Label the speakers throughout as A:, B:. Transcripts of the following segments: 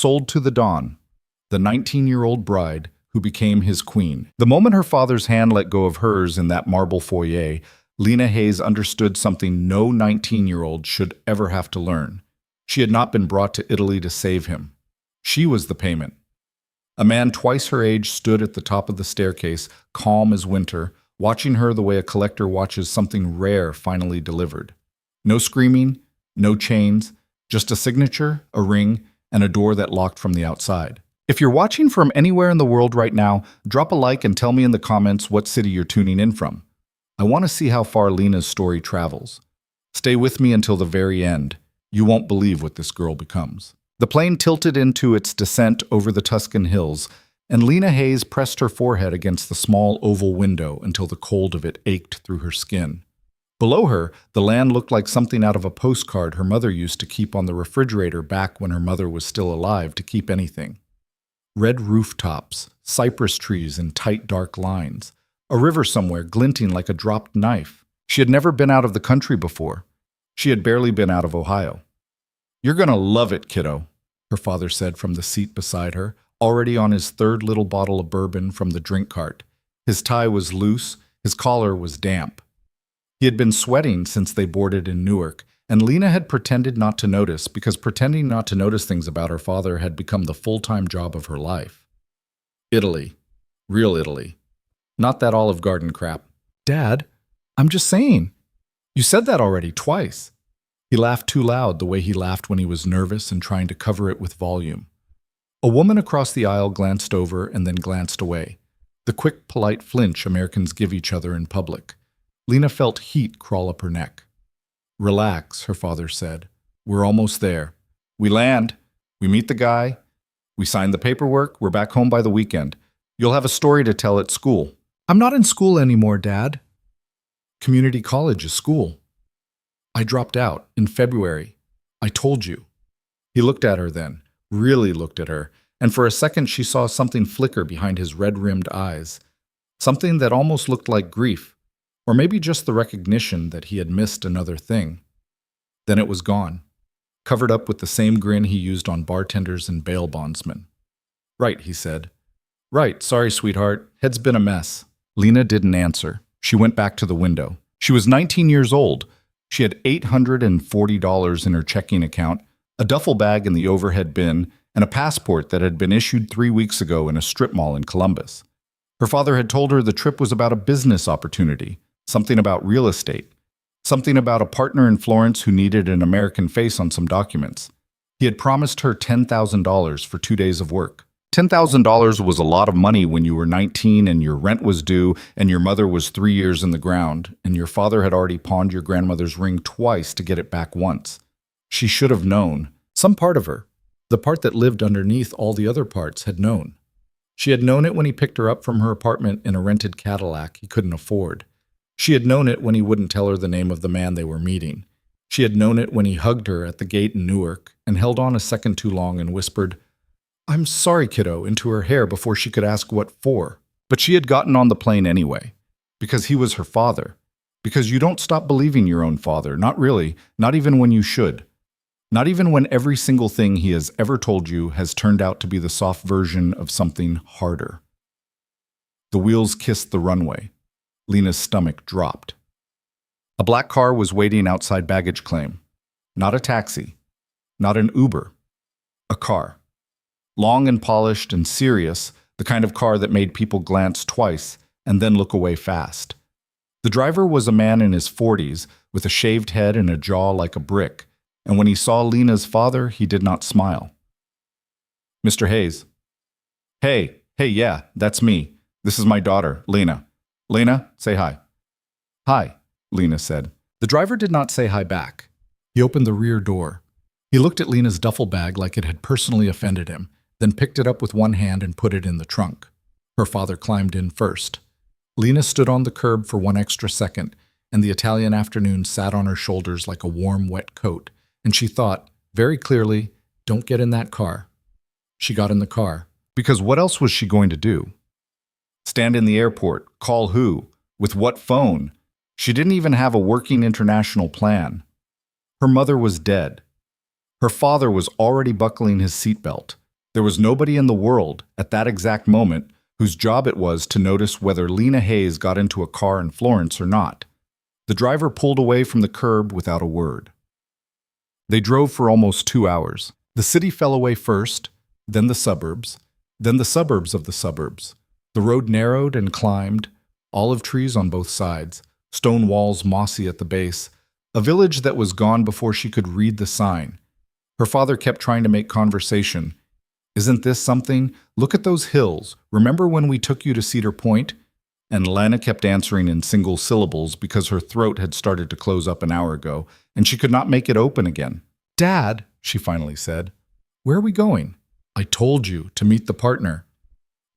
A: sold to the Don, the 19-year-old bride who became his queen. The moment her father's hand let go of hers in that marble foyer, Lena Hayes understood something no 19-year-old should ever have to learn. She had not been brought to Italy to save him. She was the payment. A man twice her age stood at the top of the staircase, calm as winter, watching her the way a collector watches something rare finally delivered. No screaming, no chains, just a signature, a ring, and a door that locked from the outside. If you're watching from anywhere in the world right now, drop a like and tell me in the comments what city you're tuning in from. I want to see how far Lena's story travels. Stay with me until the very end. You won't believe what this girl becomes. The plane tilted into its descent over the Tuscan hills, and Lena Hayes pressed her forehead against the small oval window until the cold of it ached through her skin. Below her, the land looked like something out of a postcard her mother used to keep on the refrigerator back when her mother was still alive to keep anything. Red rooftops, cypress trees in tight dark lines, a river somewhere glinting like a dropped knife. She had never been out of the country before. She had barely been out of Ohio. "You're gonna love it, kiddo," her father said from the seat beside her, already on his third little bottle of bourbon from the drink cart. His tie was loose, his collar was damp. He had been sweating since they boarded in Newark, and Lena had pretended not to notice because pretending not to notice things about her father had become the full-time job of her life. Italy. Real Italy. Not that Olive Garden crap. "Dad, I'm just saying. You said that already twice." He laughed too loud, the way he laughed when he was nervous and trying to cover it with volume. A woman across the aisle glanced over and then glanced away. The quick, polite flinch Americans give each other in public. Lena felt heat crawl up her neck. "Relax," her father said. "We're almost there. We land. We meet the guy. We sign the paperwork. We're back home by the weekend. You'll have a story to tell at school." "I'm not in school anymore, Dad." "Community college is school." "I dropped out in February. I told you." He looked at her then, really looked at her, and for a second she saw something flicker behind his red-rimmed eyes. Something that almost looked like grief, or maybe just the recognition that he had missed another thing. Then it was gone, covered up with the same grin he used on bartenders and bail bondsmen. "Right," he said. "Right, sorry, sweetheart. Head's been a mess." Lena didn't answer. She went back to the window. She was 19 years old. She had $840 in her checking account, a duffel bag in the overhead bin, and a passport that had been issued 3 weeks ago in a strip mall in Columbus. Her father had told her the trip was about a business opportunity, something about real estate, something about a partner in Florence who needed an American face on some documents. He had promised her $10,000 for 2 days of work. $10,000 was a lot of money when you were 19 and your rent was due and your mother was 3 years in the ground and your father had already pawned your grandmother's ring twice to get it back once. She should have known. Some part of her, the part that lived underneath all the other parts, had known. She had known it when he picked her up from her apartment in a rented Cadillac he couldn't afford. She had known it when he wouldn't tell her the name of the man they were meeting. She had known it when he hugged her at the gate in Newark and held on a second too long and whispered, "I'm sorry, kiddo," into her hair before she could ask what for. But she had gotten on the plane anyway, because he was her father. Because you don't stop believing your own father, not really, not even when you should. Not even when every single thing he has ever told you has turned out to be the soft version of something harder. The wheels kissed the runway. Lena's stomach dropped. A black car was waiting outside baggage claim. Not a taxi. Not an Uber. A car. Long and polished and serious, the kind of car that made people glance twice and then look away fast. The driver was a man in his 40s with a shaved head and a jaw like a brick, and when he saw Lena's father, he did not smile. "Mr. Hayes." Hey, yeah, that's me. This is my daughter, Lena. Lena, say hi." "Hi," Lena said. The driver did not say hi back. He opened the rear door. He looked at Lena's duffel bag like it had personally offended him, then picked it up with one hand and put it in the trunk. Her father climbed in first. Lena stood on the curb for 1 extra second, and the Italian afternoon sat on her shoulders like a warm, wet coat, and she thought, very clearly, "Don't get in that car." She got in the car, because what else was she going to do? Stand in the airport, call who? With what phone? She didn't even have a working international plan. Her mother was dead. Her father was already buckling his seatbelt. There was nobody in the world, at that exact moment, whose job it was to notice whether Lena Hayes got into a car in Florence or not. The driver pulled away from the curb without a word. They drove for almost 2 hours. The city fell away first, then the suburbs of the suburbs. The road narrowed and climbed, olive trees on both sides, stone walls mossy at the base, a village that was gone before she could read the sign. Her father kept trying to make conversation. "Isn't this something? Look at those hills. Remember when we took you to Cedar Point?" And Lena kept answering in single syllables because her throat had started to close up an hour ago, and she could not make it open again. "Dad," she finally said, "where are we going?" "I told you, to meet the partner."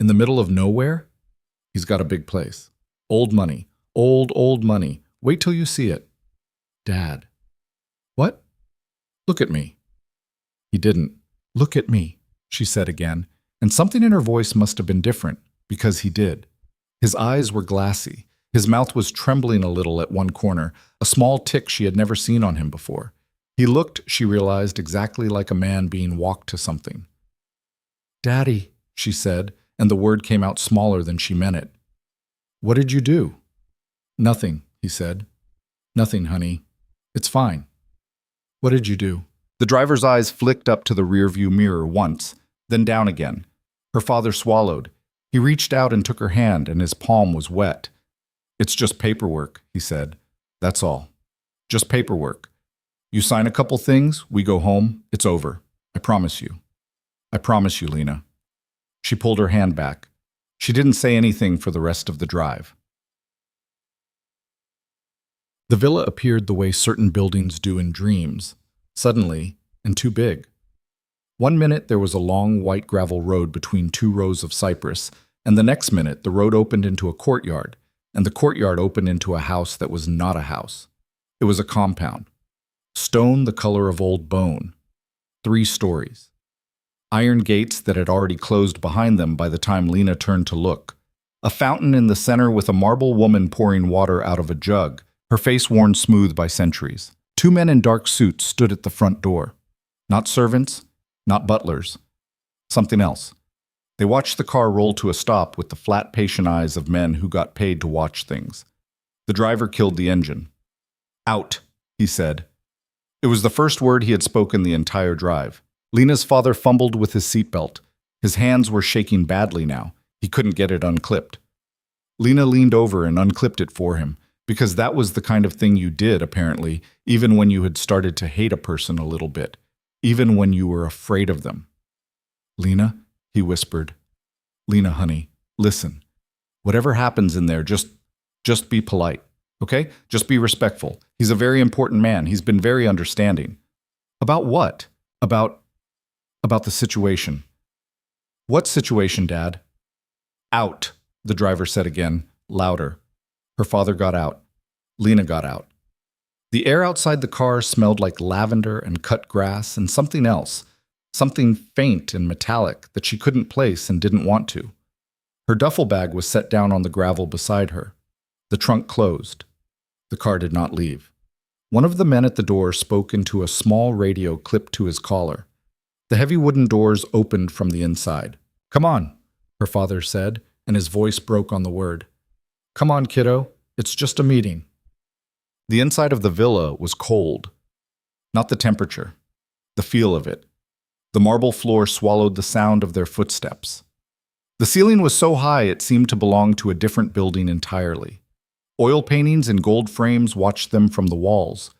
A: "In the middle of nowhere?" "He's got a big place. Old money. Old money. Wait till you see it." "Dad." "What?" "Look at me." He didn't. "Look at me," she said again, and something in her voice must have been different, because he did. His eyes were glassy. His mouth was trembling a little at one corner, a small tic she had never seen on him before. He looked, she realized, exactly like a man being walked to something. "Daddy," she said, and the word came out smaller than she meant it. "What did you do?" "Nothing," he said. "Nothing, honey. It's fine." "What did you do?" The driver's eyes flicked up to the rearview mirror once, then down again. Her father swallowed. He reached out and took her hand, and his palm was wet. "It's just paperwork," he said. "That's all. Just paperwork. You sign a couple things, we go home, it's over. I promise you. I promise you, Lena." She pulled her hand back. She didn't say anything for the rest of the drive. The villa appeared the way certain buildings do in dreams, suddenly, and too big. One minute there was a long white gravel road between 2 rows of cypress, and the next minute the road opened into a courtyard, and the courtyard opened into a house that was not a house. It was a compound. Stone the color of old bone. 3 stories. Iron gates that had already closed behind them by the time Lena turned to look. A fountain in the center with a marble woman pouring water out of a jug, her face worn smooth by centuries. 2 men in dark suits stood at the front door. Not servants, not butlers. Something else. They watched the car roll to a stop with the flat, patient eyes of men who got paid to watch things. The driver killed the engine. "Out," he said. It was the first word he had spoken the entire drive. Lena's father fumbled with his seatbelt. His hands were shaking badly now. He couldn't get it unclipped. Lena leaned over and unclipped it for him, because that was the kind of thing you did, apparently, even when you had started to hate a person a little bit, even when you were afraid of them. "Lena," he whispered. "Lena, honey, listen. Whatever happens in there, just be polite, okay? Just be respectful. He's a very important man. He's been very understanding." "About what?" About the situation." "What situation, Dad?" "Out," the driver said again, louder. Her father got out. Lena got out. The air outside the car smelled like lavender and cut grass and something else, something faint and metallic that she couldn't place and didn't want to. Her duffel bag was set down on the gravel beside her. The trunk closed. The car did not leave. One of the men at the door spoke into a small radio clipped to his collar. The heavy wooden doors opened from the inside. "Come on," her father said, and his voice broke on the word. "Come on, kiddo. It's just a meeting." The inside of the villa was cold. Not the temperature, the feel of it. The marble floor swallowed the sound of their footsteps. The ceiling was so high it seemed to belong to a different building entirely. Oil paintings in gold frames watched them from the walls.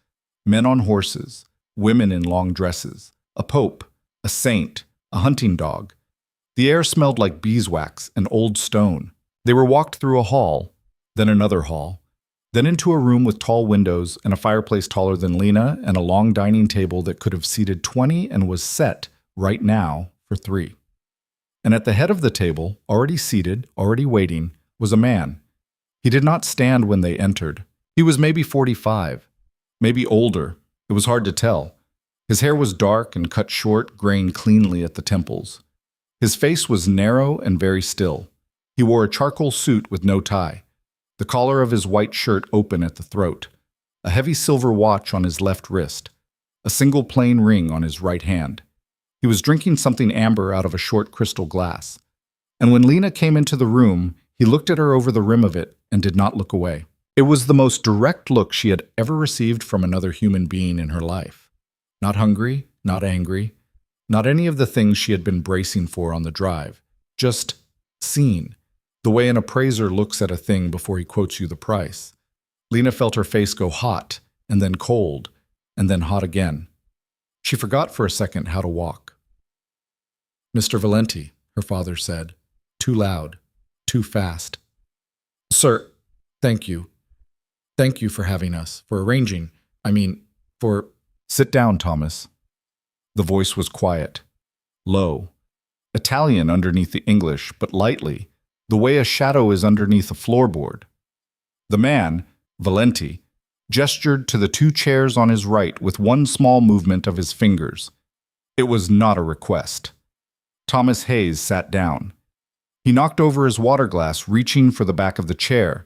A: Men on horses, women in long dresses, a pope, a saint, a hunting dog. The air smelled like beeswax and old stone. They were walked through a hall, then another hall, then into a room with tall windows and a fireplace taller than Lena and a long dining table that could have seated 20 and was set, right now, for 3. And at the head of the table, already seated, already waiting, was a man. He did not stand when they entered. He was maybe 45, maybe older. It was hard to tell. His hair was dark and cut short, graying cleanly at the temples. His face was narrow and very still. He wore a charcoal suit with no tie, the collar of his white shirt open at the throat, a heavy silver watch on his left wrist, a single plain ring on his right hand. He was drinking something amber out of a short crystal glass. And when Lena came into the room, he looked at her over the rim of it and did not look away. It was the most direct look she had ever received from another human being in her life. Not hungry, not angry, not any of the things she had been bracing for on the drive. Just seen, the way an appraiser looks at a thing before he quotes you the price. Lena felt her face go hot, and then cold, and then hot again. She forgot for a second how to walk. "Mr. Valenti," her father said, too loud, too fast. "Sir, thank you. Thank you for having us, for arranging, for—" "Sit down, Thomas." The voice was quiet, low, Italian underneath the English, but lightly, the way a shadow is underneath a floorboard. The man, Valenti, gestured to the two chairs on his right with one small movement of his fingers. It was not a request. Thomas Hayes sat down. He knocked over his water glass, reaching for the back of the chair.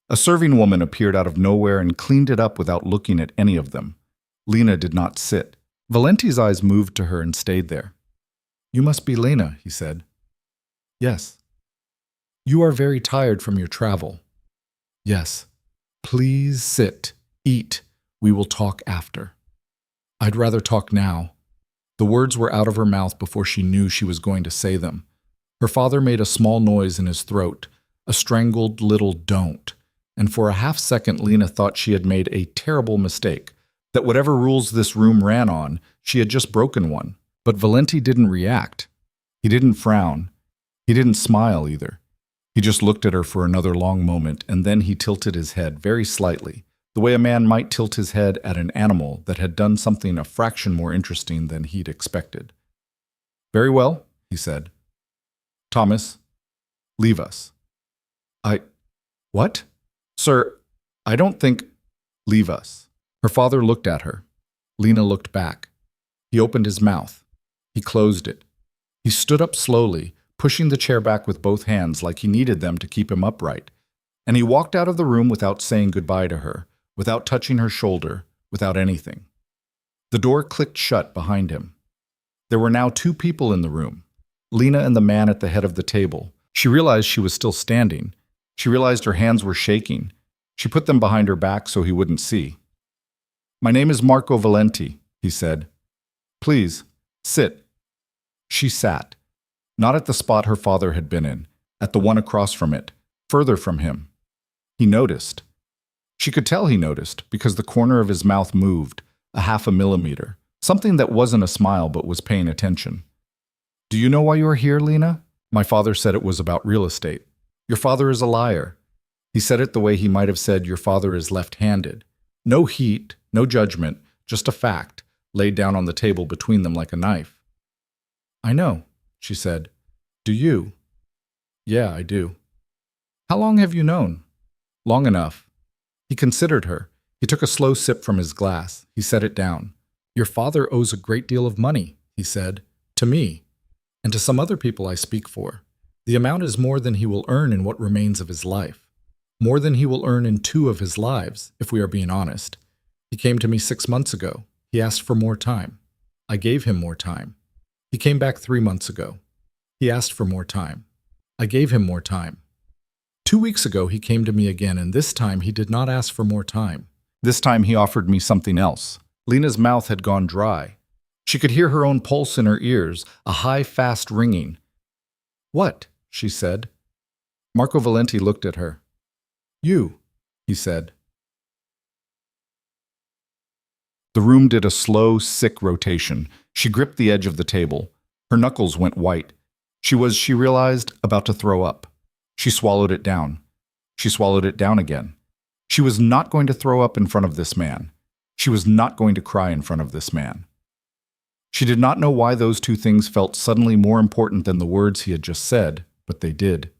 A: A serving woman appeared out of nowhere and cleaned it up without looking at any of them. Lena did not sit. Valenti's eyes moved to her and stayed there. "You must be Lena," he said. "Yes." "You are very tired from your travel." "Yes." "Please sit. Eat. We will talk after." "I'd rather talk now." The words were out of her mouth before she knew she was going to say them. Her father made a small noise in his throat, a strangled little "don't," and for a half-second Lena thought she had made a terrible mistake, that whatever rules this room ran on, she had just broken one. But Valenti didn't react. He didn't frown. He didn't smile either. He just looked at her for another long moment, and then he tilted his head very slightly, the way a man might tilt his head at an animal that had done something a fraction more interesting than he'd expected. "Very well," he said. "Thomas, leave us." What? "Sir, I don't think—" "Leave us." Her father looked at her. Lena looked back. He opened his mouth. He closed it. He stood up slowly, pushing the chair back with both hands like he needed them to keep him upright. And he walked out of the room without saying goodbye to her, without touching her shoulder, without anything. The door clicked shut behind him. There were now two people in the room, Lena and the man at the head of the table. She realized she was still standing. She realized her hands were shaking. She put them behind her back so he wouldn't see. "My name is Marco Valenti," he said. "Please, sit." She sat, not at the spot her father had been in, at the one across from it, further from him. He noticed. She could tell he noticed because the corner of his mouth moved, a half a millimeter, something that wasn't a smile but was paying attention. "Do you know why you are here, Lena?" "My father said it was about real estate." "Your father is a liar." He said it the way he might have said your father is left-handed. No heat, no judgment, just a fact, laid down on the table between them like a knife. "I know," she said. "Do you?" "Yeah, I do." "How long have you known?" "Long enough." He considered her. He took a slow sip from his glass. He set it down. "Your father owes a great deal of money," he said, "to me, and to some other people I speak for. The amount is more than he will earn in what remains of his life. More than he will earn in 2 of his lives, if we are being honest. He came to me 6 months ago. He asked for more time. I gave him more time. He came back 3 months ago. He asked for more time. I gave him more time. 2 weeks ago he came to me again, and this time he did not ask for more time. This time he offered me something else." Lena's mouth had gone dry. She could hear her own pulse in her ears, a high, fast ringing. "What?" she said. Marco Valenti looked at her. "You," he said. The room did a slow, sick rotation. She gripped the edge of the table. Her knuckles went white. She realized, about to throw up. She swallowed it down. She swallowed it down again. She was not going to throw up in front of this man. She was not going to cry in front of this man. She did not know why those two things felt suddenly more important than the words he had just said, but they did.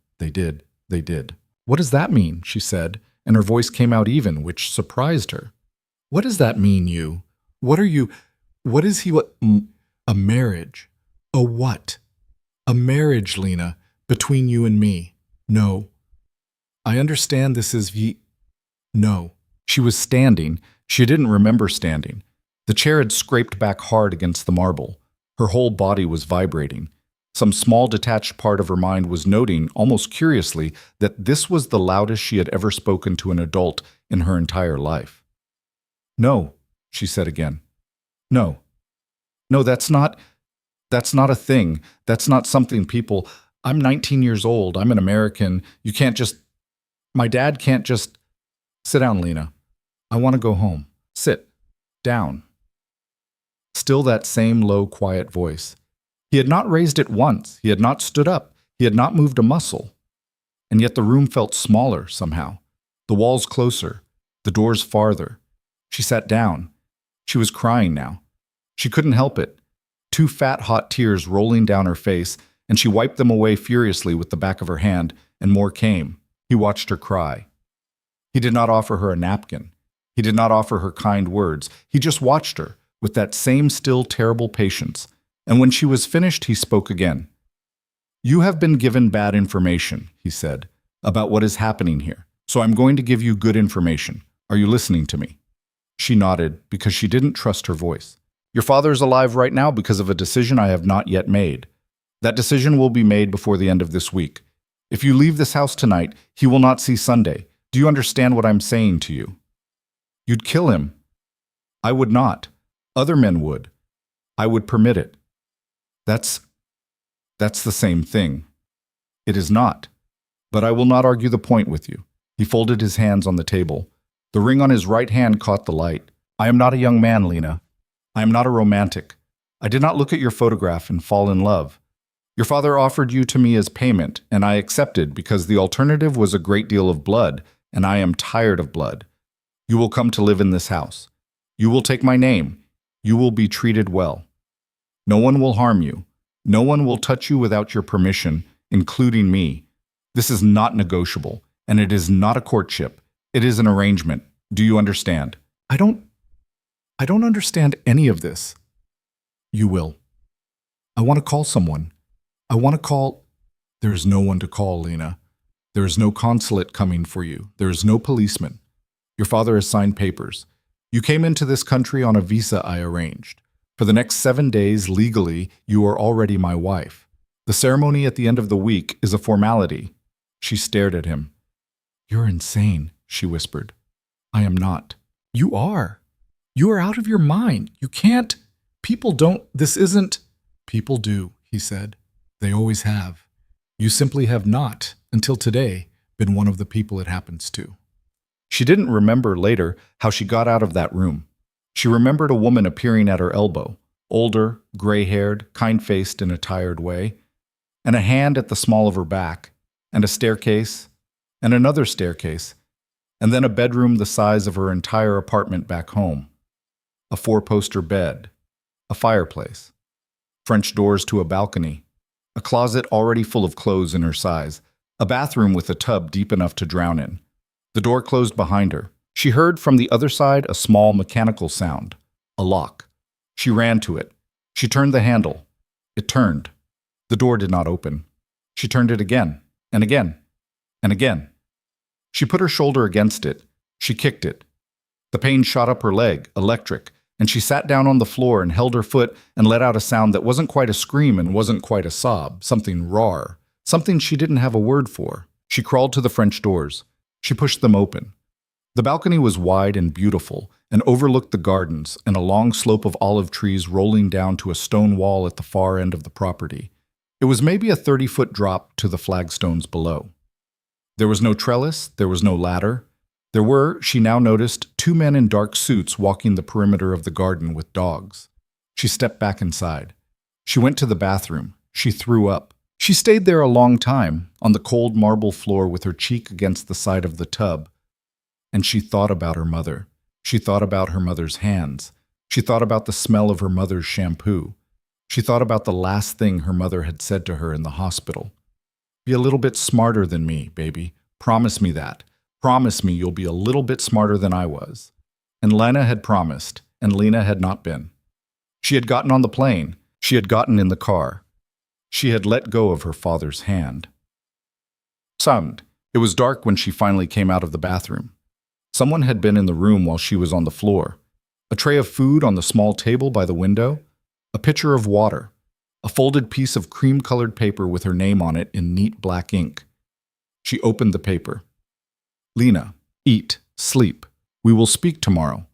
A: "What does that mean?" she said, and her voice came out even, which surprised her. "What does that mean, you? What are you? What is he? What? A marriage. A what? A marriage, Lena, between you and me. No. I understand this is No." She was standing. She didn't remember standing. The chair had scraped back hard against the marble. Her whole body was vibrating. Some small detached part of her mind was noting, almost curiously, that this was the loudest she had ever spoken to an adult in her entire life. "No," she said again. "No. No, that's not a thing. That's not something people. I'm 19 years old. I'm an American. You can't just. My dad can't just. Sit down, Lena. I want to go home. Sit. Down." Still that same low, quiet voice. He had not raised it once. He had not stood up. He had not moved a muscle. And yet the room felt smaller somehow. The walls closer. The doors farther. She sat down. She was crying now. She couldn't help it. Two fat, hot tears rolling down her face, and she wiped them away furiously with the back of her hand, and more came. He watched her cry. He did not offer her a napkin. He did not offer her kind words. He just watched her with that same still terrible patience. And when she was finished, he spoke again. "You have been given bad information," he said, "about what is happening here. So I'm going to give you good information. Are you listening to me?" She nodded because she didn't trust her voice. "Your father is alive right now because of a decision I have not yet made. That decision will be made before the end of this week. If you leave this house tonight, he will not see Sunday. Do you understand what I'm saying to you?" "You'd kill him." "I would not. Other men would. I would permit it." That's the same thing." "It is not. But I will not argue the point with you." He folded his hands on the table. The ring on his right hand caught the light. "I am not a young man, Lena. I am not a romantic. I did not look at your photograph and fall in love. Your father offered you to me as payment, and I accepted because the alternative was a great deal of blood, and I am tired of blood. You will come to live in this house. You will take my name. You will be treated well. No one will harm you. No one will touch you without your permission, including me. This is not negotiable, and it is not a courtship. It is an arrangement. Do you understand?" I don't understand any of this." "You will. I want to call someone. I want to call." "There is no one to call, Lena. There is no consulate coming for you. There is no policeman. Your father has signed papers. You came into this country on a visa I arranged. For the next 7 days, legally, you are already my wife. The ceremony at the end of the week is a formality." She stared at him. "You're insane," she whispered. "I am not." "You are. You are out of your mind. You can't. People don't. This isn't." "People do," he said. "They always have. You simply have not, until today, been one of the people it happens to." She didn't remember later how she got out of that room. She remembered a woman appearing at her elbow, older, gray-haired, kind-faced in a tired way, and a hand at the small of her back, and a staircase, and another staircase, and then a bedroom the size of her entire apartment back home. A 4-poster bed, a fireplace, French doors to a balcony, a closet already full of clothes in her size, a bathroom with a tub deep enough to drown in. The door closed behind her. She heard from the other side a small mechanical sound, a lock. She ran to it. She turned the handle. It turned. The door did not open. She turned it again, and again, and again. She put her shoulder against it. She kicked it. The pain shot up her leg, electric, and she sat down on the floor and held her foot and let out a sound that wasn't quite a scream and wasn't quite a sob, something raw, something she didn't have a word for. She crawled to the French doors. She pushed them open. The balcony was wide and beautiful and overlooked the gardens and a long slope of olive trees rolling down to a stone wall at the far end of the property. It was maybe a 30-foot drop to the flagstones below. There was no trellis, there was no ladder. There were, she now noticed, 2 men in dark suits walking the perimeter of the garden with dogs. She stepped back inside. She went to the bathroom. She threw up. She stayed there a long time, on the cold marble floor with her cheek against the side of the tub. And she thought about her mother. She thought about her mother's hands. She thought about the smell of her mother's shampoo. She thought about the last thing her mother had said to her in the hospital. "Be a little bit smarter than me, baby. Promise me that. Promise me you'll be a little bit smarter than I was." And Lena had promised, and Lena had not been. She had gotten on the plane. She had gotten in the car. She had let go of her father's hand. It was dark when she finally came out of the bathroom. Someone had been in the room while she was on the floor. A tray of food on the small table by the window. A pitcher of water. a folded piece of cream-colored paper with her name on it in neat black ink. She opened the paper. Lena, eat, sleep. We will speak tomorrow.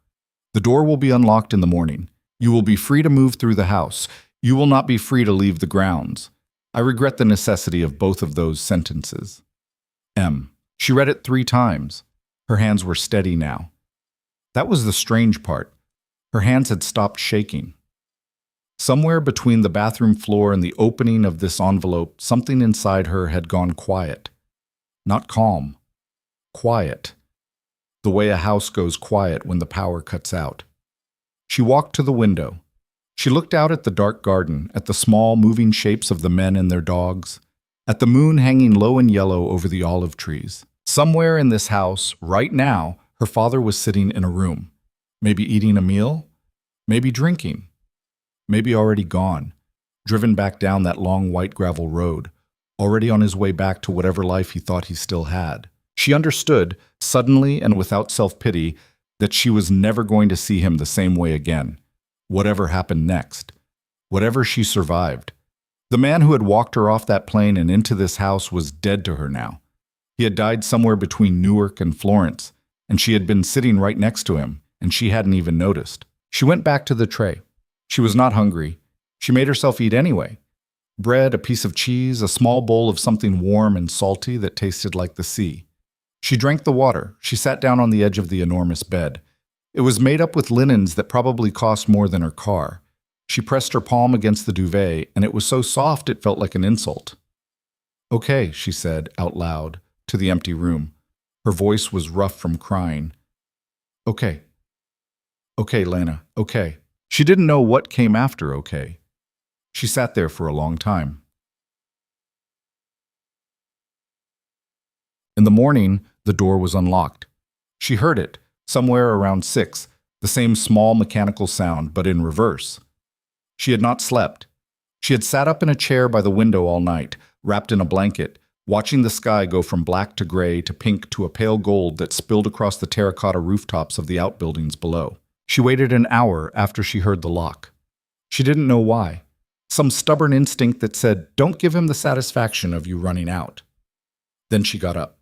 A: The door will be unlocked in the morning. You will be free to move through the house. You will not be free to leave the grounds. I regret the necessity of both of those sentences. M. She read it 3 times. Her hands were steady now. That was the strange part. Her hands had stopped shaking. Somewhere between the bathroom floor and the opening of this envelope, something inside her had gone quiet. Not calm. Quiet. The way a house goes quiet when the power cuts out. She walked to the window. She looked out at the dark garden, at the small, moving shapes of the men and their dogs, at the moon hanging low and yellow over the olive trees. Somewhere in this house, right now, her father was sitting in a room. Maybe eating a meal, maybe drinking, maybe already gone, driven back down that long white gravel road, already on his way back to whatever life he thought he still had. She understood, suddenly and without self-pity, that she was never going to see him the same way again, whatever happened next, whatever she survived. The man who had walked her off that plane and into this house was dead to her now. He had died somewhere between Newark and Florence, and she had been sitting right next to him, and she hadn't even noticed. She went back to the tray. She was not hungry. She made herself eat anyway. Bread, a piece of cheese, a small bowl of something warm and salty that tasted like the sea. She drank the water. She sat down on the edge of the enormous bed. It was made up with linens that probably cost more than her car. She pressed her palm against the duvet, and it was so soft it felt like an insult. "Okay," she said, out loud, to the empty room. Her voice was rough from crying. "Okay. Okay, Lena, okay." She didn't know what came after okay. She sat there for a long time. In the morning, the door was unlocked. She heard it, somewhere around 6, the same small mechanical sound, but in reverse. She had not slept. She had sat up in a chair by the window all night, wrapped in a blanket, watching the sky go from black to gray to pink to a pale gold that spilled across the terracotta rooftops of the outbuildings below. She waited an hour after she heard the lock. She didn't know why. Some stubborn instinct that said, "Don't give him the satisfaction of you running out." Then she got up.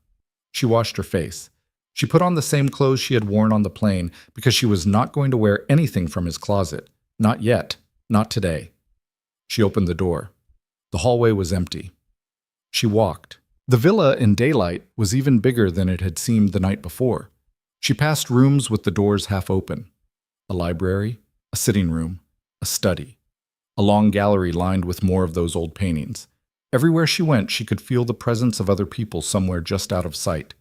A: She washed her face. She put on the same clothes she had worn on the plane because she was not going to wear anything from his closet. Not yet. Not today. She opened the door. The hallway was empty. She walked. The villa in daylight was even bigger than it had seemed the night before. She passed rooms with the doors half open. A library, a sitting room, a study. A long gallery lined with more of those old paintings. Everywhere she went, she could feel the presence of other people somewhere just out of sight.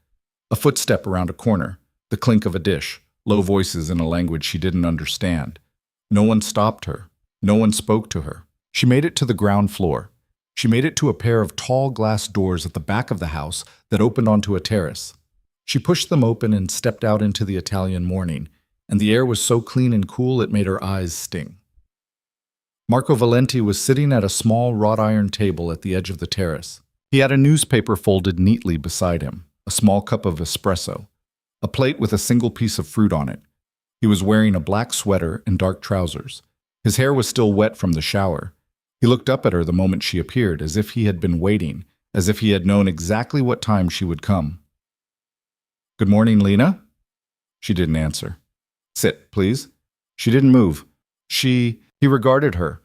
A: A footstep around a corner, the clink of a dish, low voices in a language she didn't understand. No one stopped her. No one spoke to her. She made it to the ground floor. She made it to a pair of tall glass doors at the back of the house that opened onto a terrace. She pushed them open and stepped out into the Italian morning, and the air was so clean and cool it made her eyes sting. Marco Valenti was sitting at a small wrought iron table at the edge of the terrace. He had a newspaper folded neatly beside him, a small cup of espresso, a plate with a single piece of fruit on it. He was wearing a black sweater and dark trousers. His hair was still wet from the shower. He looked up at her the moment she appeared, as if he had been waiting, as if he had known exactly what time she would come. "Good morning, Lena?" She didn't answer. "Sit, please." She didn't move. He regarded her.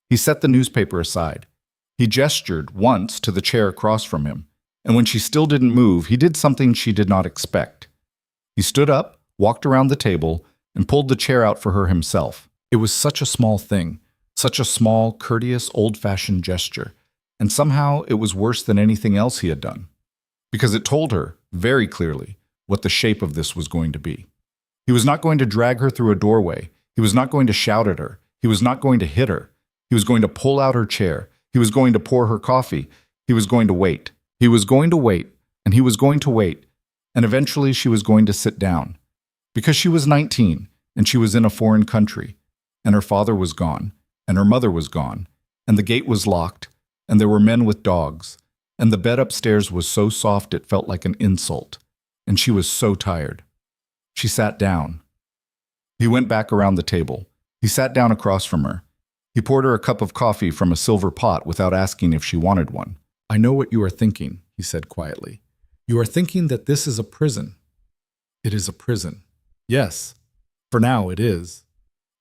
A: He set the newspaper aside. He gestured once to the chair across from him, and when she still didn't move, he did something she did not expect. He stood up, walked around the table, and pulled the chair out for her himself. It was such a small thing, such a small, courteous, old-fashioned gesture, and somehow it was worse than anything else he had done, because it told her, very clearly, what the shape of this was going to be. He was not going to drag her through a doorway. He was not going to shout at her. He was not going to hit her. He was going to pull out her chair. He was going to pour her coffee. He was going to wait. He was going to wait, and he was going to wait, and eventually she was going to sit down. Because she was 19, and she was in a foreign country, and her father was gone, and her mother was gone, and the gate was locked, and there were men with dogs, and the bed upstairs was so soft it felt like an insult, and she was so tired. She sat down. He went back around the table. He sat down across from her. He poured her a cup of coffee from a silver pot without asking if she wanted one. "I know what you are thinking," he said quietly. "You are thinking that this is a prison." "It is a prison." "Yes, for now it is."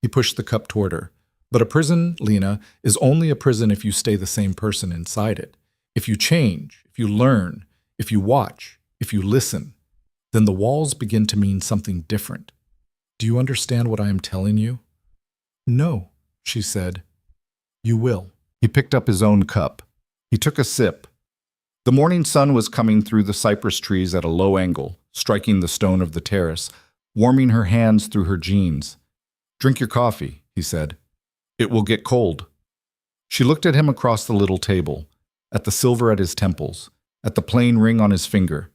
A: He pushed the cup toward her. "But a prison, Lena, is only a prison if you stay the same person inside it. If you change, if you learn, if you watch, if you listen, then the walls begin to mean something different. Do you understand what I am telling you?" "No," she said. "You will." He picked up his own cup. He took a sip. The morning sun was coming through the cypress trees at a low angle, striking the stone of the terrace, warming her hands through her jeans. "Drink your coffee," he said. "It will get cold." She looked at him across the little table, at the silver at his temples, at the plain ring on his finger,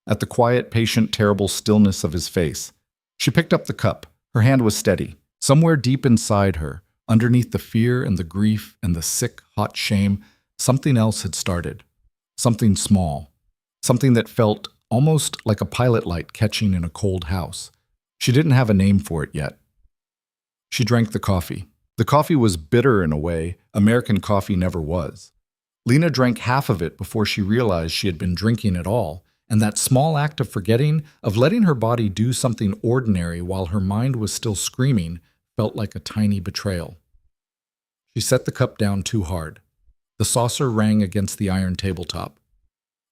A: at the quiet, patient, terrible stillness of his face. She picked up the cup. Her hand was steady. Somewhere deep inside her, underneath the fear and the grief and the sick, hot shame, something else had started. Something small. Something that felt almost like a pilot light catching in a cold house. She didn't have a name for it yet. She drank the coffee. The coffee was bitter in a way American coffee never was. Lena drank half of it before she realized she had been drinking it all, and that small act of forgetting, of letting her body do something ordinary while her mind was still screaming, felt like a tiny betrayal. She set the cup down too hard. The saucer rang against the iron tabletop.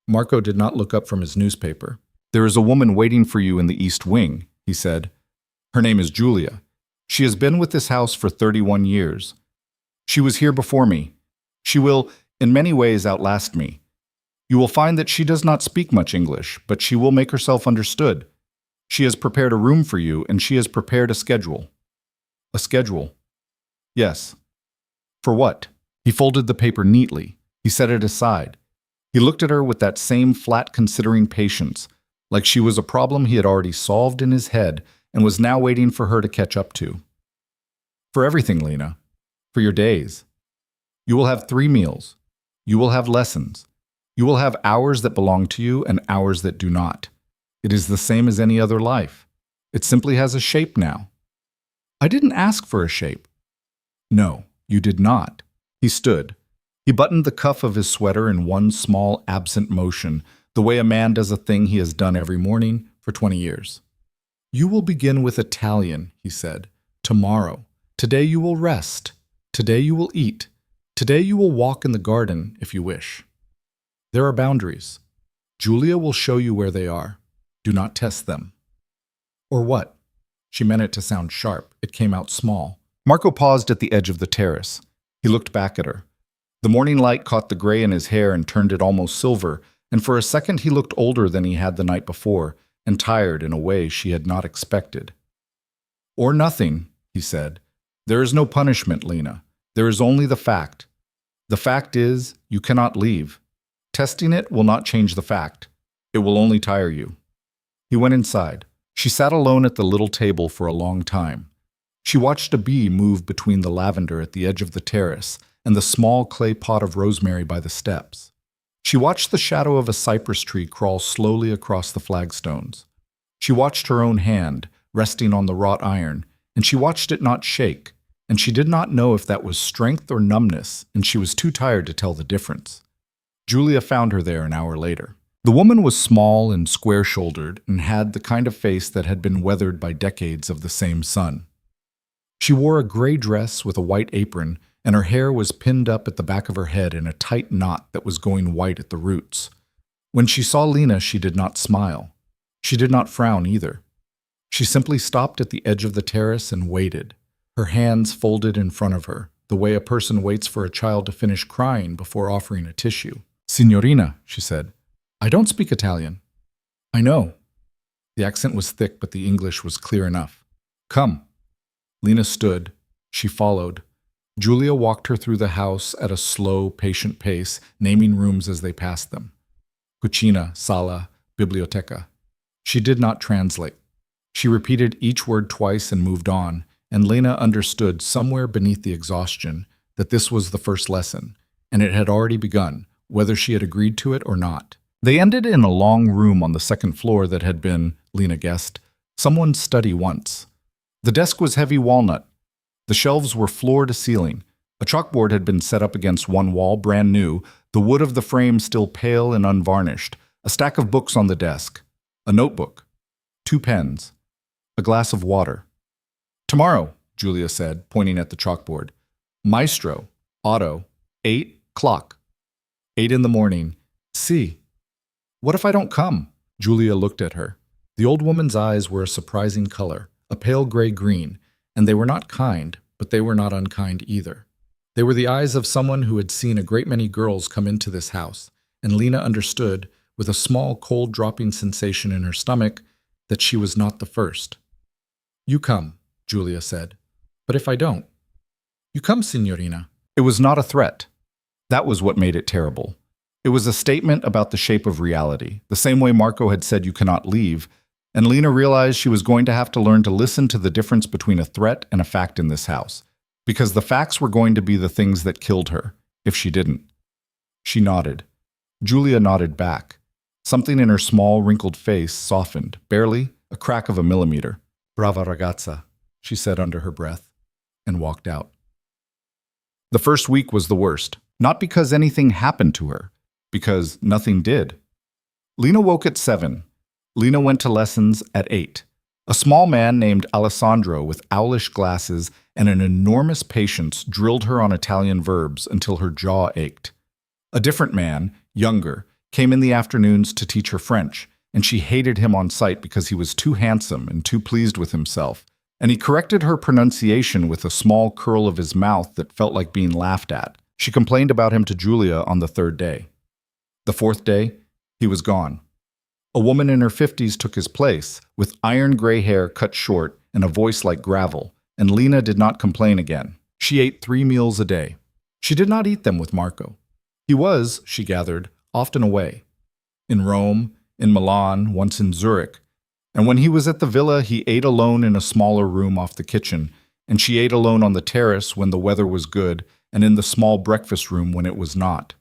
A: Marco did not look up from his newspaper. "There is a woman waiting for you in the East Wing," he said. "Her name is Julia. She has been with this house for 31 years. She was here before me. She will, in many ways, outlast me. You will find that she does not speak much English, but she will make herself understood. She has prepared a room for you, and she has prepared a schedule." "A schedule?" "Yes." "For what?" He folded the paper neatly. He set it aside. He looked at her with that same flat, considering patience, like she was a problem he had already solved in his head and was now waiting for her to catch up to. "For everything, Lena. For your days. You will have 3 meals. You will have lessons. You will have hours that belong to you and hours that do not. It is the same as any other life. It simply has a shape now." "I didn't ask for a shape." "No, you did not." He stood. He buttoned the cuff of his sweater in one small, absent motion, the way a man does a thing he has done every morning for 20 years. "You will begin with Italian," he said. "Tomorrow. Today you will rest. Today you will eat. Today you will walk in the garden, if you wish. There are boundaries. Julia will show you where they are. Do not test them." "Or what?" She meant it to sound sharp. It came out small. Marco paused at the edge of the terrace. He looked back at her. The morning light caught the gray in his hair and turned it almost silver, and for a second he looked older than he had the night before, and tired in a way she had not expected. "Or nothing," he said. "There is no punishment, Lena. There is only the fact. The fact is, you cannot leave. Testing it will not change the fact. It will only tire you." He went inside. She sat alone at the little table for a long time. She watched a bee move between the lavender at the edge of the terrace and the small clay pot of rosemary by the steps. She watched the shadow of a cypress tree crawl slowly across the flagstones. She watched her own hand, resting on the wrought iron, and she watched it not shake, and she did not know if that was strength or numbness, and she was too tired to tell the difference. Julia found her there an hour later. The woman was small and square-shouldered and had the kind of face that had been weathered by decades of the same sun. She wore a gray dress with a white apron, and her hair was pinned up at the back of her head in a tight knot that was going white at the roots. When she saw Lena, she did not smile. She did not frown either. She simply stopped at the edge of the terrace and waited, her hands folded in front of her, the way a person waits for a child to finish crying before offering a tissue. "Signorina," she said, "I don't speak Italian." "I know." The accent was thick, but the English was clear enough. "Come." Lena stood. She followed. Julia walked her through the house at a slow, patient pace, naming rooms as they passed them. Cucina, sala, biblioteca. She did not translate. She repeated each word twice and moved on, and Lena understood somewhere beneath the exhaustion that this was the first lesson, and it had already begun, whether she had agreed to it or not. They ended in a long room on the second floor that had been, Lena guessed, someone's study once. The desk was heavy walnut. The shelves were floor to ceiling. A chalkboard had been set up against one wall, brand new, the wood of the frame still pale and unvarnished, a stack of books on the desk, a notebook, 2 pens, a glass of water. "Tomorrow," Julia said, pointing at the chalkboard. "Maestro, auto, 8 o'clock. 8 in the morning. See. What if I don't come?" Julia looked at her. The old woman's eyes were a surprising color, a pale gray-green, and they were not kind, but they were not unkind either. They were the eyes of someone who had seen a great many girls come into this house, and Lena understood, with a small cold-dropping sensation in her stomach, that she was not the first. "You come," Julia said. "But if I don't?" "You come, signorina." It was not a threat. That was what made it terrible. It was a statement about the shape of reality, the same way Marco had said you cannot leave, and Lena realized she was going to have to learn to listen to the difference between a threat and a fact in this house, because the facts were going to be the things that killed her, if she didn't. She nodded. Julia nodded back. Something in her small, wrinkled face softened, barely, a crack of a millimeter. "Brava ragazza," she said under her breath, and walked out. The first week was the worst, not because anything happened to her, because nothing did. Lena woke at 7. Lena went to lessons at 8. A small man named Alessandro with owlish glasses and an enormous patience drilled her on Italian verbs until her jaw ached. A different man, younger, came in the afternoons to teach her French, and she hated him on sight because he was too handsome and too pleased with himself, and he corrected her pronunciation with a small curl of his mouth that felt like being laughed at. She complained about him to Julia on the 3rd day. The 4th day, he was gone. A woman in her 50s took his place, with iron gray hair cut short and a voice like gravel, and Lena did not complain again. She ate 3 meals a day. She did not eat them with Marco. He was, she gathered, often away. In Rome, in Milan, once in Zurich. And when he was at the villa, he ate alone in a smaller room off the kitchen, and she ate alone on the terrace when the weather was good, and in the small breakfast room when it was not.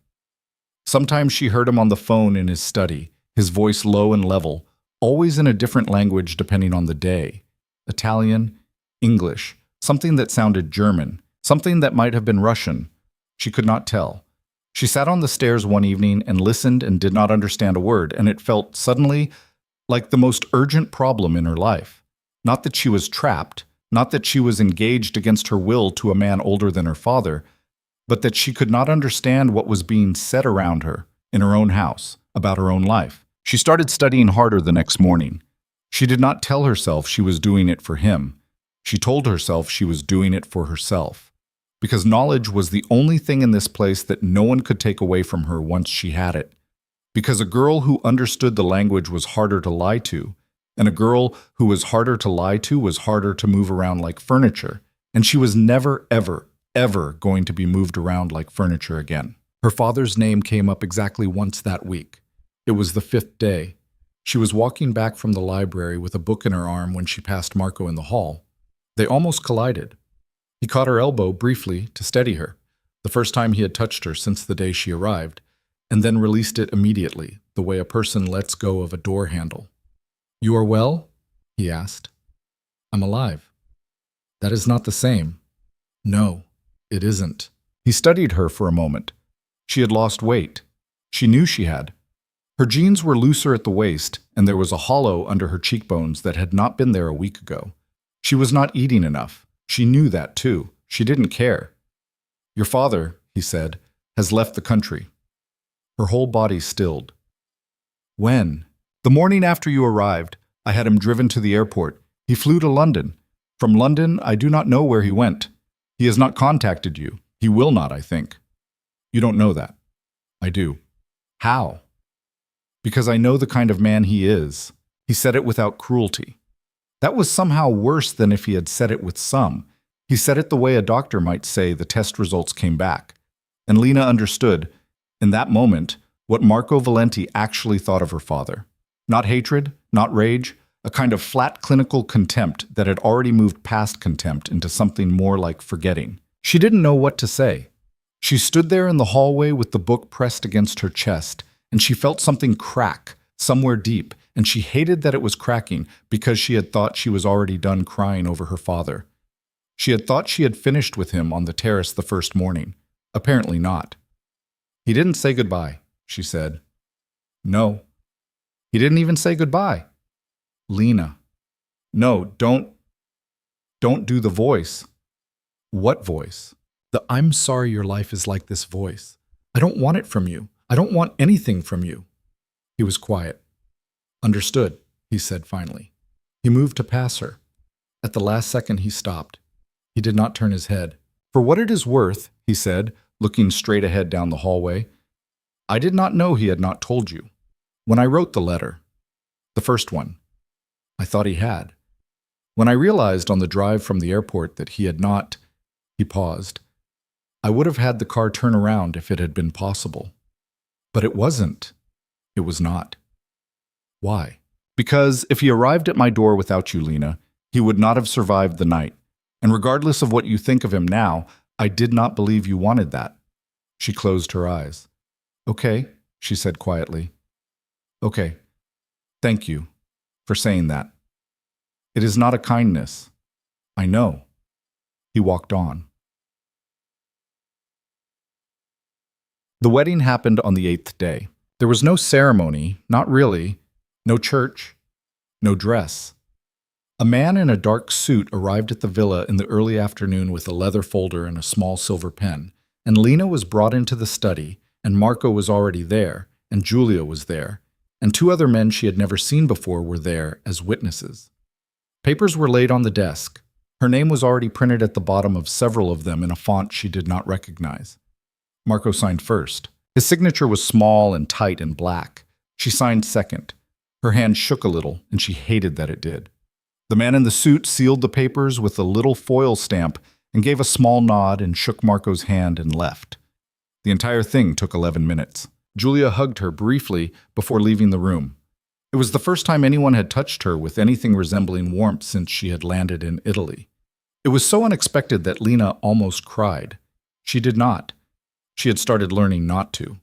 A: Sometimes she heard him on the phone in his study, his voice low and level, always in a different language depending on the day. Italian, English, something that sounded German, something that might have been Russian. She could not tell. She sat on the stairs one evening and listened and did not understand a word, and it felt suddenly like the most urgent problem in her life. Not that she was trapped, not that she was engaged against her will to a man older than her father, but that she could not understand what was being said around her, in her own house, about her own life. She started studying harder the next morning. She did not tell herself she was doing it for him. She told herself she was doing it for herself. Because knowledge was the only thing in this place that no one could take away from her once she had it. Because a girl who understood the language was harder to lie to, and a girl who was harder to lie to was harder to move around like furniture, and she was never, ever going to be moved around like furniture again. Her father's name came up exactly once that week. It was the 5th day. She was walking back from the library with a book in her arm when she passed Marco in the hall. They almost collided. He caught her elbow briefly to steady her, the first time he had touched her since the day she arrived, and then released it immediately, the way a person lets go of a door handle. "You are well?" he asked. "I'm alive." "That is not the same." "No, it isn't." He studied her for a moment. She had lost weight. She knew she had. Her jeans were looser at the waist, and there was a hollow under her cheekbones that had not been there a week ago. She was not eating enough. She knew that, too. She didn't care. "Your father," he said, "has left the country." Her whole body stilled. "When?" "The morning after you arrived. I had him driven to the airport. He flew to London. From London, I do not know where he went. He has not contacted you. He will not, I think." "You don't know that." "I do." "How?" "Because I know the kind of man he is." He said it without cruelty. That was somehow worse than if he had said it with some. He said it the way a doctor might say the test results came back. And Lena understood, in that moment, what Marco Valenti actually thought of her father. Not hatred, not rage, a kind of flat clinical contempt that had already moved past contempt into something more like forgetting. She didn't know what to say. She stood there in the hallway with the book pressed against her chest, and she felt something crack, somewhere deep, and she hated that it was cracking because she had thought she was already done crying over her father. She had thought she had finished with him on the terrace the first morning. Apparently not. He didn't say goodbye, she said. No. He didn't even say goodbye. Lena. No, don't do the voice. What voice? The "I'm sorry your life is like this" voice. I don't want it from you. I don't want anything from you. He was quiet. Understood, he said finally. He moved to pass her. At the last second he stopped. He did not turn his head. For what it is worth, he said, looking straight ahead down the hallway, I did not know he had not told you. When I wrote the letter, the first one, I thought he had. When I realized on the drive from the airport that he had not, he paused. I would have had the car turn around if it had been possible. But it wasn't. It was not. Why? Because if he arrived at my door without you, Lena, he would not have survived the night. And regardless of what you think of him now, I did not believe you wanted that. She closed her eyes. Okay, she said quietly. Okay. Thank you for saying that. It is not a kindness. I know. He walked on. The wedding happened on the 8th day. There was no ceremony, not really, no church, no dress. A man in a dark suit arrived at the villa in the early afternoon with a leather folder and a small silver pen, and Lena was brought into the study, and Marco was already there, and Julia was there, and 2 other men she had never seen before were there as witnesses. Papers were laid on the desk. Her name was already printed at the bottom of several of them in a font she did not recognize. Marco signed first. His signature was small and tight and black. She signed second. Her hand shook a little, and she hated that it did. The man in the suit sealed the papers with a little foil stamp and gave a small nod and shook Marco's hand and left. The entire thing took 11 minutes. Julia hugged her briefly before leaving the room. It was the first time anyone had touched her with anything resembling warmth since she had landed in Italy. It was so unexpected that Lena almost cried. She did not. She had started learning not to.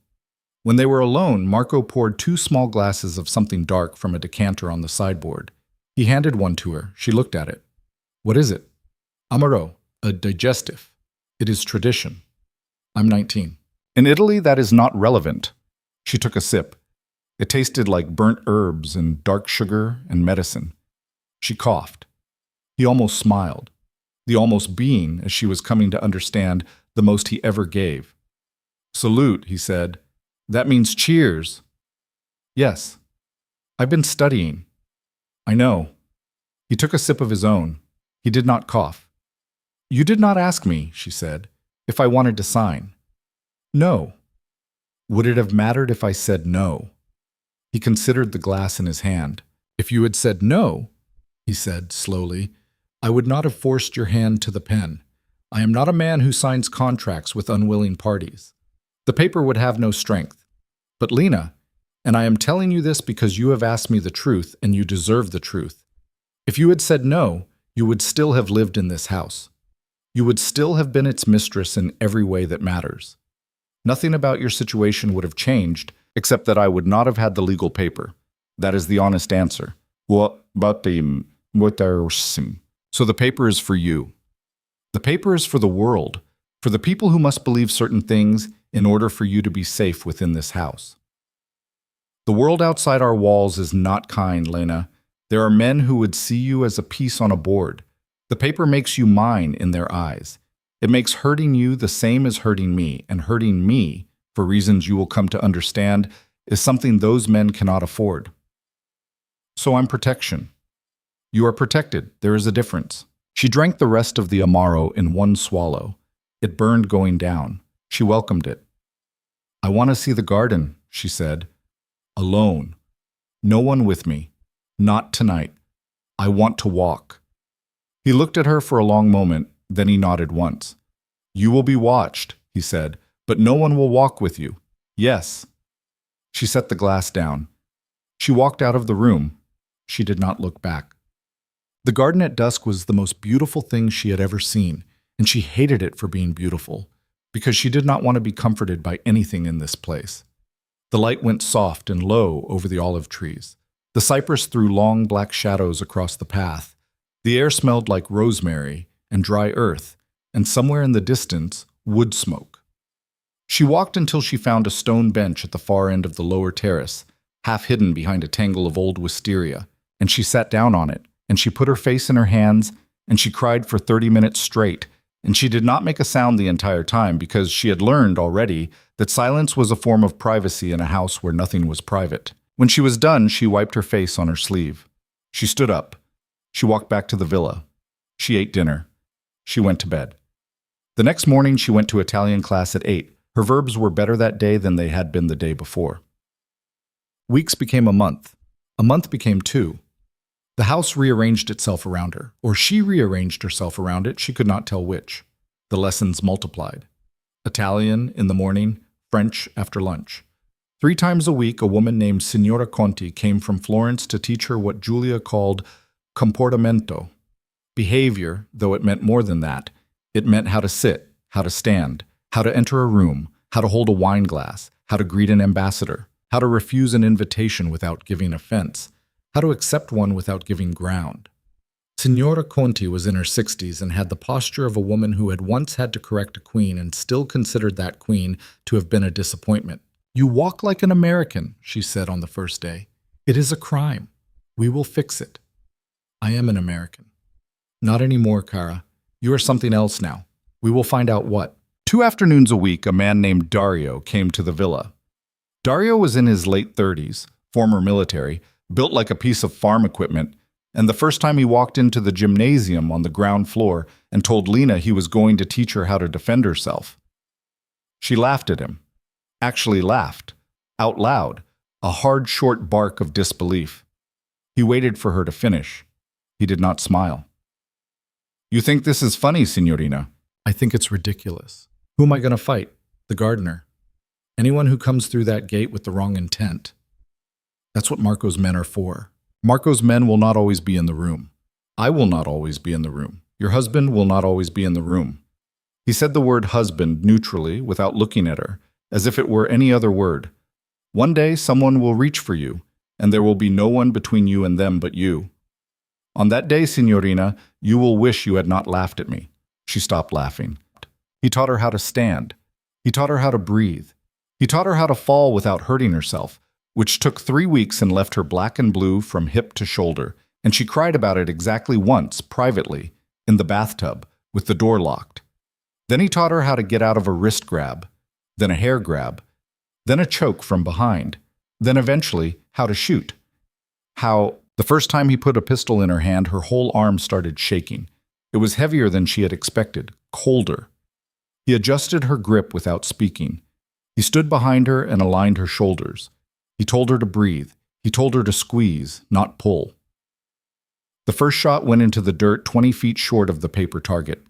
A: When they were alone, Marco poured 2 small glasses of something dark from a decanter on the sideboard. He handed one to her. She looked at it. What is it? Amaro, a digestive. It is tradition. I'm 19. In Italy, that is not relevant. She took a sip. It tasted like burnt herbs and dark sugar and medicine. She coughed. He almost smiled. The almost being as she was coming to understand the most he ever gave. Salute, he said. That means cheers. Yes. I've been studying. I know. He took a sip of his own. He did not cough. You did not ask me, she said, if I wanted to sign. No. Would it have mattered if I said no? He considered the glass in his hand. If you had said no, he said slowly, I would not have forced your hand to the pen. I am not a man who signs contracts with unwilling parties. The paper would have no strength. But Lena, and I am telling you this because you have asked me the truth and you deserve the truth. If you had said no, you would still have lived in this house. You would still have been its mistress in every way that matters. Nothing about your situation would have changed, except that I would not have had the legal paper. That is the honest answer. So the paper is for you. The paper is for the world, for the people who must believe certain things in order for you to be safe within this house. The world outside our walls is not kind, Lena. There are men who would see you as a piece on a board. The paper makes you mine in their eyes. It makes hurting you the same as hurting me, and hurting me, for reasons you will come to understand, is something those men cannot afford. So I'm protection. You are protected. There is a difference. She drank the rest of the Amaro in one swallow. It burned going down. She welcomed it. I want to see the garden, she said. Alone. No one with me. Not tonight. I want to walk. He looked at her for a long moment, then he nodded once. You will be watched, he said, but no one will walk with you. Yes. She set the glass down. She walked out of the room. She did not look back. The garden at dusk was the most beautiful thing she had ever seen, and she hated it for being beautiful, because she did not want to be comforted by anything in this place. The light went soft and low over the olive trees. The cypress threw long black shadows across the path. The air smelled like rosemary, and dry earth, and somewhere in the distance, wood smoke. She walked until she found a stone bench at the far end of the lower terrace, half hidden behind a tangle of old wisteria, and she sat down on it, and she put her face in her hands, and she cried for 30 minutes straight, and she did not make a sound the entire time because she had learned already that silence was a form of privacy in a house where nothing was private. When she was done, she wiped her face on her sleeve. She stood up. She walked back to the villa. She ate dinner. She went to bed. The next morning, she went to Italian class at 8. Her verbs were better that day than they had been the day before. Weeks became a month. A month became 2. The house rearranged itself around her, or she rearranged herself around it, she could not tell which. The lessons multiplied. Italian in the morning, French after lunch. 3 times a week, a woman named Signora Conti came from Florence to teach her what Giulia called comportamento. Behavior, though it meant more than that. It meant how to sit, how to stand, how to enter a room, how to hold a wine glass, how to greet an ambassador, how to refuse an invitation without giving offense, how to accept one without giving ground. Signora Conti was in her 60s and had the posture of a woman who had once had to correct a queen and still considered that queen to have been a disappointment. "You walk like an American," she said on the first day. "It is a crime. We will fix it." "I am an American." "Not anymore, Cara. You are something else now. We will find out what." 2 afternoons a week, a man named Dario came to the villa. Dario was in his late 30s, former military, built like a piece of farm equipment, and the first time he walked into the gymnasium on the ground floor and told Lena he was going to teach her how to defend herself. She laughed at him. Actually laughed. Out loud. A hard, short bark of disbelief. He waited for her to finish. He did not smile. "You think this is funny, signorina?" "I think it's ridiculous. Who am I going to fight? The gardener. Anyone who comes through that gate with the wrong intent. That's what Marco's men are for. Marco's men will not always be in the room. I will not always be in the room. Your husband will not always be in the room." He said the word husband neutrally, without looking at her, as if it were any other word. "One day someone will reach for you, and there will be no one between you and them but you. On that day, signorina, you will wish you had not laughed at me." She stopped laughing. He taught her how to stand. He taught her how to breathe. He taught her how to fall without hurting herself, which took 3 weeks and left her black and blue from hip to shoulder, and she cried about it exactly once, privately, in the bathtub, with the door locked. Then he taught her how to get out of a wrist grab, then a hair grab, then a choke from behind, then eventually how to shoot. The first time he put a pistol in her hand, her whole arm started shaking. It was heavier than she had expected, colder. He adjusted her grip without speaking. He stood behind her and aligned her shoulders. He told her to breathe. He told her to squeeze, not pull. The first shot went into the dirt 20 feet short of the paper target.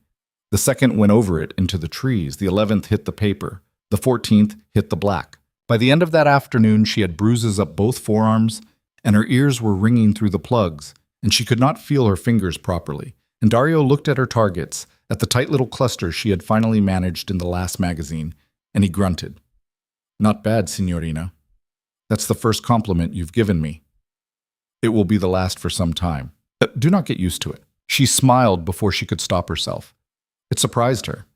A: The second went over it into the trees. The 11th hit the paper. The 14th hit the black. By the end of that afternoon, she had bruises up both forearms, and her ears were ringing through the plugs, and she could not feel her fingers properly. And Dario looked at her targets, at the tight little cluster she had finally managed in the last magazine, and he grunted. "Not bad, signorina. That's the first compliment you've given me. It will be the last for some time. Do not get used to it." She smiled before she could stop herself. It surprised her.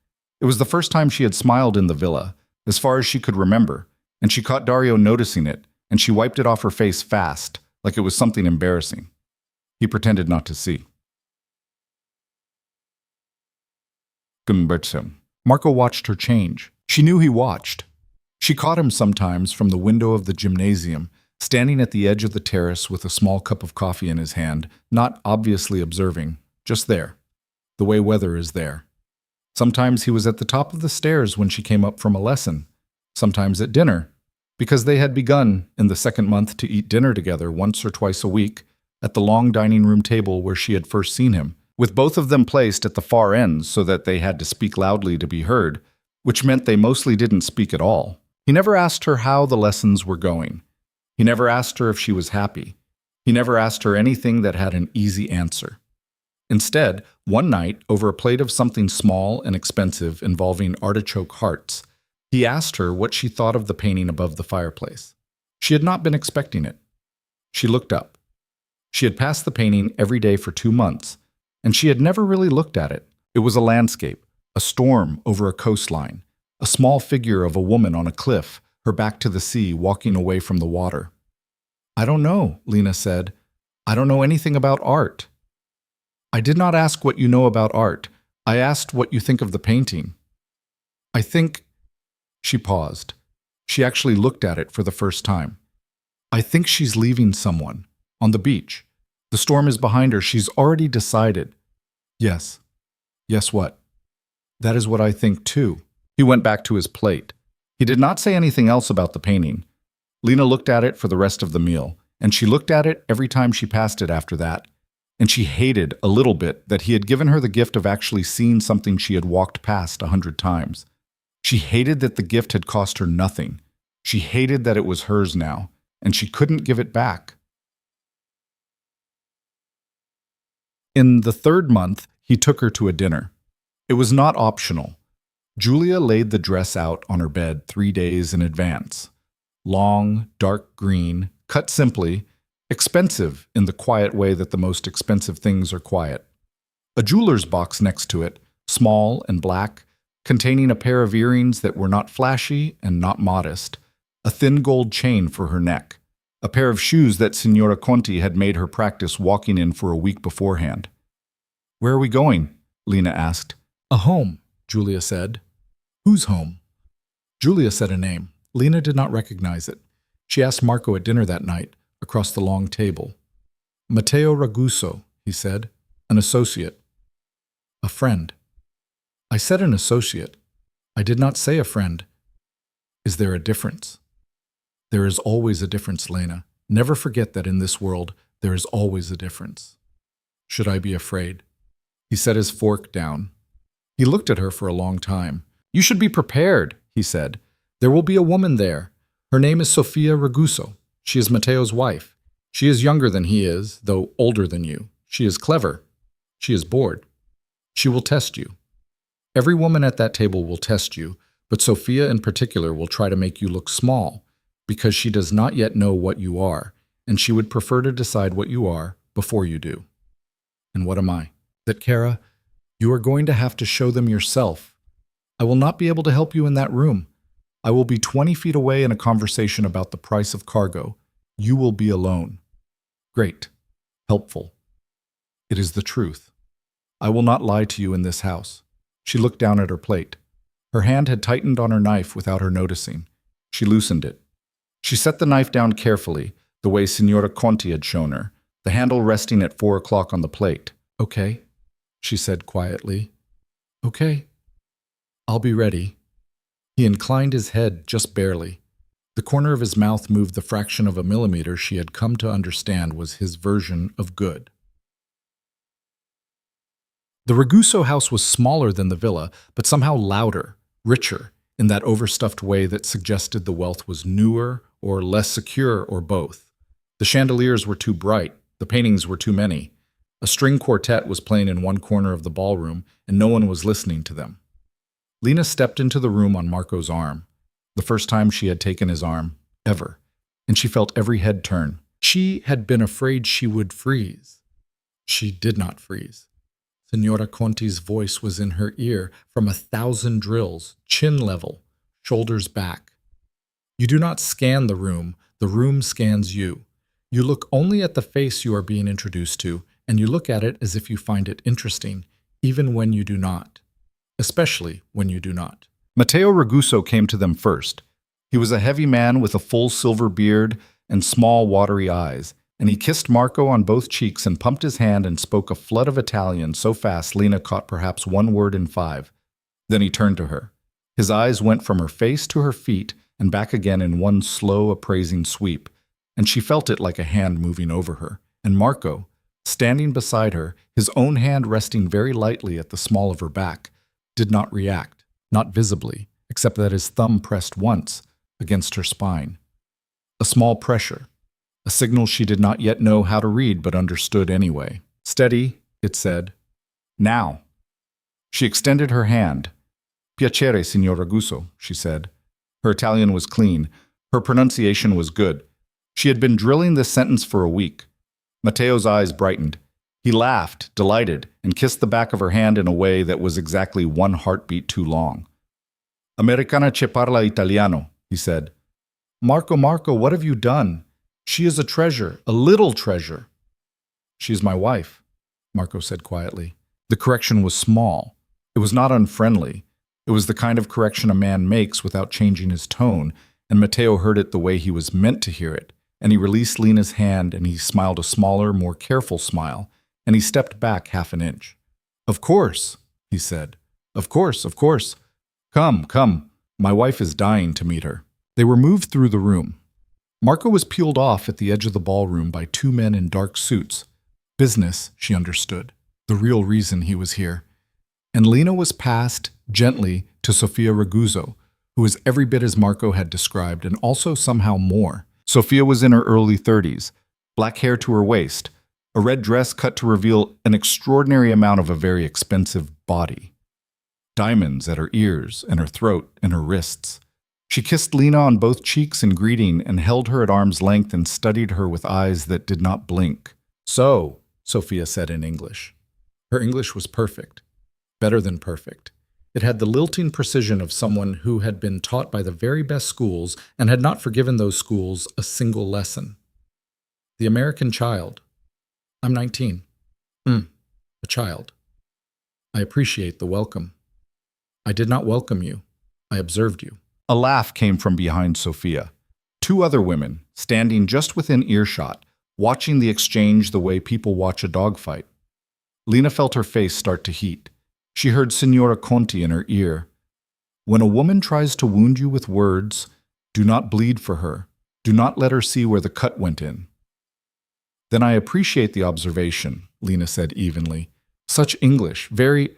A: It was the first time she had smiled in the villa, as far as she could remember, and she caught Dario noticing it, and she wiped it off her face fast, like it was something embarrassing. He pretended not to see. Marco watched her change. She knew he watched. She caught him sometimes from the window of the gymnasium, standing at the edge of the terrace with a small cup of coffee in his hand, not obviously observing, just there, the way weather is there. Sometimes he was at the top of the stairs when she came up from a lesson, sometimes at dinner, because they had begun in the second month to eat dinner together once or twice a week at the long dining room table where she had first seen him, with both of them placed at the far ends so that they had to speak loudly to be heard, which meant they mostly didn't speak at all. He never asked her how the lessons were going. He never asked her if she was happy. He never asked her anything that had an easy answer. Instead, one night, over a plate of something small and expensive involving artichoke hearts, he asked her what she thought of the painting above the fireplace. She had not been expecting it. She looked up. She had passed the painting every day for 2 months, and she had never really looked at it, It was a landscape, a storm over a coastline, a small figure of a woman on a cliff, her back to the sea, walking away from the water. I don't know, Lena said. I don't know anything about art. I did not ask what you know about art. I asked what you think of the painting. I think... She paused. She actually looked at it for the first time. I think she's leaving someone. On the beach. The storm is behind her. She's already decided. Yes. Yes, what? That is what I think, too. He went back to his plate. He did not say anything else about the painting. Lena looked at it for the rest of the meal, and she looked at it every time she passed it after that. And she hated, a little bit, that he had given her the gift of actually seeing something she had walked past 100 times. She hated that the gift had cost her nothing. She hated that it was hers now, and she couldn't give it back. In the 3rd month, he took her to a dinner. It was not optional. Julia laid the dress out on her bed 3 days in advance. Long, dark green, cut simply, expensive in the quiet way that the most expensive things are quiet. A jeweler's box next to it, small and black, containing a pair of earrings that were not flashy and not modest, a thin gold chain for her neck, a pair of shoes that Signora Conti had made her practice walking in for a week beforehand. Where are we going? Lena asked. A home, Julia said. Whose home? Julia said a name. Lena did not recognize it. She asked Marco at dinner that night, across the long table. Matteo Raguso, he said, an associate. A friend. I said an associate. I did not say a friend. Is there a difference? There is always a difference, Lena. Never forget that in this world, there is always a difference. Should I be afraid? He set his fork down. He looked at her for a long time. You should be prepared, he said. There will be a woman there. Her name is Sofia Raguso. She is Matteo's wife. She is younger than he is, though older than you. She is clever. She is bored. She will test you. Every woman at that table will test you, but Sofia in particular will try to make you look small, because she does not yet know what you are, and she would prefer to decide what you are before you do. And what am I? That, Kara, you are going to have to show them yourself. I will not be able to help you in that room. I will be 20 feet away in a conversation about the price of cargo. You will be alone. Great. Helpful. It is the truth. I will not lie to you in this house. She looked down at her plate. Her hand had tightened on her knife without her noticing. She loosened it. She set the knife down carefully, the way Signora Conti had shown her, the handle resting at 4 o'clock on the plate. Okay, she said quietly. Okay. I'll be ready. He inclined his head just barely. The corner of his mouth moved the fraction of a millimeter she had come to understand was his version of good. The Raguso house was smaller than the villa, but somehow louder, richer, in that overstuffed way that suggested the wealth was newer or less secure or both. The chandeliers were too bright, the paintings were too many. A string quartet was playing in one corner of the ballroom, and no one was listening to them. Lena stepped into the room on Marco's arm, the first time she had taken his arm, ever, and she felt every head turn. She had been afraid she would freeze. She did not freeze. Signora Conti's voice was in her ear from 1,000 drills, chin level, shoulders back. You do not scan the room scans you. You look only at the face you are being introduced to, and you look at it as if you find it interesting, even when you do not. Especially when you do not. Matteo Raguso came to them first. He was a heavy man with a full silver beard and small watery eyes, and he kissed Marco on both cheeks and pumped his hand and spoke a flood of Italian so fast Lena caught perhaps 1 word in 5. Then he turned to her. His eyes went from her face to her feet and back again in one slow, appraising sweep, and she felt it like a hand moving over her. And Marco, standing beside her, his own hand resting very lightly at the small of her back, did not react, not visibly, except that his thumb pressed once against her spine. A small pressure, a signal she did not yet know how to read but understood anyway. Steady, it said. Now. She extended her hand. Piacere, signor Raguso, she said. Her Italian was clean. Her pronunciation was good. She had been drilling this sentence for a week. Matteo's eyes brightened. He laughed, delighted, and kissed the back of her hand in a way that was exactly one heartbeat too long. Americana che parla italiano, he said. Marco, what have you done? She is a treasure, a little treasure. She is my wife, Marco said quietly. The correction was small. It was not unfriendly. It was the kind of correction a man makes without changing his tone, and Matteo heard it the way he was meant to hear it, and he released Lena's hand and he smiled a smaller, more careful smile, and he stepped back half an inch. Of course, he said. Of course. Come. My wife is dying to meet her. They were moved through the room. Marco was peeled off at the edge of the ballroom by two men in dark suits. Business, she understood. The real reason he was here. And Lena was passed, gently, to Sofia Ragusa, who was every bit as Marco had described and also somehow more. Sofia was in her early 30s, black hair to her waist, a red dress cut to reveal an extraordinary amount of a very expensive body. Diamonds at her ears and her throat and her wrists. She kissed Lena on both cheeks in greeting and held her at arm's length and studied her with eyes that did not blink. So, Sofia said in English. Her English was perfect. Better than perfect. It had the lilting precision of someone who had been taught by the very best schools and had not forgiven those schools a single lesson. The American child. I'm 19. A child. I appreciate the welcome. I did not welcome you. I observed you. A laugh came from behind Sofia. Two other women, standing just within earshot, watching the exchange the way people watch a dogfight. Lena felt her face start to heat. She heard Signora Conti in her ear. When a woman tries to wound you with words, do not bleed for her. Do not let her see where the cut went in. Then I appreciate the observation, Lena said evenly. Such English, very…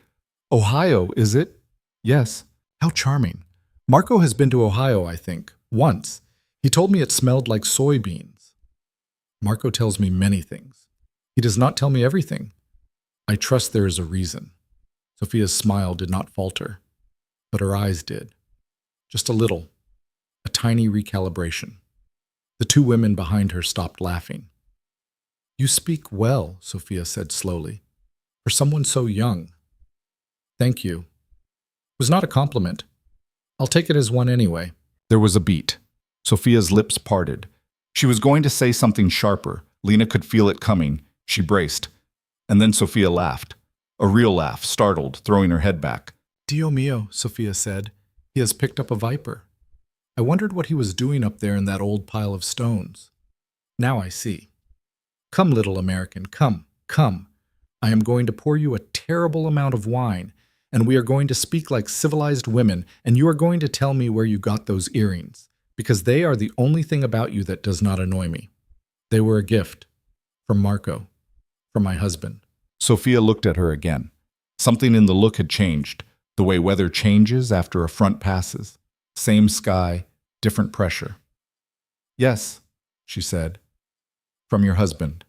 A: Ohio, is it? Yes. How charming. Marco has been to Ohio, I think, once. He told me it smelled like soybeans. Marco tells me many things. He does not tell me everything. I trust there is a reason. Sofia's smile did not falter, but her eyes did. Just a little. A tiny recalibration. The two women behind her stopped laughing. You speak well, Sofia said slowly, for someone so young. Thank you. It was not a compliment. I'll take it as one anyway. There was a beat. Sofia's lips parted. She was going to say something sharper. Lena could feel it coming. She braced. And then Sofia laughed. A real laugh, startled, throwing her head back. Dio mio, Sofia said. He has picked up a viper. I wondered what he was doing up there in that old pile of stones. Now I see. Come, little American, come. I am going to pour you a terrible amount of wine, and we are going to speak like civilized women, and you are going to tell me where you got those earrings, because they are the only thing about you that does not annoy me. They were a gift. From Marco. From my husband. Sofia looked at her again. Something in the look had changed, the way weather changes after a front passes. Same sky, different pressure. Yes, she said. From your husband.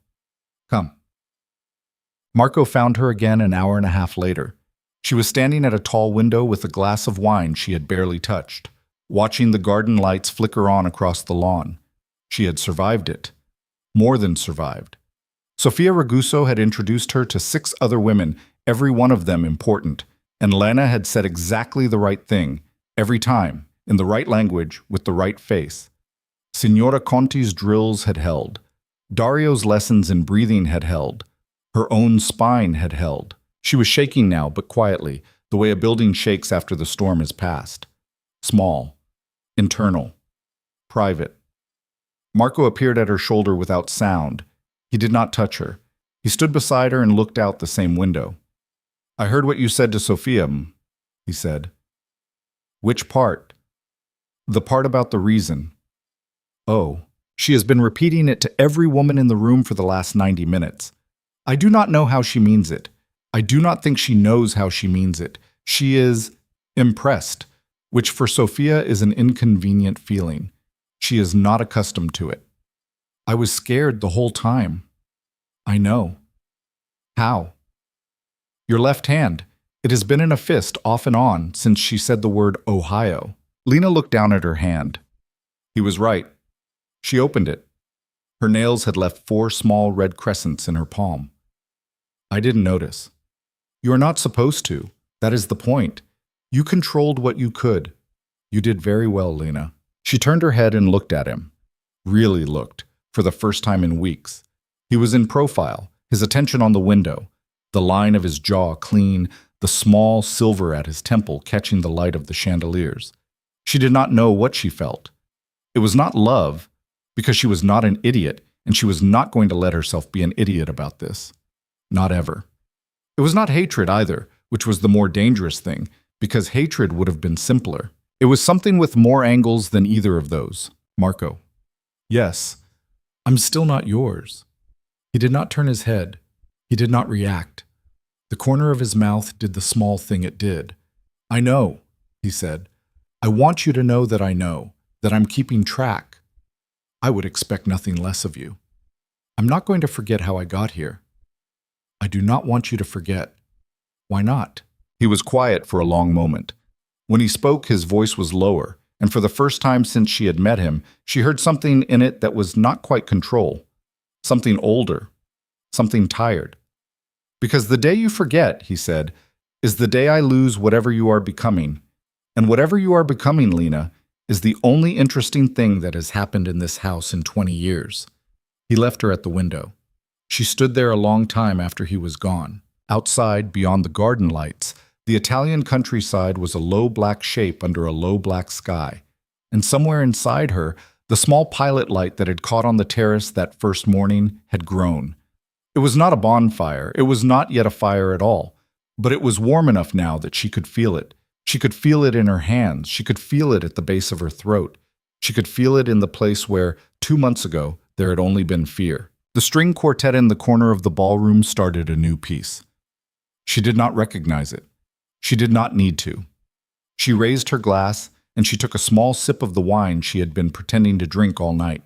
A: Come. Marco found her again an hour and a half later. She was standing at a tall window with a glass of wine she had barely touched, watching the garden lights flicker on across the lawn. She had survived it. More than survived. Sofia Ragusa had introduced her to 6 other women, every one of them important, and Lena had said exactly the right thing, every time, in the right language, with the right face. Signora Conti's drills had held. Dario's lessons in breathing had held. Her own spine had held. She was shaking now, but quietly, the way a building shakes after the storm has passed. Small. Internal. Private. Marco appeared at her shoulder without sound. He did not touch her. He stood beside her and looked out the same window. I heard what you said to Sofia, he said. Which part? The part about the reason. Oh, she has been repeating it to every woman in the room for the last 90 minutes. I do not know how she means it. I do not think she knows how she means it. She is impressed, which for Sofia is an inconvenient feeling. She is not accustomed to it. I was scared the whole time. I know. How? Your left hand. It has been in a fist off and on since she said the word Ohio. Lena looked down at her hand. He was right. She opened it. Her nails had left 4 small red crescents in her palm. I didn't notice. You are not supposed to. That is the point. You controlled what you could. You did very well, Lena. She turned her head and looked at him. Really looked, for the first time in weeks. He was in profile, his attention on the window, the line of his jaw clean, the small silver at his temple catching the light of the chandeliers. She did not know what she felt. It was not love, because she was not an idiot, and she was not going to let herself be an idiot about this. Not ever. It was not hatred either, which was the more dangerous thing, because hatred would have been simpler. It was something with more angles than either of those. Marco. Yes, I'm still not yours. He did not turn his head. He did not react. The corner of his mouth did the small thing it did. I know, he said. I want you to know that I know, that I'm keeping track. I would expect nothing less of you. I'm not going to forget how I got here. I do not want you to forget. Why not? He was quiet for a long moment. When he spoke, his voice was lower, and for the first time since she had met him, she heard something in it that was not quite control. Something older. Something tired. Because the day you forget, he said, is the day I lose whatever you are becoming. And whatever you are becoming, Lena, is the only interesting thing that has happened in this house in 20 years. He left her at the window. She stood there a long time after he was gone. Outside, beyond the garden lights, the Italian countryside was a low black shape under a low black sky. And somewhere inside her, the small pilot light that had caught on the terrace that first morning had grown. It was not a bonfire. It was not yet a fire at all. But it was warm enough now that she could feel it. She could feel it in her hands. She could feel it at the base of her throat. She could feel it in the place where, 2 months ago, there had only been fear. The string quartet in the corner of the ballroom started a new piece. She did not recognize it. She did not need to. She raised her glass, and she took a small sip of the wine she had been pretending to drink all night.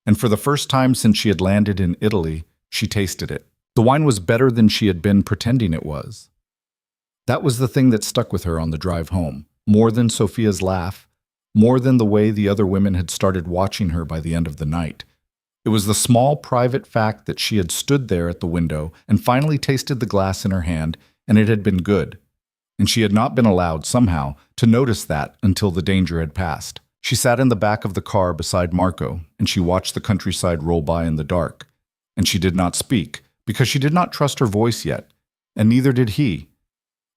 A: And for the first time since she had landed in Italy, she tasted it. The wine was better than she had been pretending it was. That was the thing that stuck with her on the drive home, more than Sophia's laugh, more than the way the other women had started watching her by the end of the night. It was the small private fact that she had stood there at the window and finally tasted the glass in her hand, and it had been good. And she had not been allowed, somehow, to notice that until the danger had passed. She sat in the back of the car beside Marco, and she watched the countryside roll by in the dark. And she did not speak, because she did not trust her voice yet, and neither did he.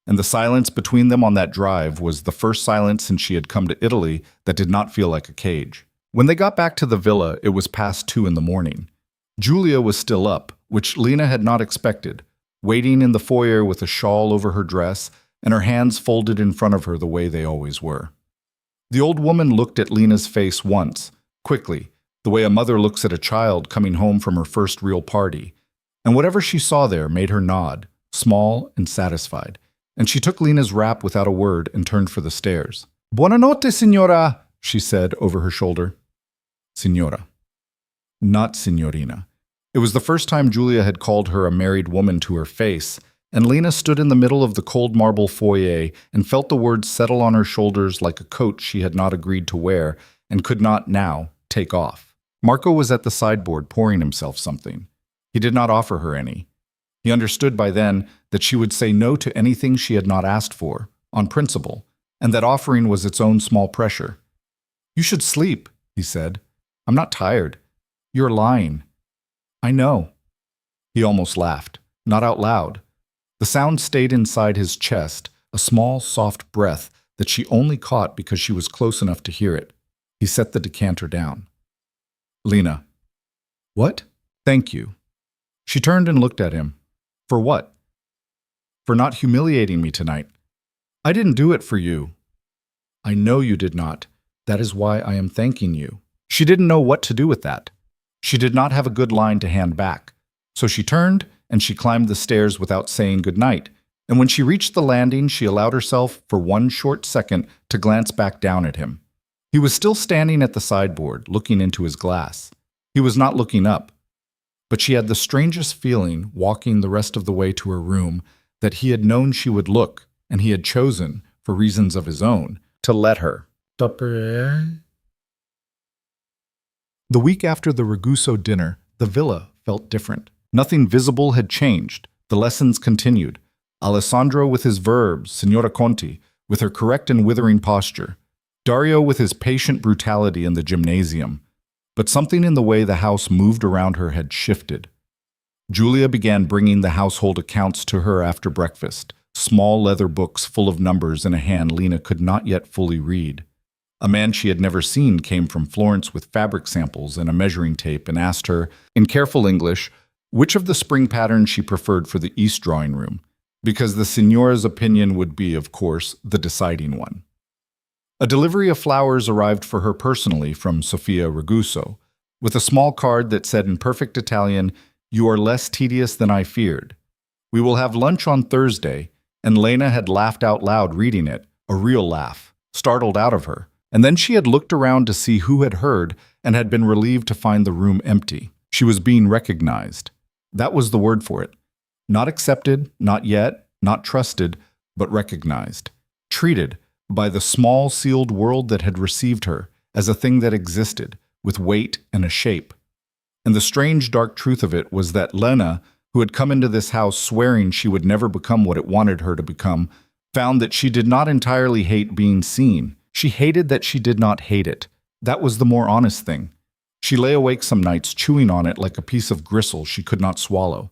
A: And the silence between them on that drive was the first silence since she had come to Italy that did not feel like a cage. When they got back to the villa, it was past 2 in the morning. Julia was still up, which Lena had not expected, waiting in the foyer with a shawl over her dress and her hands folded in front of her the way they always were. The old woman looked at Lena's face once, quickly, the way a mother looks at a child coming home from her first real party, and whatever she saw there made her nod, small and satisfied, and she took Lena's wrap without a word and turned for the stairs. "Buonanotte, signora," she said over her shoulder. Signora. Not signorina. It was the first time Julia had called her a married woman to her face, and Lena stood in the middle of the cold marble foyer and felt the words settle on her shoulders like a coat she had not agreed to wear and could not now take off. Marco was at the sideboard pouring himself something. He did not offer her any. He understood by then that she would say no to anything she had not asked for, on principle, and that offering was its own small pressure. "You should sleep," he said. "I'm not tired. You're lying." "I know." He almost laughed, not out loud. The sound stayed inside his chest, a small, soft breath that she only caught because she was close enough to hear it. He set the decanter down. "Lena." "What?" "Thank you." She turned and looked at him. "For what?" "For not humiliating me tonight." "I didn't do it for you." "I know you did not. That is why I am thanking you." She didn't know what to do with that. She did not have a good line to hand back. So she turned and she climbed the stairs without saying good night. And when she reached the landing, she allowed herself, for one short second, to glance back down at him. He was still standing at the sideboard, looking into his glass. He was not looking up. But she had the strangest feeling, walking the rest of the way to her room, that he had known she would look, and he had chosen, for reasons of his own, to let her. The week after the Raguso dinner, the villa felt different. Nothing visible had changed, The lessons continued. Alessandro with his verbs, Signora Conti with her correct and withering posture, Dario with his patient brutality in the gymnasium. But something in the way the house moved around her had shifted. Julia began bringing the household accounts to her after breakfast, small leather books full of numbers in a hand Lena could not yet fully read. A man she had never seen came from Florence with fabric samples and a measuring tape and asked her, in careful English, which of the spring patterns she preferred for the East drawing room, because the signora's opinion would be, of course, the deciding one. A delivery of flowers arrived for her personally from Sofia Raguso, with a small card that said in perfect Italian, "You are less tedious than I feared. We will have lunch on Thursday," and Lena had laughed out loud reading it, a real laugh, startled out of her. And then she had looked around to see who had heard and had been relieved to find the room empty. She was being recognized. That was the word for it. Not accepted, not yet, not trusted, but recognized. Treated by the small sealed world that had received her as a thing that existed, with weight and a shape. And the strange dark truth of it was that Lena, who had come into this house swearing she would never become what it wanted her to become, found that she did not entirely hate being seen. She hated that she did not hate it. That was the more honest thing. She lay awake some nights chewing on it like a piece of gristle she could not swallow.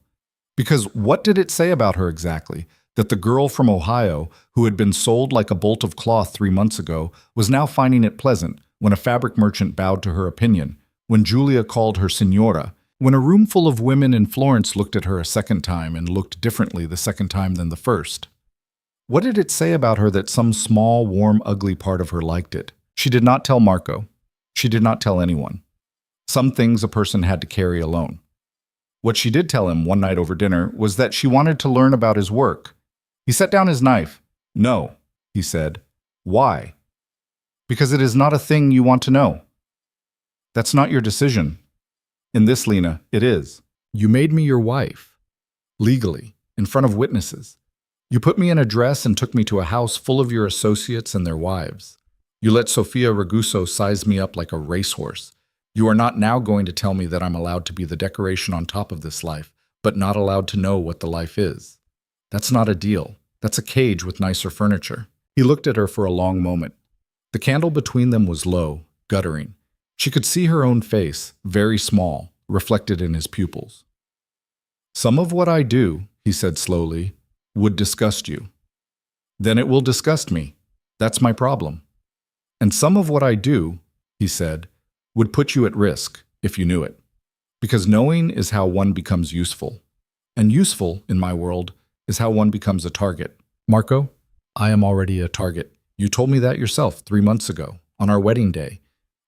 A: Because what did it say about her exactly? That the girl from Ohio, who had been sold like a bolt of cloth 3 months ago, was now finding it pleasant when a fabric merchant bowed to her opinion, when Julia called her signora, when a room full of women in Florence looked at her a second time and looked differently the second time than the first. What did it say about her that some small, warm, ugly part of her liked it? She did not tell Marco. She did not tell anyone. Some things a person had to carry alone. What she did tell him one night over dinner was that she wanted to learn about his work. He set down his knife. "No," he said. "Why?" "Because it is not a thing you want to know. That's not your decision. In this, Lena, it is. You made me your wife. Legally, in front of witnesses. You put me in a dress and took me to a house full of your associates and their wives. You let Sofia Raguso size me up like a racehorse. You are not now going to tell me that I'm allowed to be the decoration on top of this life, but not allowed to know what the life is. That's not a deal. That's a cage with nicer furniture." He looked at her for a long moment. The candle between them was low, guttering. She could see her own face, very small, reflected in his pupils. "Some of what I do," he said slowly, "would disgust you. Then it will disgust me. That's my problem. And some of what I do," he said, "would put you at risk, if you knew it. Because knowing is how one becomes useful. And useful, in my world, is how one becomes a target. Marco, I am already a target. You told me that yourself 3 months ago, on our wedding day.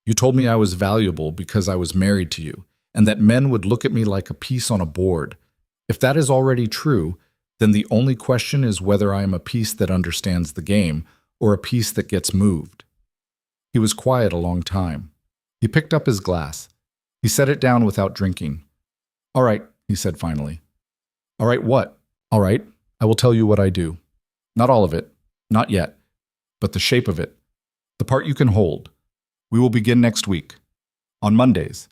A: You told me I was valuable because I was married to you, and that men would look at me like a piece on a board. If that is already true, then the only question is whether I am a piece that understands the game, or a piece that gets moved." He was quiet a long time. He picked up his glass. He set it down without drinking. "All right," he said finally. "All right, what?" "All right, I will tell you what I do. Not all of it, not yet, but the shape of it, the part you can hold. We will begin next week, on Mondays.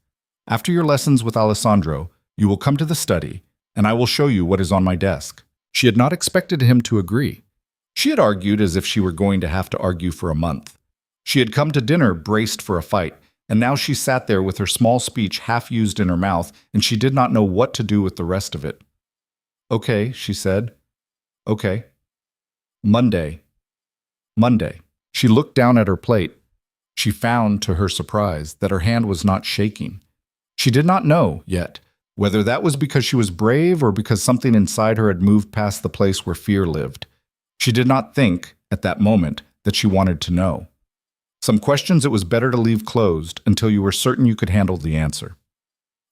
A: After your lessons with Alessandro, you will come to the study, and I will show you what is on my desk." She had not expected him to agree. She had argued as if she were going to have to argue for a month. She had come to dinner braced for a fight, and now she sat there with her small speech half used in her mouth, and she did not know what to do with the rest of it. "Okay," she said. "Okay. Monday. Monday." She looked down at her plate. She found, to her surprise, that her hand was not shaking. She did not know, yet, whether that was because she was brave or because something inside her had moved past the place where fear lived. She did not think, at that moment, that she wanted to know. Some questions it was better to leave closed until you were certain you could handle the answer.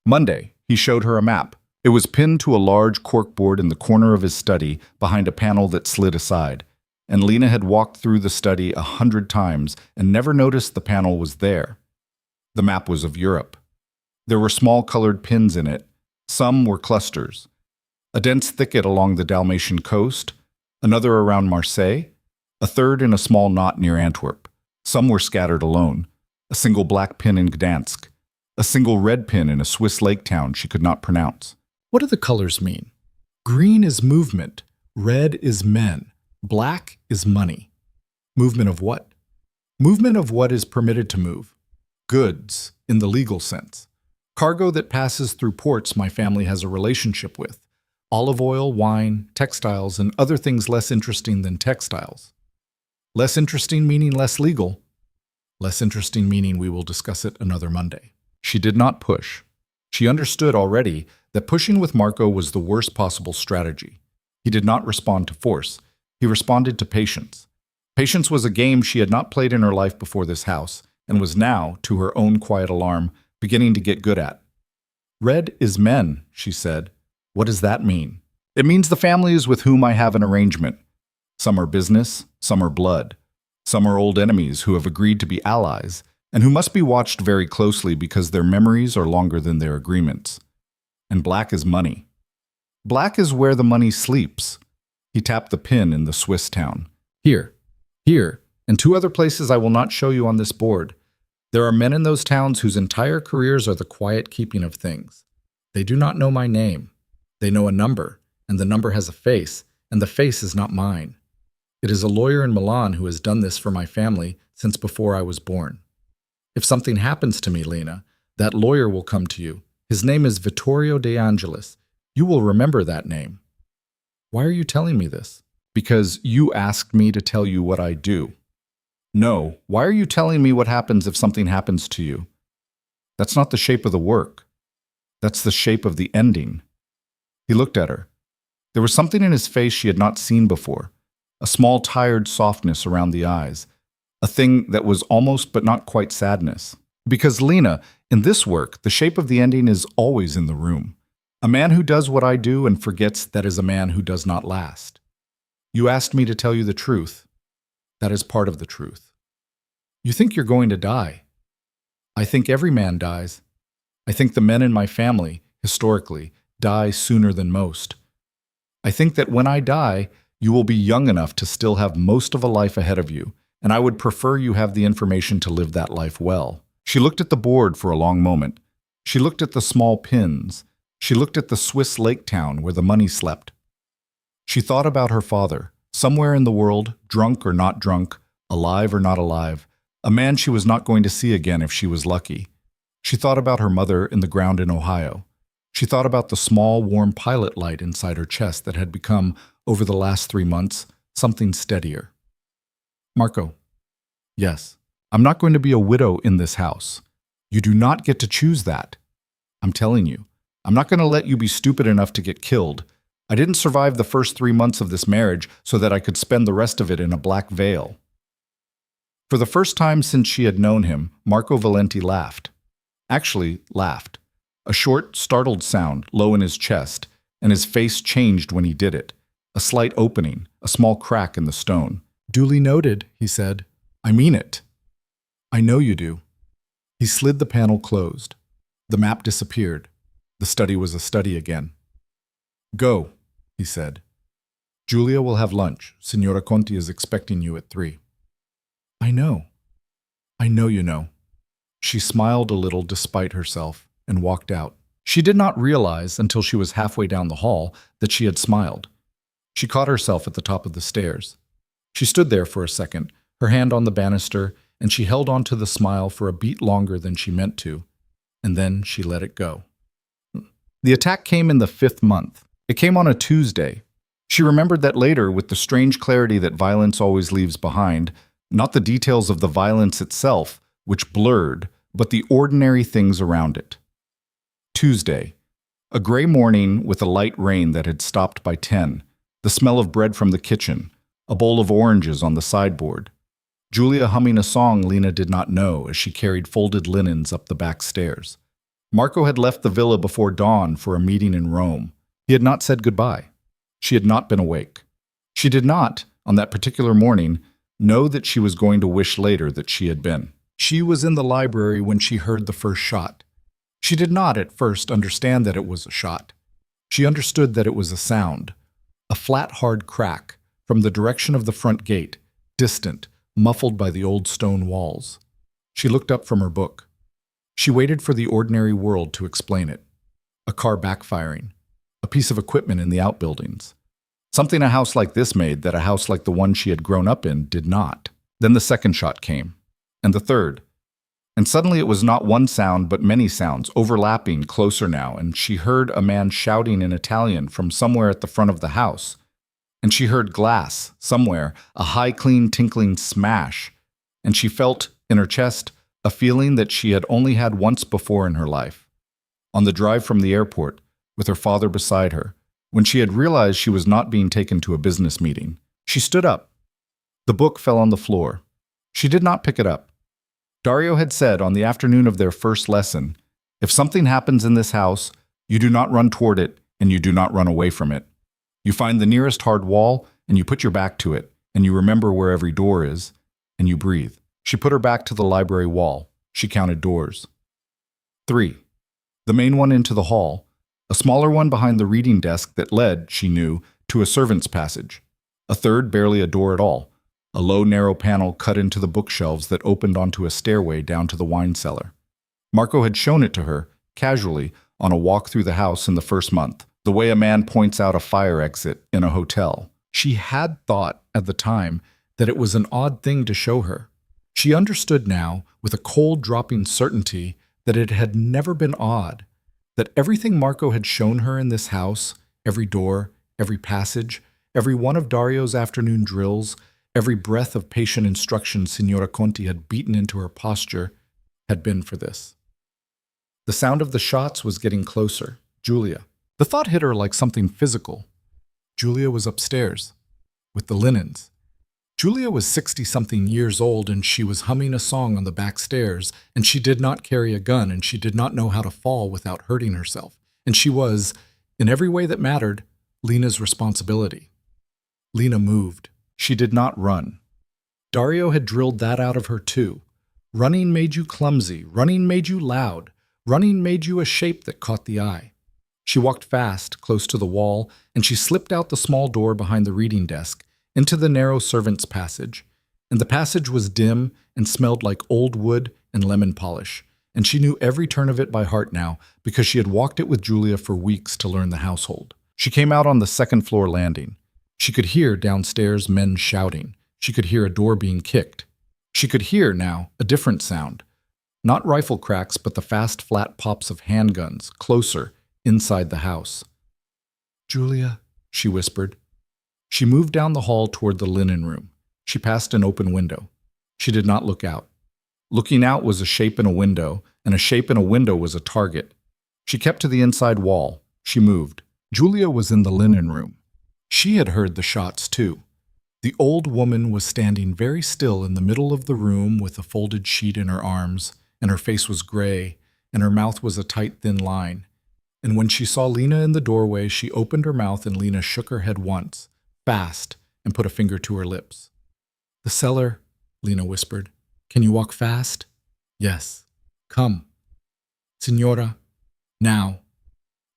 A: Monday, he showed her a map. It was pinned to a large corkboard in the corner of his study behind a panel that slid aside, and Lena had walked through the study 100 times and never noticed the panel was there. The map was of Europe. There were small colored pins in it. Some were clusters. A dense thicket along the Dalmatian coast, another around Marseille, a third in a small knot near Antwerp. Some were scattered alone. A single black pin in Gdansk, a single red pin in a Swiss lake town she could not pronounce. What do the colors mean? Green is movement. Red is men. Black is money. Movement of what? Movement of what is permitted to move. Goods, in the legal sense. Cargo that passes through ports my family has a relationship with. Olive oil, wine, textiles, and other things less interesting than textiles. Less interesting meaning less legal. Less interesting meaning we will discuss it another Monday. She did not push. She understood already that pushing with Marco was the worst possible strategy. He did not respond to force. He responded to patience. Patience was a game she had not played in her life before this house, and was now, to her own quiet alarm, beginning to get good at. Red is men, she said. What does that mean? It means the families with whom I have an arrangement. Some are business, some are blood. Some are old enemies who have agreed to be allies, and who must be watched very closely because their memories are longer than their agreements. And black is money. Black is where the money sleeps. He tapped the pin in the Swiss town. Here, and 2 other places I will not show you on this board. There are men in those towns whose entire careers are the quiet keeping of things. They do not know my name. They know a number, and the number has a face, and the face is not mine. It is a lawyer in Milan who has done this for my family since before I was born. If something happens to me, Lena, that lawyer will come to you. His name is Vittorio De Angelis. You will remember that name. Why are you telling me this? Because you asked me to tell you what I do. No, why are you telling me what happens if something happens to you? That's not the shape of the work. That's the shape of the ending. He looked at her. There was something in his face she had not seen before, a small tired softness around the eyes, a thing that was almost but not quite sadness. Because Lena, in this work, the shape of the ending is always in the room. A man who does what I do and forgets that is a man who does not last. You asked me to tell you the truth. That is part of the truth. You think you're going to die. I think every man dies. I think the men in my family, historically, die sooner than most. I think that when I die, you will be young enough to still have most of a life ahead of you, and I would prefer you have the information to live that life well. She looked at the board for a long moment. She looked at the small pins. She looked at the Swiss lake town where the money slept. She thought about her father, somewhere in the world, drunk or not drunk, alive or not alive, a man she was not going to see again if she was lucky. She thought about her mother in the ground in Ohio. She thought about the small, warm pilot light inside her chest that had become, over the last 3 months, something steadier. Marco. Yes, I'm not going to be a widow in this house. You do not get to choose that. I'm telling you, I'm not going to let you be stupid enough to get killed. I didn't survive the first 3 months of this marriage so that I could spend the rest of it in a black veil. For the first time since she had known him, Marco Valenti laughed. Actually, laughed. A short, startled sound, low in his chest, and his face changed when he did it. A slight opening, a small crack in the stone. Duly noted, he said. I mean it. I know you do. He slid the panel closed. The map disappeared. The study was a study again. Go, he said. Julia will have lunch. Signora Conti is expecting you at 3. I know. I know you know. She smiled a little despite herself and walked out. She did not realize until she was halfway down the hall that she had smiled. She caught herself at the top of the stairs. She stood there for a second, her hand on the banister, and she held on to the smile for a beat longer than she meant to, and then she let it go. The attack came in the 5th month. It came on a Tuesday. She remembered that later with the strange clarity that violence always leaves behind, not the details of the violence itself, which blurred, but the ordinary things around it. Tuesday. A gray morning with a light rain that had stopped by 10, the smell of bread from the kitchen, a bowl of oranges on the sideboard. Julia humming a song Lena did not know as she carried folded linens up the back stairs. Marco had left the villa before dawn for a meeting in Rome. He had not said goodbye. She had not been awake. She did not, on that particular morning, know that she was going to wish later that she had been. She was in the library when she heard the first shot. She did not at first understand that it was a shot. She understood that it was a sound, a flat, hard crack from the direction of the front gate, distant, muffled by the old stone walls. She looked up from her book. She waited for the ordinary world to explain it. A car backfiring. a piece of equipment in the outbuildings. Something a house like this made that a house like the one she had grown up in did not. Then the second shot came, and the third. And suddenly it was not one sound but many sounds, overlapping, closer now, and she heard a man shouting in Italian from somewhere at the front of the house. And she heard glass, somewhere, a high, clean, tinkling smash. And she felt, in her chest, a feeling that she had only had once before in her life. On the drive from the airport, with her father beside her, when she had realized she was not being taken to a business meeting, she stood up. The book fell on the floor. She did not pick it up. Dario had said on the afternoon of their first lesson, "If something happens in this house, you do not run toward it and you do not run away from it. You find the nearest hard wall and you put your back to it, and you remember where every door is, and you breathe." She put her back to the library wall. She counted doors. 3. The main one into the hall, a smaller one behind the reading desk that led, she knew, to a servant's passage. A third, barely a door at all, a low, narrow panel cut into the bookshelves that opened onto a stairway down to the wine cellar. Marco had shown it to her, casually, on a walk through the house in the first month, the way a man points out a fire exit in a hotel. She had thought, at the time, that it was an odd thing to show her. She understood now, with a cold-dropping certainty, that it had never been odd, that everything Marco had shown her in this house, every door, every passage, every one of Dario's afternoon drills, every breath of patient instruction Signora Conti had beaten into her posture, had been for this. The sound of the shots was getting closer. Julia. The thought hit her like something physical. Julia was upstairs, with the linens. Julia was 60-something years old, and she was humming a song on the back stairs, and she did not carry a gun, and she did not know how to fall without hurting herself. And she was, in every way that mattered, Lena's responsibility. Lena moved. She did not run. Dario had drilled that out of her too. Running made you clumsy. Running made you loud. Running made you a shape that caught the eye. She walked fast, close to the wall, and she slipped out the small door behind the reading desk, into the narrow servant's passage. And the passage was dim and smelled like old wood and lemon polish, and she knew every turn of it by heart now because she had walked it with Julia for weeks to learn the household. She came out on the second-floor landing. She could hear downstairs men shouting. She could hear a door being kicked. She could hear, now, a different sound. Not rifle cracks, but the fast, flat pops of handguns, closer, inside the house. "Julia," she whispered. She moved down the hall toward the linen room. She passed an open window. She did not look out. Looking out was a shape in a window, and a shape in a window was a target. She kept to the inside wall. She moved. Julia was in the linen room. She had heard the shots, too. The old woman was standing very still in the middle of the room with a folded sheet in her arms, and her face was gray, and her mouth was a tight, thin line. And when she saw Lena in the doorway, she opened her mouth and Lena shook her head once, fast, and put a finger to her lips. "The cellar," Lena whispered. "Can you walk fast?" "Yes." "Come." "Signora." "Now."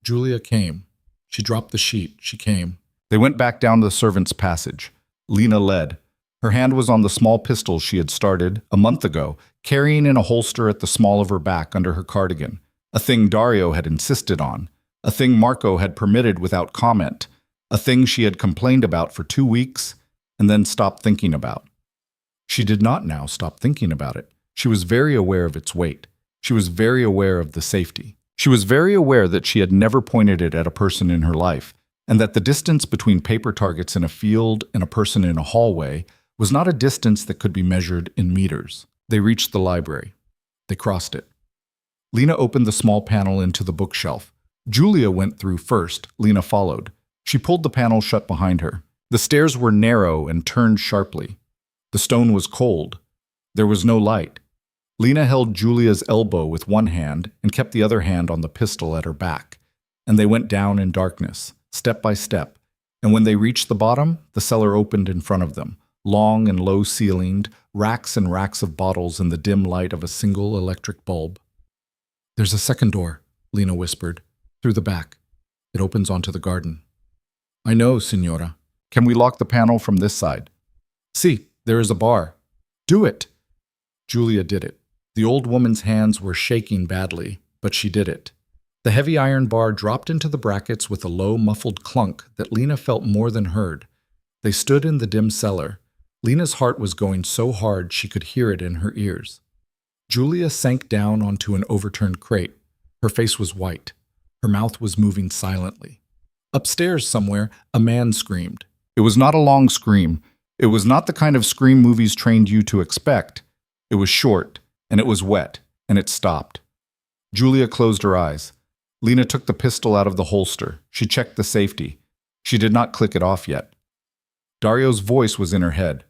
A: Julia came. She dropped the sheet. She came. They went back down the servant's passage. Lena led. Her hand was on the small pistol she had started, a month ago, carrying in a holster at the small of her back under her cardigan, a thing Dario had insisted on, a thing Marco had permitted without comment, a thing she had complained about for 2 weeks and then stopped thinking about. She did not now stop thinking about it. She was very aware of its weight. She was very aware of the safety. She was very aware that she had never pointed it at a person in her life, and that the distance between paper targets in a field and a person in a hallway was not a distance that could be measured in meters. They reached the library. They crossed it. Lena opened the small panel into the bookshelf. Julia went through first. Lena followed. She pulled the panel shut behind her. The stairs were narrow and turned sharply. The stone was cold. There was no light. Lena held Julia's elbow with one hand and kept the other hand on the pistol at her back, and they went down in darkness, step by step, and when they reached the bottom, the cellar opened in front of them, long and low-ceilinged, racks and racks of bottles in the dim light of a single electric bulb. "There's a second door," Lena whispered, "through the back. It opens onto the garden." "I know, Signora. Can we lock the panel from this side?" "See, there is a bar." "Do it." Julia did it. The old woman's hands were shaking badly, but she did it. The heavy iron bar dropped into the brackets with a low, muffled clunk that Lena felt more than heard. They stood in the dim cellar. Lena's heart was going so hard she could hear it in her ears. Julia sank down onto an overturned crate. Her face was white. Her mouth was moving silently. Upstairs somewhere, a man screamed. It was not a long scream. It was not the kind of scream movies trained you to expect. It was short, and it was wet, and it stopped. Julia closed her eyes. Lena took the pistol out of the holster. She checked the safety. She did not click it off yet. Dario's voice was in her head.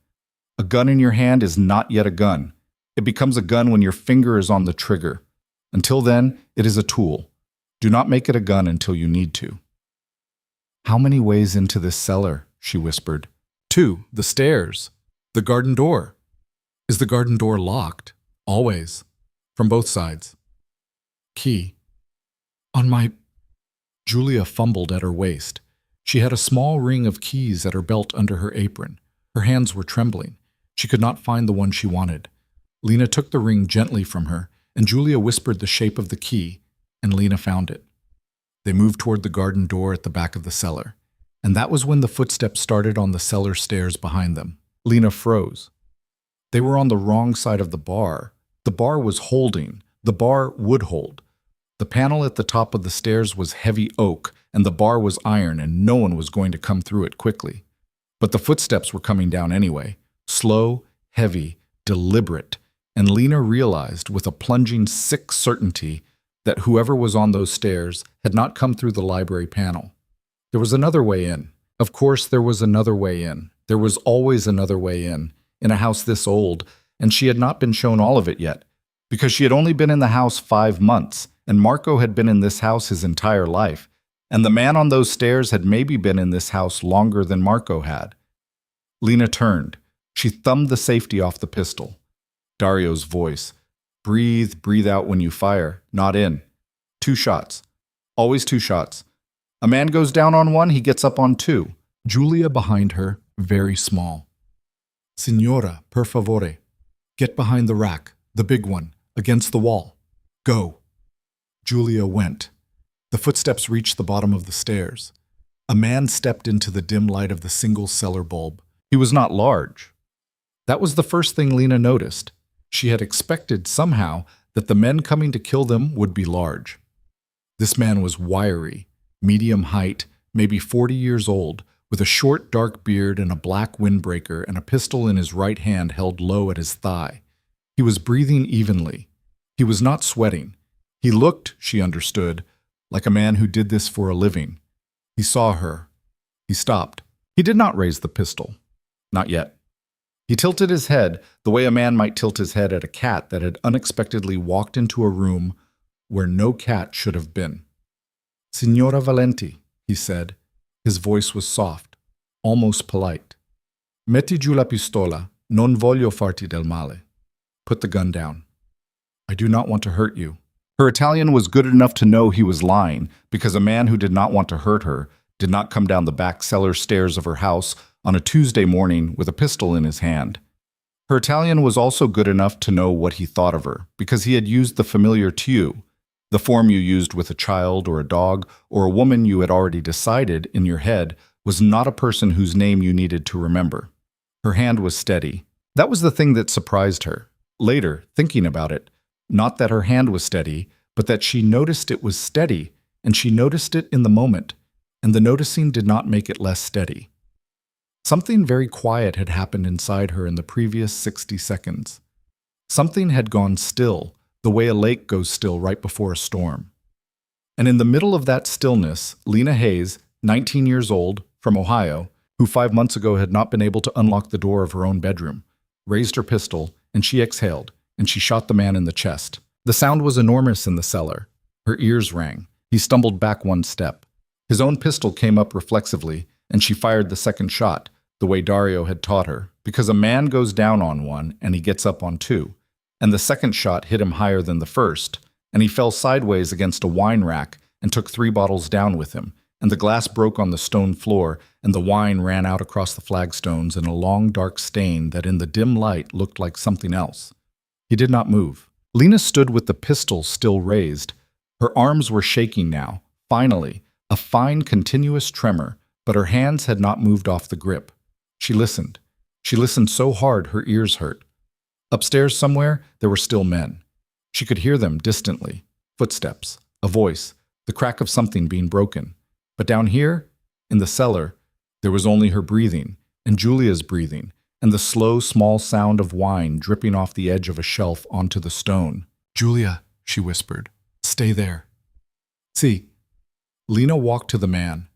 A: A gun in your hand is not yet a gun. It becomes a gun when your finger is on the trigger. Until then, it is a tool. Do not make it a gun until you need to. How many ways into this cellar? She whispered. 2, the stairs. The garden door. Is the garden door locked? Always. From both sides. Key. On my... Julia fumbled at her waist. She had a small ring of keys at her belt under her apron. Her hands were trembling. She could not find the one she wanted. Lena took the ring gently from her, and Julia whispered the shape of the key, and Lena found it. They moved toward the garden door at the back of the cellar, and that was when the footsteps started on the cellar stairs behind them. Lena froze. They were on the wrong side of the bar. The bar was holding. The bar would hold. The panel at the top of the stairs was heavy oak, and the bar was iron, and no one was going to come through it quickly. But the footsteps were coming down anyway, slow, heavy, deliberate, and Lena realized with a plunging, sick certainty that whoever was on those stairs had not come through the library panel. There was another way in. Of course, there was another way in. There was always another way in a house this old, and she had not been shown all of it yet, because she had only been in the house 5 months, and Marco had been in this house his entire life, and the man on those stairs had maybe been in this house longer than Marco had. Lena turned. She thumbed the safety off the pistol. Dario's voice. Breathe out when you fire, not in. 2 shots. Always 2 shots. A man goes down on 1, he gets up on 2. Julia behind her, very small. Signora, per favore. Get behind the rack, the big one, against the wall. Go. Julia went. The footsteps reached the bottom of the stairs. A man stepped into the dim light of the single cellar bulb. He was not large. That was the first thing Lena noticed. She had expected somehow that the men coming to kill them would be large. This man was wiry, medium height, maybe 40 years old, with a short dark beard and a black windbreaker and a pistol in his right hand held low at his thigh. He was breathing evenly. He was not sweating. He looked, she understood, like a man who did this for a living. He saw her. He stopped. He did not raise the pistol. Not yet. He tilted his head the way a man might tilt his head at a cat that had unexpectedly walked into a room where no cat should have been. Signora Valenti, he said. His voice was soft, almost polite. Metti giù la pistola, non voglio farti del male. Put the gun down. I do not want to hurt you. Her Italian was good enough to know he was lying, because a man who did not want to hurt her did not come down the back cellar stairs of her house on a Tuesday morning with a pistol in his hand. Her Italian was also good enough to know what he thought of her, because he had used the familiar tu, the form you used with a child or a dog or a woman you had already decided in your head was not a person whose name you needed to remember. Her hand was steady. That was the thing that surprised her. Later, thinking about it, not that her hand was steady, but that she noticed it was steady, and she noticed it in the moment, and the noticing did not make it less steady. Something very quiet had happened inside her in the previous 60 seconds. Something had gone still, the way a lake goes still right before a storm. And in the middle of that stillness, Lena Hayes, 19 years old, from Ohio, who 5 months ago had not been able to unlock the door of her own bedroom, raised her pistol, and she exhaled, and she shot the man in the chest. The sound was enormous in the cellar. Her ears rang. He stumbled back 1 step. His own pistol came up reflexively, and she fired the second shot, the way Dario had taught her, because a man goes down on 1 and he gets up on 2, and the second shot hit him higher than the first, and he fell sideways against a wine rack and took 3 bottles down with him, and the glass broke on the stone floor, and the wine ran out across the flagstones in a long dark stain that in the dim light looked like something else. He did not move. Lena stood with the pistol still raised, Her arms were shaking now, finally, a fine continuous tremor, but her hands had not moved off the grip. She listened. She listened so hard her ears hurt. Upstairs somewhere, there were still men. She could hear them distantly. Footsteps, a voice, the crack of something being broken. But down here, in the cellar, there was only her breathing, and Julia's breathing, and the slow, small sound of wine dripping off the edge of a shelf onto the stone. "Julia," she whispered, "stay there." See. Lena walked to the man.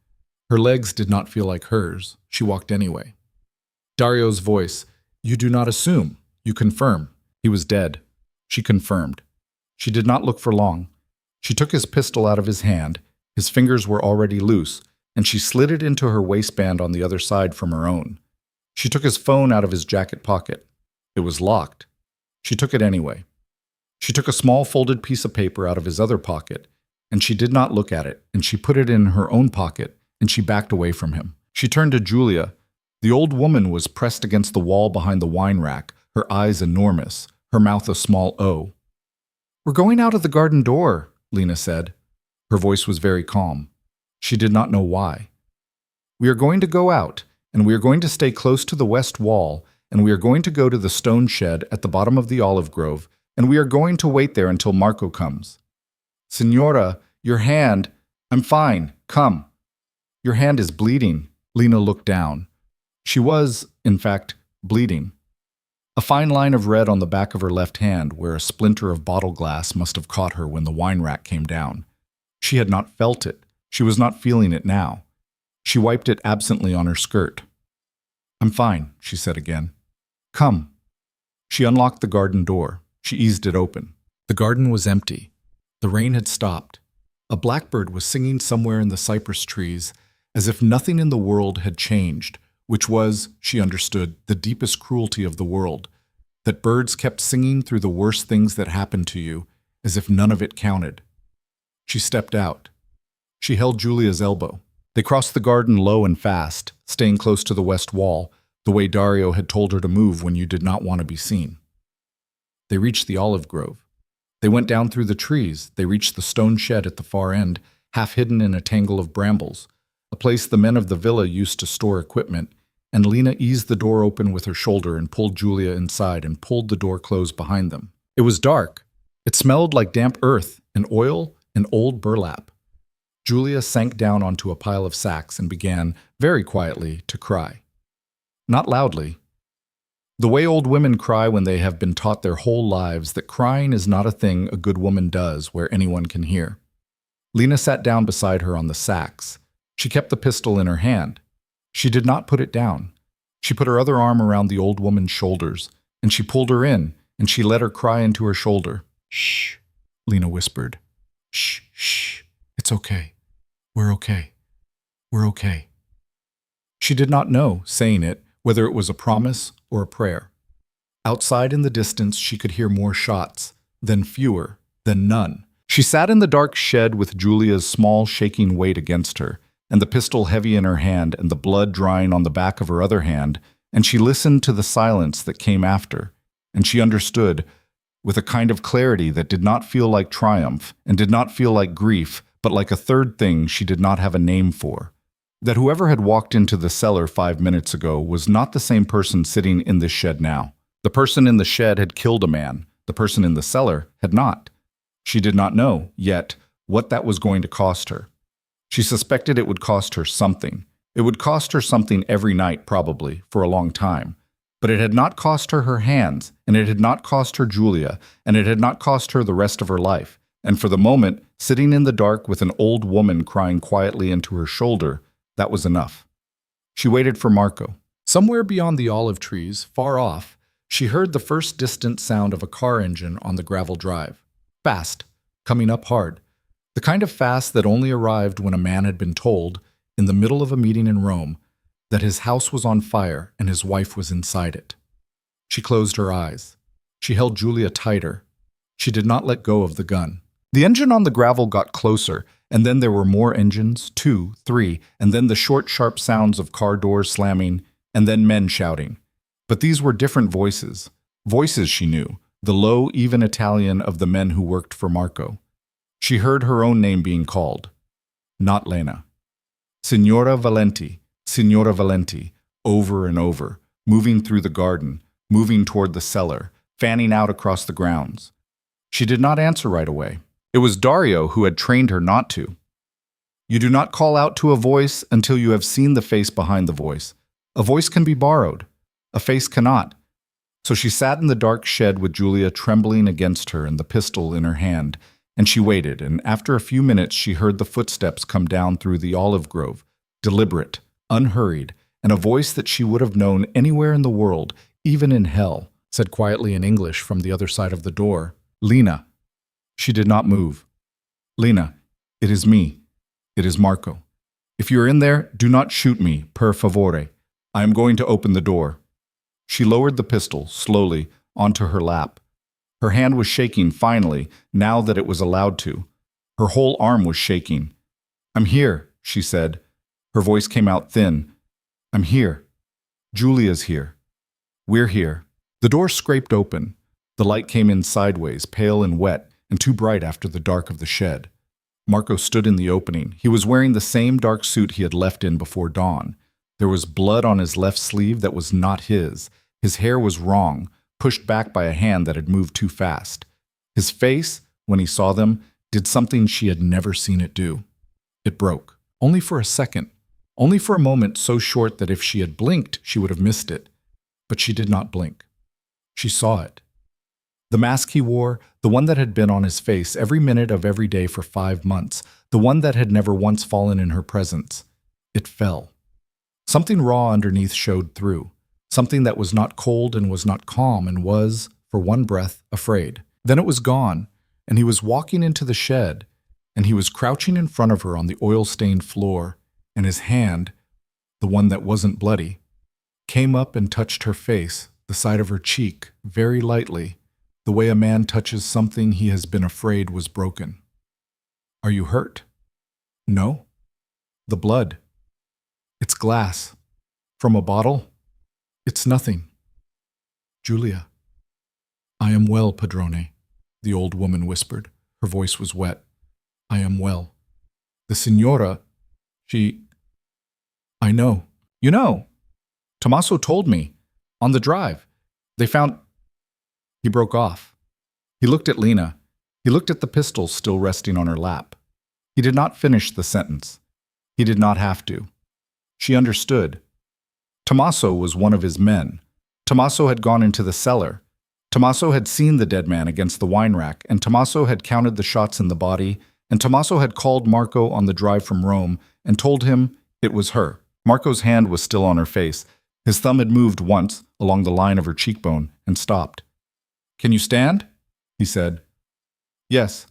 A: Her legs did not feel like hers. She walked anyway. Dario's voice, "You do not assume. You confirm." He was dead. She confirmed. She did not look for long. She took his pistol out of his hand. His fingers were already loose, and she slid it into her waistband on the other side from her own. She took his phone out of his jacket pocket. It was locked. She took it anyway. She took a small folded piece of paper out of his other pocket, and she did not look at it, and she put it in her own pocket, and she backed away from him. She turned to Julia. The old woman was pressed against the wall behind the wine rack, her eyes enormous, her mouth a small O. "We're going out of the garden door," Lena said. Her voice was very calm. She did not know why. "We are going to go out, and we are going to stay close to the west wall, and we are going to go to the stone shed at the bottom of the olive grove, and we are going to wait there until Marco comes." "Signora, your hand—" "I'm fine. Come." "Your hand is bleeding." Lena looked down. She was, in fact, bleeding. A fine line of red on the back of her left hand, where a splinter of bottle glass must have caught her when the wine rack came down. She had not felt it. She was not feeling it now. She wiped it absently on her skirt. "I'm fine," she said again. "Come." She unlocked the garden door. She eased it open. The garden was empty. The rain had stopped. A blackbird was singing somewhere in the cypress trees, as if nothing in the world had changed, which was, she understood, the deepest cruelty of the world, that birds kept singing through the worst things that happened to you, as if none of it counted. She stepped out. She held Julia's elbow. They crossed the garden low and fast, staying close to the west wall, the way Dario had told her to move when you did not want to be seen. They reached the olive grove. They went down through the trees. They reached the stone shed at the far end, half hidden in a tangle of brambles, a place the men of the villa used to store equipment, and Lena eased the door open with her shoulder and pulled Julia inside and pulled the door closed behind them. It was dark. It smelled like damp earth and oil and old burlap. Julia sank down onto a pile of sacks and began, very quietly, to cry. Not loudly. The way old women cry when they have been taught their whole lives that crying is not a thing a good woman does where anyone can hear. Lena sat down beside her on the sacks. She kept the pistol in her hand. She did not put it down. She put her other arm around the old woman's shoulders, and she pulled her in, and she let her cry into her shoulder. "Shh," Lena whispered. "Shh, shh. It's okay. We're okay. We're okay." She did not know, saying it, whether it was a promise or a prayer. Outside in the distance she could hear more shots, then fewer, then none. She sat in the dark shed with Julia's small shaking weight against her, and the pistol heavy in her hand and the blood drying on the back of her other hand, and she listened to the silence that came after, and she understood, with a kind of clarity that did not feel like triumph and did not feel like grief, but like a third thing she did not have a name for, that whoever had walked into the cellar 5 minutes ago was not the same person sitting in this shed now. The person in the shed had killed a man. The person in the cellar had not. She did not know, yet, what that was going to cost her. She suspected it would cost her something. It would cost her something every night, probably, for a long time. But it had not cost her her hands, and it had not cost her Julia, and it had not cost her the rest of her life. And for the moment, sitting in the dark with an old woman crying quietly into her shoulder, that was enough. She waited for Marco. Somewhere beyond the olive trees, far off, she heard the first distant sound of a car engine on the gravel drive. Fast, coming up hard. The kind of fast that only arrived when a man had been told, in the middle of a meeting in Rome, that his house was on fire and his wife was inside it. She closed her eyes. She held Julia tighter. She did not let go of the gun. The engine on the gravel got closer, and then there were more engines, 2, 3, and then the short, sharp sounds of car doors slamming, and then men shouting. But these were different voices. Voices she knew, the low, even Italian of the men who worked for Marco. She heard her own name being called. Not Lena. Signora Valenti, Signora Valenti, over and over, moving through the garden, moving toward the cellar, fanning out across the grounds. She did not answer right away. It was Dario who had trained her not to. You do not call out to a voice until you have seen the face behind the voice. A voice can be borrowed. A face cannot. So she sat in the dark shed with Julia trembling against her and the pistol in her hand, and she waited, and after a few minutes she heard the footsteps come down through the olive grove, deliberate, unhurried, and a voice that she would have known anywhere in the world, even in hell, said quietly in English from the other side of the door, "Lena." She did not move. "Lena, it is me. It is Marco. If you are in there, do not shoot me, per favore. I am going to open the door." She lowered the pistol, slowly, onto her lap. Her hand was shaking finally, now that it was allowed to. Her whole arm was shaking. "I'm here," she said. Her voice came out thin. "I'm here. Julia's here. We're here." The door scraped open. The light came in sideways, pale and wet, and too bright after the dark of the shed. Marco stood in the opening. He was wearing the same dark suit he had left in before dawn. There was blood on his left sleeve that was not his. His hair was wrong, pushed back by a hand that had moved too fast. His face, when he saw them, did something she had never seen it do. It broke. Only for a second. Only for a moment so short that if she had blinked, she would have missed it. But she did not blink. She saw it. The mask he wore, the one that had been on his face every minute of every day for 5 months, the one that had never once fallen in her presence. It fell. Something raw underneath showed through. Something that was not cold and was not calm and was, for one breath, afraid. Then it was gone, and he was walking into the shed, and he was crouching in front of her on the oil-stained floor, and his hand, the one that wasn't bloody, came up and touched her face, the side of her cheek, very lightly, the way a man touches something he has been afraid was broken. "Are you hurt?" "No." "The blood." "It's glass." "From a bottle?" "It's nothing." "Julia." "I am well, Padrone," the old woman whispered. Her voice was wet. "I am well. The signora, I know." "You know? Tommaso told me. On the drive. They found—" He broke off. He looked at Lena. He looked at the pistol still resting on her lap. He did not finish the sentence. He did not have to. She understood. Tommaso was one of his men. Tommaso had gone into the cellar. Tommaso had seen the dead man against the wine rack, and Tommaso had counted the shots in the body, and Tommaso had called Marco on the drive from Rome and told him it was her. Marco's hand was still on her face. His thumb had moved once along the line of her cheekbone and stopped. "Can you stand?" he said. "Yes."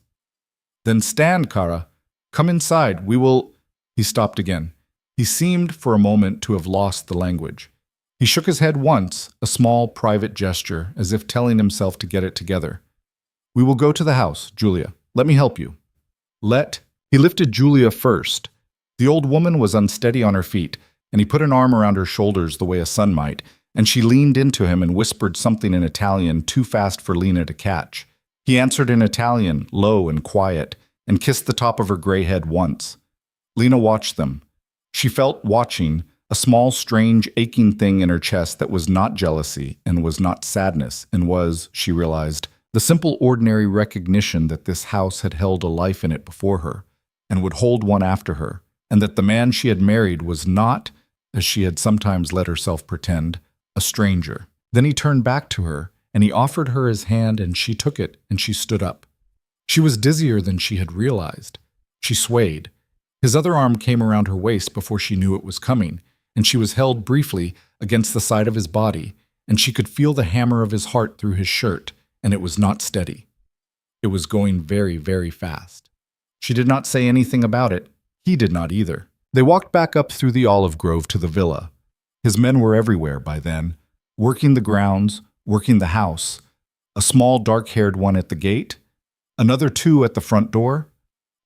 A: "Then stand, cara. Come inside. We will—" He stopped again. He seemed for a moment to have lost the language. He shook his head once, a small, private gesture, as if telling himself to get it together. "We will go to the house, Julia. Let me help you." He lifted Julia first. The old woman was unsteady on her feet, and he put an arm around her shoulders the way a son might, and she leaned into him and whispered something in Italian too fast for Lena to catch. He answered in Italian, low and quiet, and kissed the top of her gray head once. Lena watched them. She felt, watching, a small, strange, aching thing in her chest that was not jealousy and was not sadness and was, she realized, the simple ordinary recognition that this house had held a life in it before her and would hold one after her, and that the man she had married was not, as she had sometimes let herself pretend, a stranger. Then he turned back to her, and he offered her his hand, and she took it, and she stood up. She was dizzier than she had realized. She swayed. His other arm came around her waist before she knew it was coming, and she was held briefly against the side of his body, and she could feel the hammer of his heart through his shirt, and it was not steady. It was going very, very fast. She did not say anything about it. He did not either. They walked back up through the olive grove to the villa. His men were everywhere by then, working the grounds, working the house, a small dark-haired one at the gate, another 2 at the front door,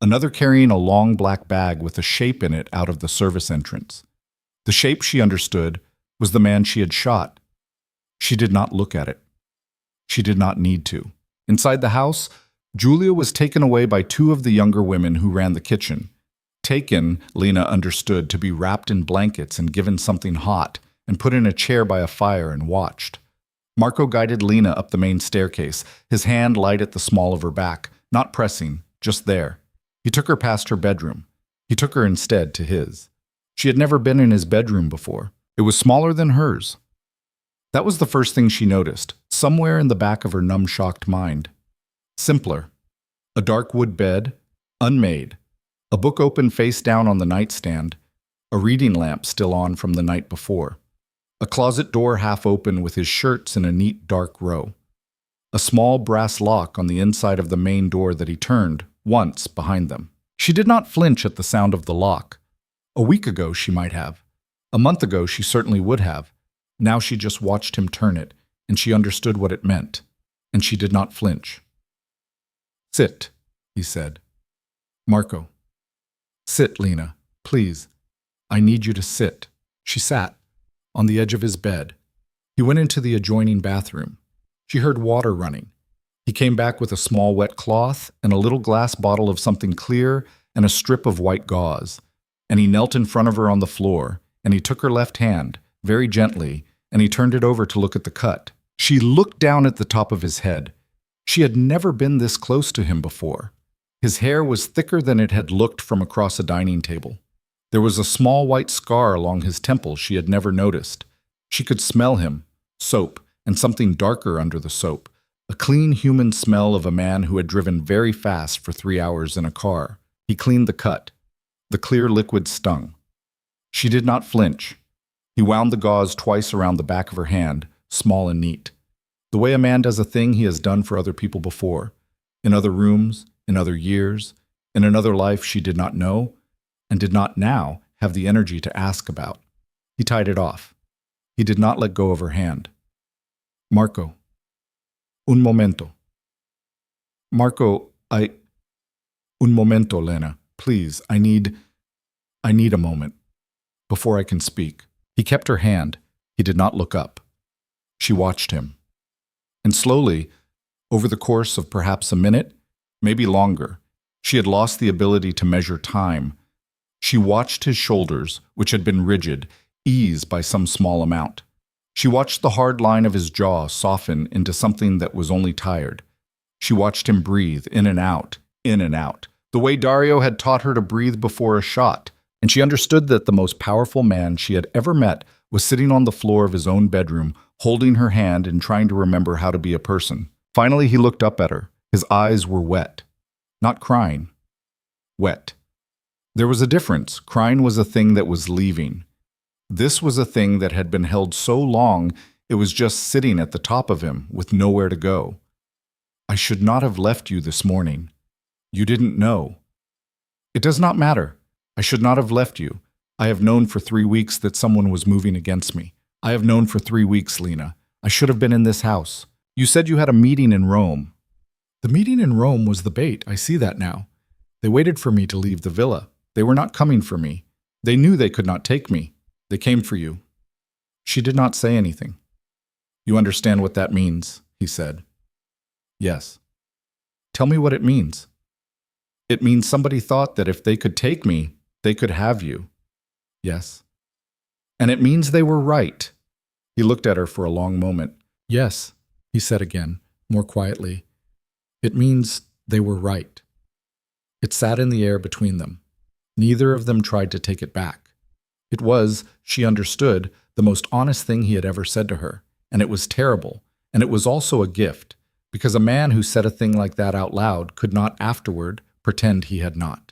A: another carrying a long black bag with a shape in it out of the service entrance. The shape, she understood, was the man she had shot. She did not look at it. She did not need to. Inside the house, Julia was taken away by two of the younger women who ran the kitchen. Taken, Lena understood, to be wrapped in blankets and given something hot, and put in a chair by a fire and watched. Marco guided Lena up the main staircase, his hand light at the small of her back, not pressing, just there. He took her past her bedroom. He took her instead to his. She had never been in his bedroom before. It was smaller than hers. That was the first thing she noticed, somewhere in the back of her numb-shocked mind. Simpler. A dark wood bed, unmade. A book open face down on the nightstand. A reading lamp still on from the night before. A closet door half open with his shirts in a neat dark row. A small brass lock on the inside of the main door that he turned, once, behind them. She did not flinch at the sound of the lock. A week ago she might have. A month ago she certainly would have. Now she just watched him turn it, and she understood what it meant, and she did not flinch. "Sit," he said. "Marco." "Sit, Lena, please. I need you to sit." She sat, on the edge of his bed. He went into the adjoining bathroom. She heard water running. He came back with a small wet cloth and a little glass bottle of something clear and a strip of white gauze. And he knelt in front of her on the floor, and he took her left hand, very gently, and he turned it over to look at the cut. She looked down at the top of his head. She had never been this close to him before. His hair was thicker than it had looked from across a dining table. There was a small white scar along his temple she had never noticed. She could smell him, soap, and something darker under the soap, a clean human smell of a man who had driven very fast for 3 hours in a car. He cleaned the cut. The clear liquid stung. She did not flinch. He wound the gauze twice around the back of her hand, small and neat. The way a man does a thing he has done for other people before, in other rooms, in other years, in another life she did not know, and did not now have the energy to ask about. He tied it off. He did not let go of her hand. "Marco. Un momento." "Marco, Un momento, Lena. Please, I need a moment. Before I can speak." He kept her hand. He did not look up. She watched him. And slowly, over the course of perhaps a minute, maybe longer, she had lost the ability to measure time. She watched his shoulders, which had been rigid, ease by some small amount. She watched the hard line of his jaw soften into something that was only tired. She watched him breathe in and out, the way Dario had taught her to breathe before a shot, and she understood that the most powerful man she had ever met was sitting on the floor of his own bedroom, holding her hand and trying to remember how to be a person. Finally, he looked up at her. His eyes were wet. Not crying. Wet. There was a difference. Crying was a thing that was leaving. This was a thing that had been held so long it was just sitting at the top of him with nowhere to go. "I should not have left you this morning. You didn't know." "It does not matter. I should not have left you. I have known for 3 weeks that someone was moving against me. I have known for 3 weeks, Lena. I should have been in this house. You said you had a meeting in Rome." "The meeting in Rome was the bait. I see that now. They waited for me to leave the villa. They were not coming for me. They knew they could not take me. They came for you." She did not say anything. "You understand what that means," he said. "Yes." "Tell me what it means." "It means somebody thought that if they could take me, they could have you." "Yes." "And it means they were right." He looked at her for a long moment. "Yes," he said again, more quietly. "It means they were right." It sat in the air between them. Neither of them tried to take it back. It was, she understood, the most honest thing he had ever said to her, and it was terrible, and it was also a gift, because a man who said a thing like that out loud could not afterward pretend he had not.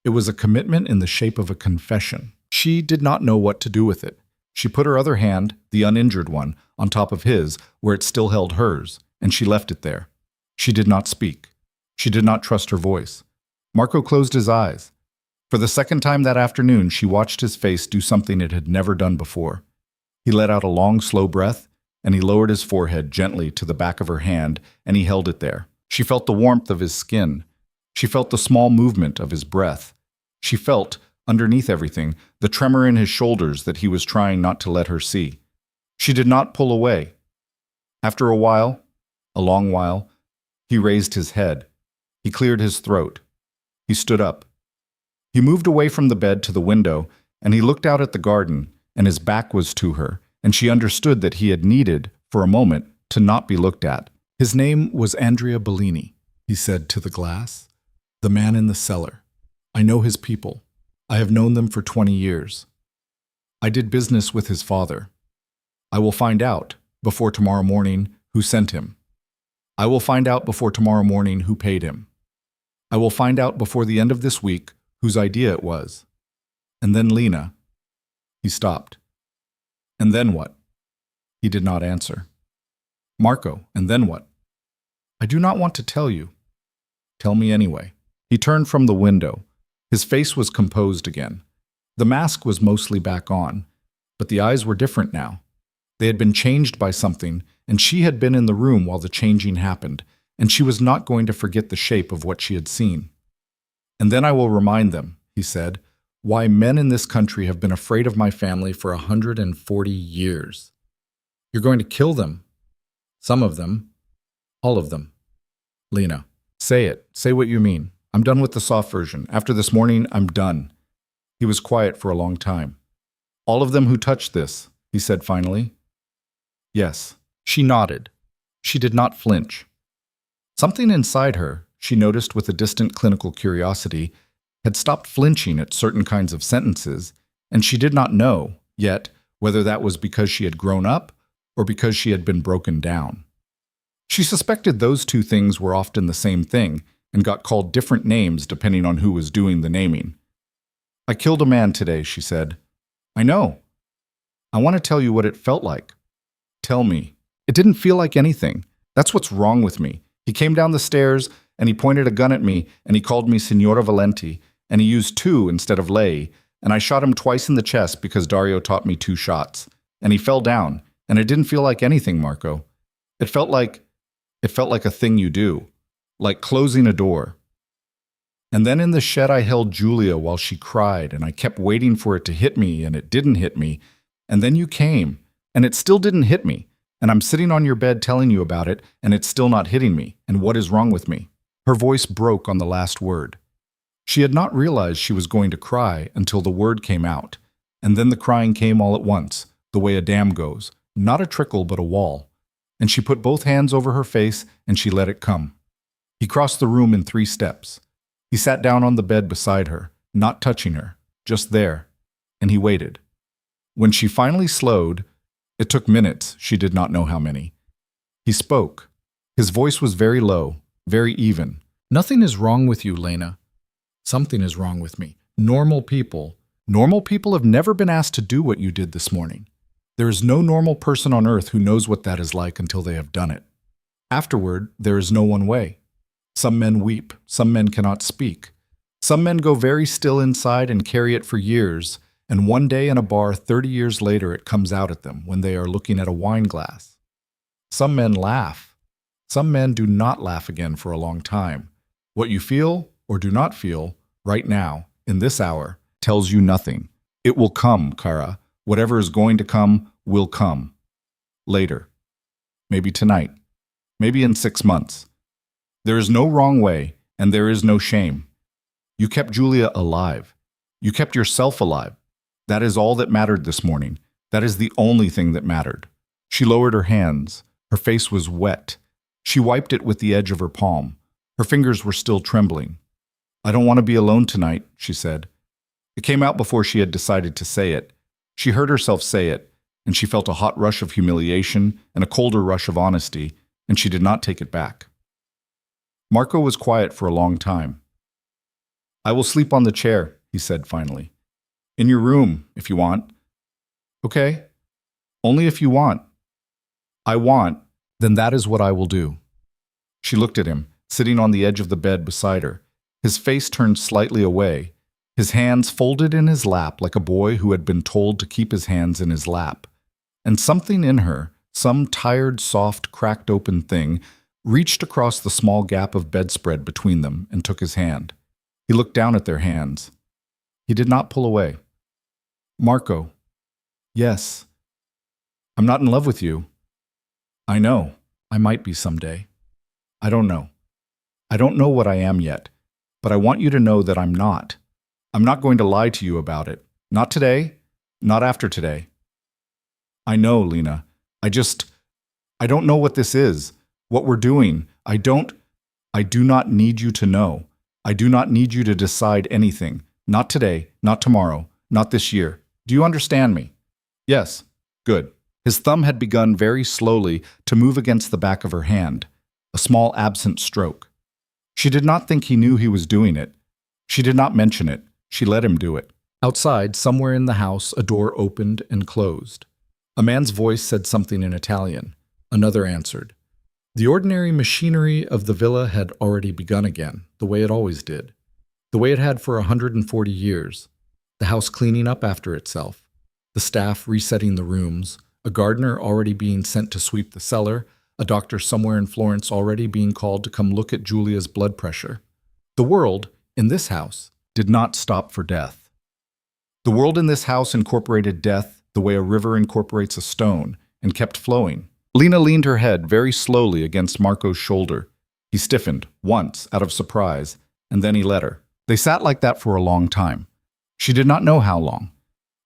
A: It was a commitment in the shape of a confession. She did not know what to do with it. She put her other hand, the uninjured one, on top of his, where it still held hers, and she left it there. She did not speak. She did not trust her voice. Marco closed his eyes. For the second time that afternoon, she watched his face do something it had never done before. He let out a long, slow breath, and he lowered his forehead gently to the back of her hand, and he held it there. She felt the warmth of his skin. She felt the small movement of his breath. She felt, underneath everything, the tremor in his shoulders that he was trying not to let her see. She did not pull away. After a while, a long while, he raised his head. He cleared his throat. He stood up. He moved away from the bed to the window, and he looked out at the garden, and his back was to her, and she understood that he had needed, for a moment, to not be looked at. His name was Andrea Bellini, he said to the glass. The man in the cellar. I know his people. I have known them for 20 years. I did business with his father. I will find out, before tomorrow morning, who sent him. I will find out before tomorrow morning who paid him. I will find out before the end of this week whose idea it was. And then Lena. He stopped. And then what? He did not answer. Marco, and then what? I do not want to tell you. Tell me anyway. He turned from the window. His face was composed again. The mask was mostly back on, but the eyes were different now. They had been changed by something, and she had been in the room while the changing happened, and she was not going to forget the shape of what she had seen. And then I will remind them, he said, why men in this country have been afraid of my family for 140 years. You're going to kill them. Some of them. All of them. Lena, say it. Say what you mean. I'm done with the soft version. After this morning, I'm done. He was quiet for a long time. All of them who touched this, he said finally. Yes. She nodded. She did not flinch. Something inside her, she noticed with a distant clinical curiosity, had stopped flinching at certain kinds of sentences, and she did not know, yet, whether that was because she had grown up or because she had been broken down. She suspected those two things were often the same thing and got called different names depending on who was doing the naming. I killed a man today, she said. I know. I want to tell you what it felt like. Tell me. It didn't feel like anything. That's what's wrong with me. He came down the stairs, and he pointed a gun at me, and he called me Signora Valenti, and he used 2 instead of lei, and I shot him twice in the chest because Dario taught me 2 shots. And he fell down, and it didn't feel like anything, Marco. It felt like a thing you do, like closing a door. And then in the shed I held Julia while she cried, and I kept waiting for it to hit me, and it didn't hit me. And then you came, and it still didn't hit me. And I'm sitting on your bed telling you about it, and it's still not hitting me. And what is wrong with me? Her voice broke on the last word. She had not realized she was going to cry until the word came out. And then the crying came all at once, the way a dam goes, not a trickle but a wall. And she put both hands over her face, and she let it come. He crossed the room in 3 steps. He sat down on the bed beside her, not touching her, just there, and he waited. When she finally slowed, it took minutes, she did not know how many. He spoke. His voice was very low, very even. Nothing is wrong with you, Lena. Something is wrong with me. Normal people have never been asked to do what you did this morning. There is no normal person on earth who knows what that is like until they have done it. Afterward, there is no one way. Some men weep, some men cannot speak. Some men go very still inside and carry it for years, and one day in a bar 30 years later it comes out at them when they are looking at a wine glass. Some men laugh. Some men do not laugh again for a long time. What you feel or do not feel right now, in this hour, tells you nothing. It will come, Cara. Whatever is going to come will come. Later. Maybe tonight. Maybe in 6 months. There is no wrong way, and there is no shame. You kept Julia alive. You kept yourself alive. That is all that mattered this morning. That is the only thing that mattered. She lowered her hands. Her face was wet. She wiped it with the edge of her palm. Her fingers were still trembling. I don't want to be alone tonight, she said. It came out before she had decided to say it. She heard herself say it, and she felt a hot rush of humiliation and a colder rush of honesty, and she did not take it back. Marco was quiet for a long time. I will sleep on the chair, he said finally. In your room, if you want. Okay? Only if you want. I want, then that is what I will do. She looked at him, sitting on the edge of the bed beside her, his face turned slightly away, his hands folded in his lap like a boy who had been told to keep his hands in his lap. And something in her, some tired, soft, cracked open thing, reached across the small gap of bedspread between them and took his hand. He looked down at their hands. He did not pull away. Marco. Yes. I'm not in love with you. I know. I might be someday. I don't know. I don't know what I am yet, but I want you to know that I'm not. I'm not going to lie to you about it. Not today, not after today. I know, Lena. I don't know what this is, what we're doing. I do not need you to know. I do not need you to decide anything. Not today, not tomorrow, not this year. Do you understand me? Yes. Good. His thumb had begun very slowly to move against the back of her hand, a small absent stroke. She did not think he knew he was doing it. She did not mention it. She let him do it. Outside, somewhere in the house, a door opened and closed. A man's voice said something in Italian. Another answered. The ordinary machinery of the villa had already begun again, the way it always did. The way it had for 140 years. The house cleaning up after itself. The staff resetting the rooms. A gardener already being sent to sweep the cellar. A doctor somewhere in Florence already being called to come look at Julia's blood pressure. The world, in this house, did not stop for death. The world in this house incorporated death the way a river incorporates a stone, and kept flowing. Lena leaned her head very slowly against Marco's shoulder. He stiffened, once, out of surprise, and then he let her. They sat like that for a long time. She did not know how long.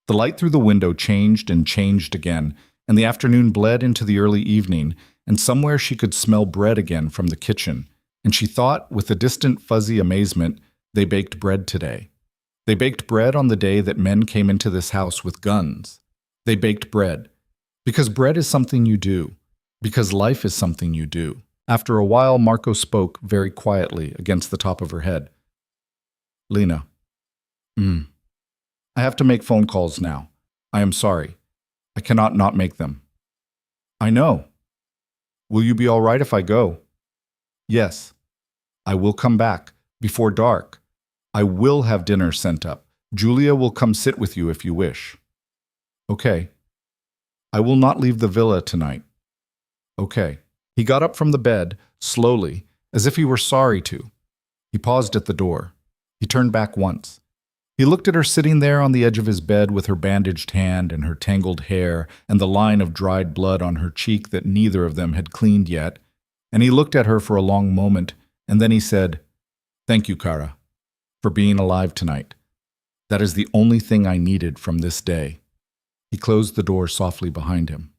A: The light through the window changed and changed again, and the afternoon bled into the early evening, and somewhere she could smell bread again from the kitchen, and she thought, with a distant fuzzy amazement, they baked bread today. They baked bread on the day that men came into this house with guns. They baked bread. Because bread is something you do. Because life is something you do. After a while, Marco spoke very quietly against the top of her head. Lena. I have to make phone calls now. I am sorry. I cannot not make them. I know. Will you be all right if I go? Yes. I will come back. Before dark. I will have dinner sent up. Julia will come sit with you if you wish. Okay. I will not leave the villa tonight. Okay. He got up from the bed, slowly, as if he were sorry to. He paused at the door. He turned back once. He looked at her sitting there on the edge of his bed with her bandaged hand and her tangled hair and the line of dried blood on her cheek that neither of them had cleaned yet, and he looked at her for a long moment, and then he said, Thank you, Cara, for being alive tonight. That is the only thing I needed from this day. He closed the door softly behind him.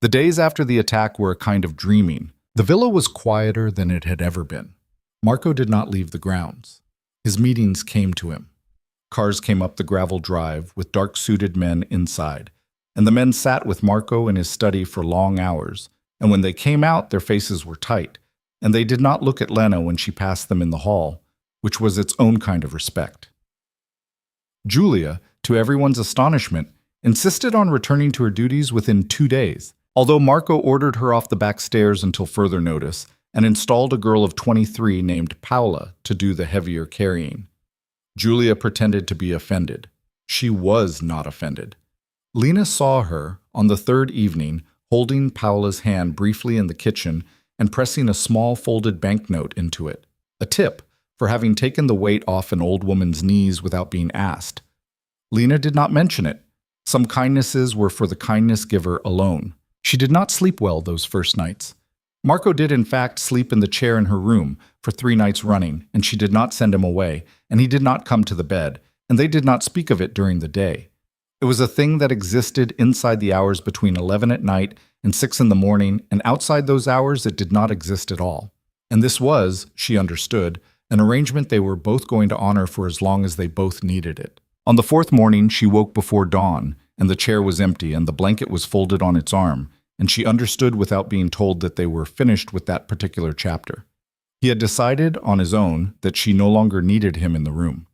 A: The days after the attack were a kind of dreaming. The villa was quieter than it had ever been. Marco did not leave the grounds. His meetings came to him. Cars came up the gravel drive with dark-suited men inside, and the men sat with Marco in his study for long hours, and when they came out, their faces were tight, and they did not look at Lena when she passed them in the hall, which was its own kind of respect. Julia, to everyone's astonishment, insisted on returning to her duties within 2 days, although Marco ordered her off the back stairs until further notice and installed a girl of 23 named Paola to do the heavier carrying. Julia pretended to be offended. She was not offended. Lena saw her, on the third evening, holding Paola's hand briefly in the kitchen and pressing a small folded banknote into it, a tip for having taken the weight off an old woman's knees without being asked. Lena did not mention it. Some kindnesses were for the kindness giver alone. She did not sleep well those first nights. Marco did in fact sleep in the chair in her room for 3 nights running, and she did not send him away, and he did not come to the bed, and they did not speak of it during the day. It was a thing that existed inside the hours between 11 at night and 6 in the morning, and outside those hours it did not exist at all. And this was, she understood, an arrangement they were both going to honor for as long as they both needed it. On the 4th morning, she woke before dawn, and the chair was empty and the blanket was folded on its arm, and she understood without being told that they were finished with that particular chapter. He had decided on his own that she no longer needed him in the room.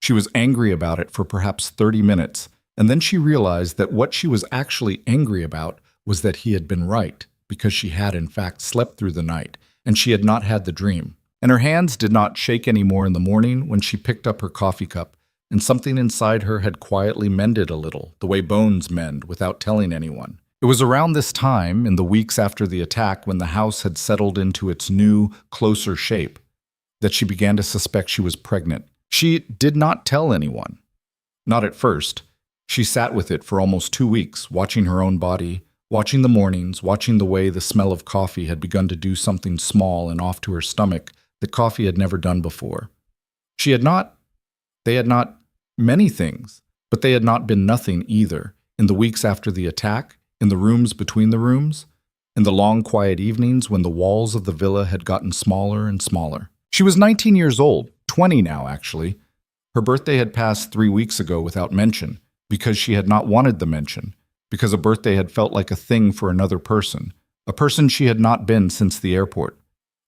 A: She was angry about it for perhaps 30 minutes, and then she realized that what she was actually angry about was that he had been right, because she had in fact slept through the night, and she had not had the dream. And her hands did not shake any more in the morning when she picked up her coffee cup, and something inside her had quietly mended a little, the way bones mend without telling anyone. It was around this time, in the weeks after the attack, when the house had settled into its new, closer shape, that she began to suspect she was pregnant. She did not tell anyone. Not at first. She sat with it for almost 2 weeks, watching her own body, watching the mornings, watching the way the smell of coffee had begun to do something small and off to her stomach that coffee had never done before. She had not, they had not, many things, but they had not been nothing either. In the weeks after the attack, in the rooms between the rooms, in the long quiet evenings when the walls of the villa had gotten smaller and smaller. She was 19 years old, 20 now actually. Her birthday had passed 3 weeks ago without mention, because she had not wanted the mention, because a birthday had felt like a thing for another person, a person she had not been since the airport.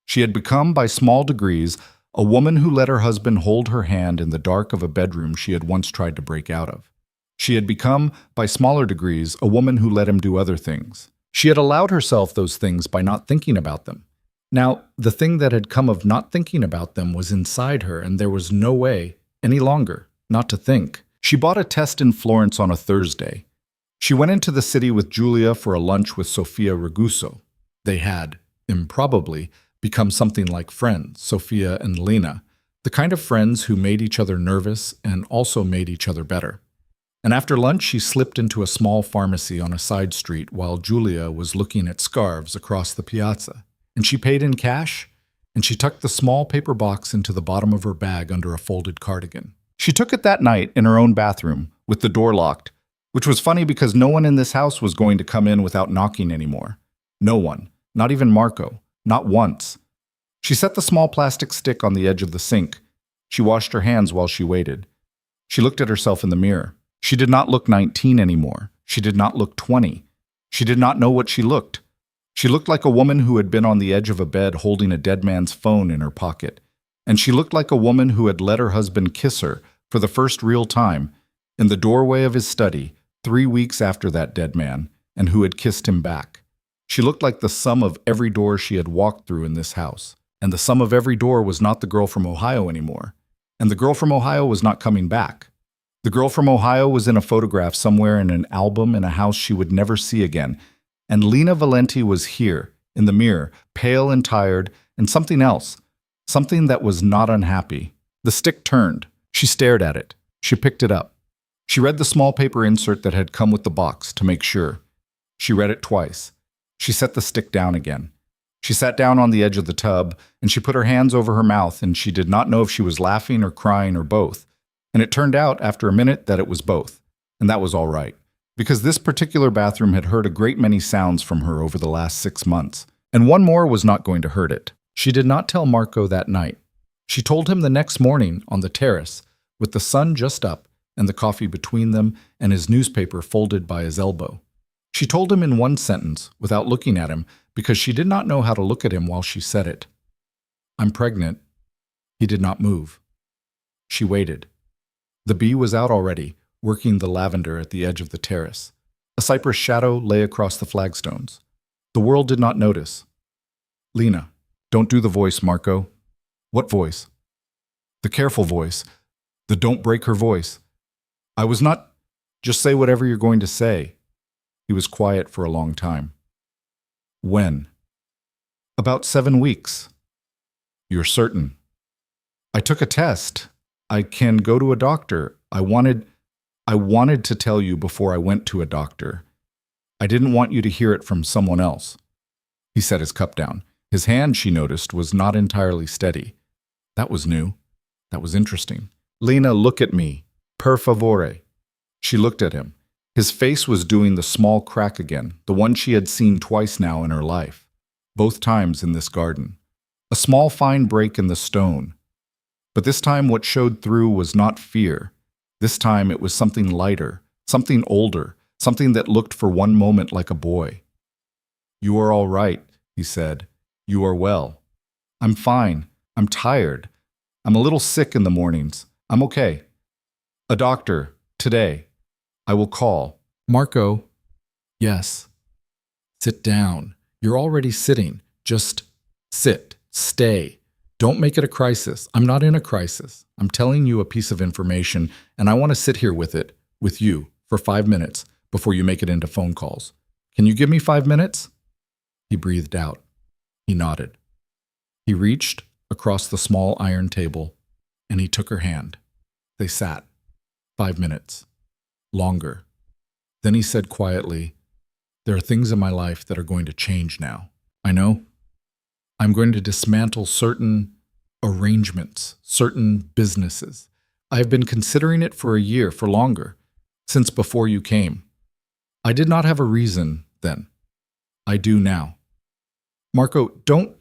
A: She had become, by small degrees, a woman who let her husband hold her hand in the dark of a bedroom she had once tried to break out of. She had become, by smaller degrees, a woman who let him do other things. She had allowed herself those things by not thinking about them. Now, the thing that had come of not thinking about them was inside her, and there was no way, any longer, not to think. She bought a test in Florence on a Thursday. She went into the city with Julia for a lunch with Sofia Raguso. They had, improbably, become something like friends, Sofia and Lena, the kind of friends who made each other nervous and also made each other better. And after lunch, she slipped into a small pharmacy on a side street while Julia was looking at scarves across the piazza. And she paid in cash, and she tucked the small paper box into the bottom of her bag under a folded cardigan. She took it that night in her own bathroom, with the door locked, which was funny because no one in this house was going to come in without knocking anymore. No one, not even Marco, not once. She set the small plastic stick on the edge of the sink. She washed her hands while she waited. She looked at herself in the mirror. She did not look 19 anymore. She did not look 20. She did not know what she looked. She looked like a woman who had been on the edge of a bed holding a dead man's phone in her pocket. And she looked like a woman who had let her husband kiss her, for the first real time, in the doorway of his study, 3 weeks after that dead man, and who had kissed him back. She looked like the sum of every door she had walked through in this house. And the sum of every door was not the girl from Ohio anymore. And the girl from Ohio was not coming back. The girl from Ohio was in a photograph somewhere in an album in a house she would never see again. And Lena Valenti was here, in the mirror, pale and tired, and something else. Something that was not unhappy. The stick turned. She stared at it. She picked it up. She read the small paper insert that had come with the box to make sure. She read it twice. She set the stick down again. She sat down on the edge of the tub, and she put her hands over her mouth, and she did not know if she was laughing or crying or both. And it turned out, after a minute, that it was both. And that was all right, because this particular bathroom had heard a great many sounds from her over the last 6 months, and one more was not going to hurt it. She did not tell Marco that night. She told him the next morning on the terrace, with the sun just up and the coffee between them and his newspaper folded by his elbow. She told him in one sentence, without looking at him, because she did not know how to look at him while she said it. "I'm pregnant." He did not move. She waited. The bee was out already, working the lavender at the edge of the terrace. A cypress shadow lay across the flagstones. The world did not notice. "Lena, don't do the voice, Marco." "What voice?" "The careful voice. The don't break her voice." "I was not—" "Just say whatever you're going to say." He was quiet for a long time. "When?" "About 7 weeks." "You're certain?" "I took a test. I can go to a doctor. I wanted to tell you before I went to a doctor. I didn't want you to hear it from someone else." He set his cup down. His hand, she noticed, was not entirely steady. That was new. That was interesting. "Lena, look at me. Per favore." She looked at him. His face was doing the small crack again, the one she had seen twice now in her life, both times in this garden. A small fine break in the stone. But this time what showed through was not fear. This time it was something lighter, something older, something that looked for one moment like a boy. "You are all right," he said. "You are well." "I'm fine. I'm tired. I'm a little sick in the mornings. I'm okay." "A doctor, today. I will call." "Marco." "Yes." "Sit down. You're already sitting. Just sit. Stay. Don't make it a crisis. I'm not in a crisis. I'm telling you a piece of information, and I want to sit here with it, with you, for 5 minutes before you make it into phone calls. Can you give me 5 minutes?" He breathed out. He nodded. He reached across the small iron table, and he took her hand. They sat. 5 minutes. Longer. Then he said quietly, "There are things in my life that are going to change now. I know. I'm going to dismantle certain arrangements, certain businesses. I have been considering it for a year, for longer, since before you came. I did not have a reason then. I do now. Marco, don't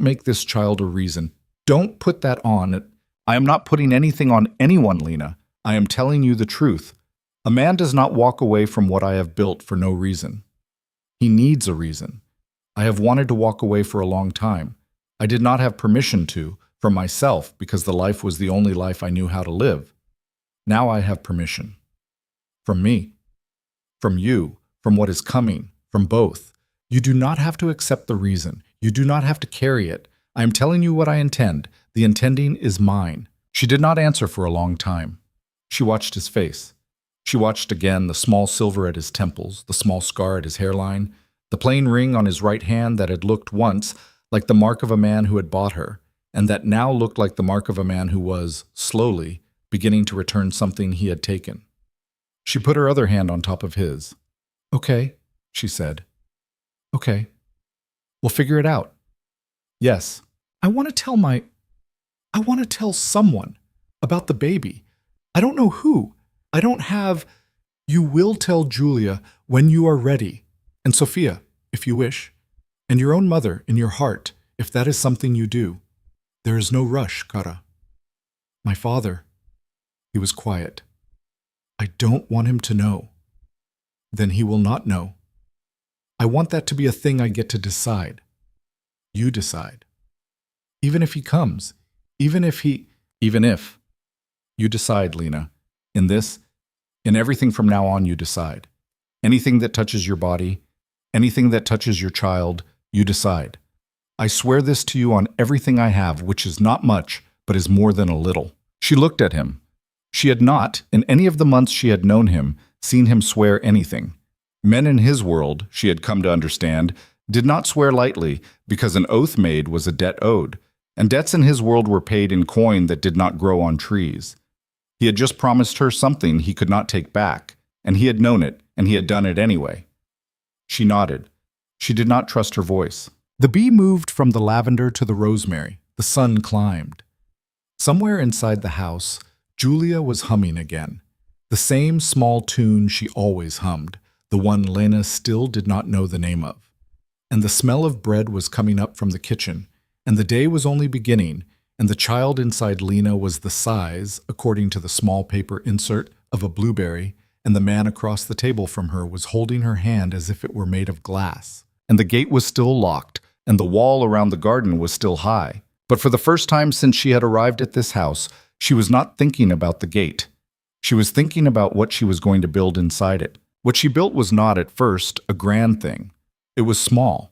A: make this child a reason. Don't put that on it. I am not putting anything on anyone, Lena. I am telling you the truth. A man does not walk away from what I have built for no reason. He needs a reason. I have wanted to walk away for a long time. I did not have permission to, from myself, because the life was the only life I knew how to live. Now I have permission. From me. From you. From what is coming. From both. You do not have to accept the reason. You do not have to carry it. I am telling you what I intend. The intending is mine. She did not answer for a long time. She watched his face. She watched again the small silver at his temples, the small scar at his hairline, the plain ring on his right hand that had looked once like the mark of a man who had bought her, and that now looked like the mark of a man who was, slowly, beginning to return something he had taken. She put her other hand on top of his. "Okay," she said. "Okay. We'll figure it out. Yes. I want to tell someone about the baby. I don't know who. I don't have. You will tell Julia when you are ready, and Sophia, if you wish, and your own mother in your heart, if that is something you do. There is no rush, Kara." My father. He was quiet. "I don't want him to know. Then he will not know. I want that to be a thing I get to decide. You decide. Even if he comes, even if. You decide, Lena. In everything from now on, you decide. Anything that touches your body, anything that touches your child, you decide. I swear this to you on everything I have, which is not much, but is more than a little." She looked at him. She had not, in any of the months she had known him, seen him swear anything. Men in his world, she had come to understand, did not swear lightly, because an oath made was a debt owed, and debts in his world were paid in coin that did not grow on trees. He had just promised her something he could not take back, and he had known it, and he had done it anyway. She nodded. She did not trust her voice. The bee moved from the lavender to the rosemary. The sun climbed. Somewhere inside the house, Julia was humming again. The same small tune she always hummed, the one Lena still did not know the name of. And the smell of bread was coming up from the kitchen, and the day was only beginning, and the child inside Lena was the size, according to the small paper insert, of a blueberry, and the man across the table from her was holding her hand as if it were made of glass. And the gate was still locked, and the wall around the garden was still high. But for the first time since she had arrived at this house, she was not thinking about the gate. She was thinking about what she was going to build inside it. What she built was not, at first, a grand thing. It was small.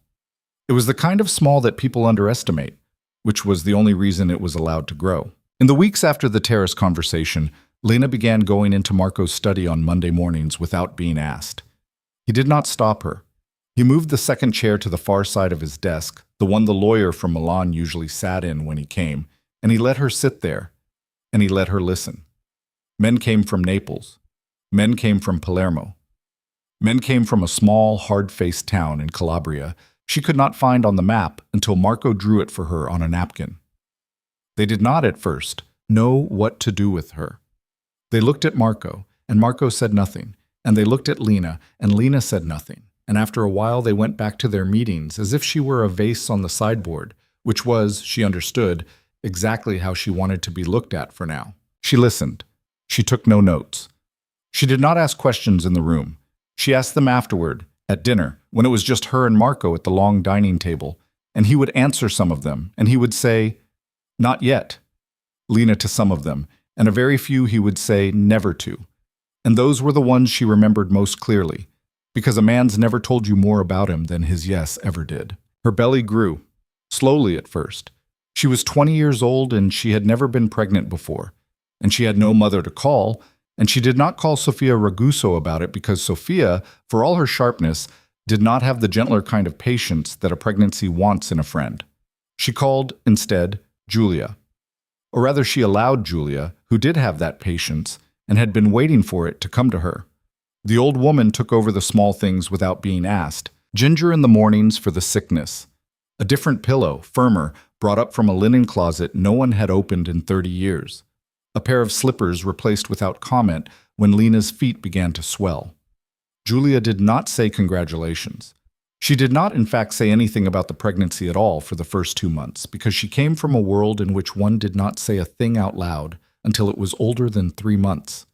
A: It was the kind of small that people underestimate, which was the only reason it was allowed to grow. In the weeks after the terrace conversation, Lena began going into Marco's study on Monday mornings without being asked. He did not stop her. He moved the second chair to the far side of his desk, the one the lawyer from Milan usually sat in when he came, and he let her sit there, and he let her listen. Men came from Naples. Men came from Palermo. Men came from a small, hard-faced town in Calabria she could not find on the map until Marco drew it for her on a napkin. They did not, at first, know what to do with her. They looked at Marco, and Marco said nothing, and they looked at Lena, and Lena said nothing, and after a while they went back to their meetings as if she were a vase on the sideboard, which was, she understood, exactly how she wanted to be looked at for now. She listened. She took no notes. She did not ask questions in the room. She asked them afterward, at dinner, when it was just her and Marco at the long dining table, and he would answer some of them, and he would say, "Not yet," Lena to some of them, and a very few he would say, "Never to." And those were the ones she remembered most clearly, because a man's never told you more about him than his yes ever did. Her belly grew, slowly at first. She was 20 years old, and she had never been pregnant before, and she had no mother to call, and she did not call Sophia Raguso about it because Sophia, for all her sharpness, did not have the gentler kind of patience that a pregnancy wants in a friend. She called, instead, Julia. Or rather, she allowed Julia, who did have that patience, and had been waiting for it to come to her. The old woman took over the small things without being asked. Ginger in the mornings for the sickness. A different pillow, firmer, brought up from a linen closet no one had opened in 30 years. A pair of slippers replaced without comment when Lena's feet began to swell. Julia did not say congratulations. She did not, in fact, say anything about the pregnancy at all for the first 2 months, because she came from a world in which one did not say a thing out loud until it was older than 3 months.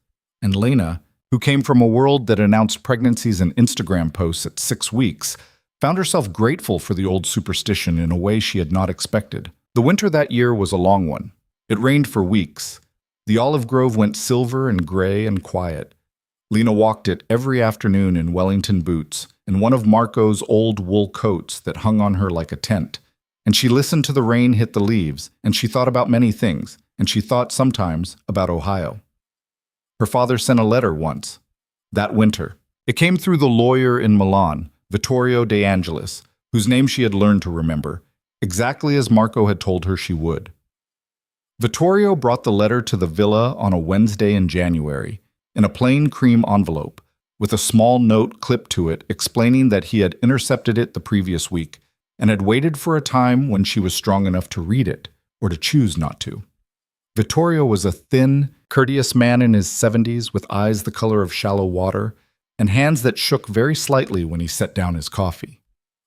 A: And Lena, who came from a world that announced pregnancies in Instagram posts at 6 weeks, found herself grateful for the old superstition in a way she had not expected. The winter that year was a long one. It rained for weeks. The olive grove went silver and gray and quiet. Lena walked it every afternoon in Wellington boots and one of Marco's old wool coats that hung on her like a tent. And she listened to the rain hit the leaves, and she thought about many things, and she thought sometimes about Ohio. Her father sent a letter once, that winter. It came through the lawyer in Milan, Vittorio De Angelis, whose name she had learned to remember, exactly as Marco had told her she would. Vittorio brought the letter to the villa on a Wednesday in January, in a plain cream envelope, with a small note clipped to it explaining that he had intercepted it the previous week and had waited for a time when she was strong enough to read it, or to choose not to. Vittorio was a thin, courteous man in his 70s with eyes the color of shallow water and hands that shook very slightly when he set down his coffee.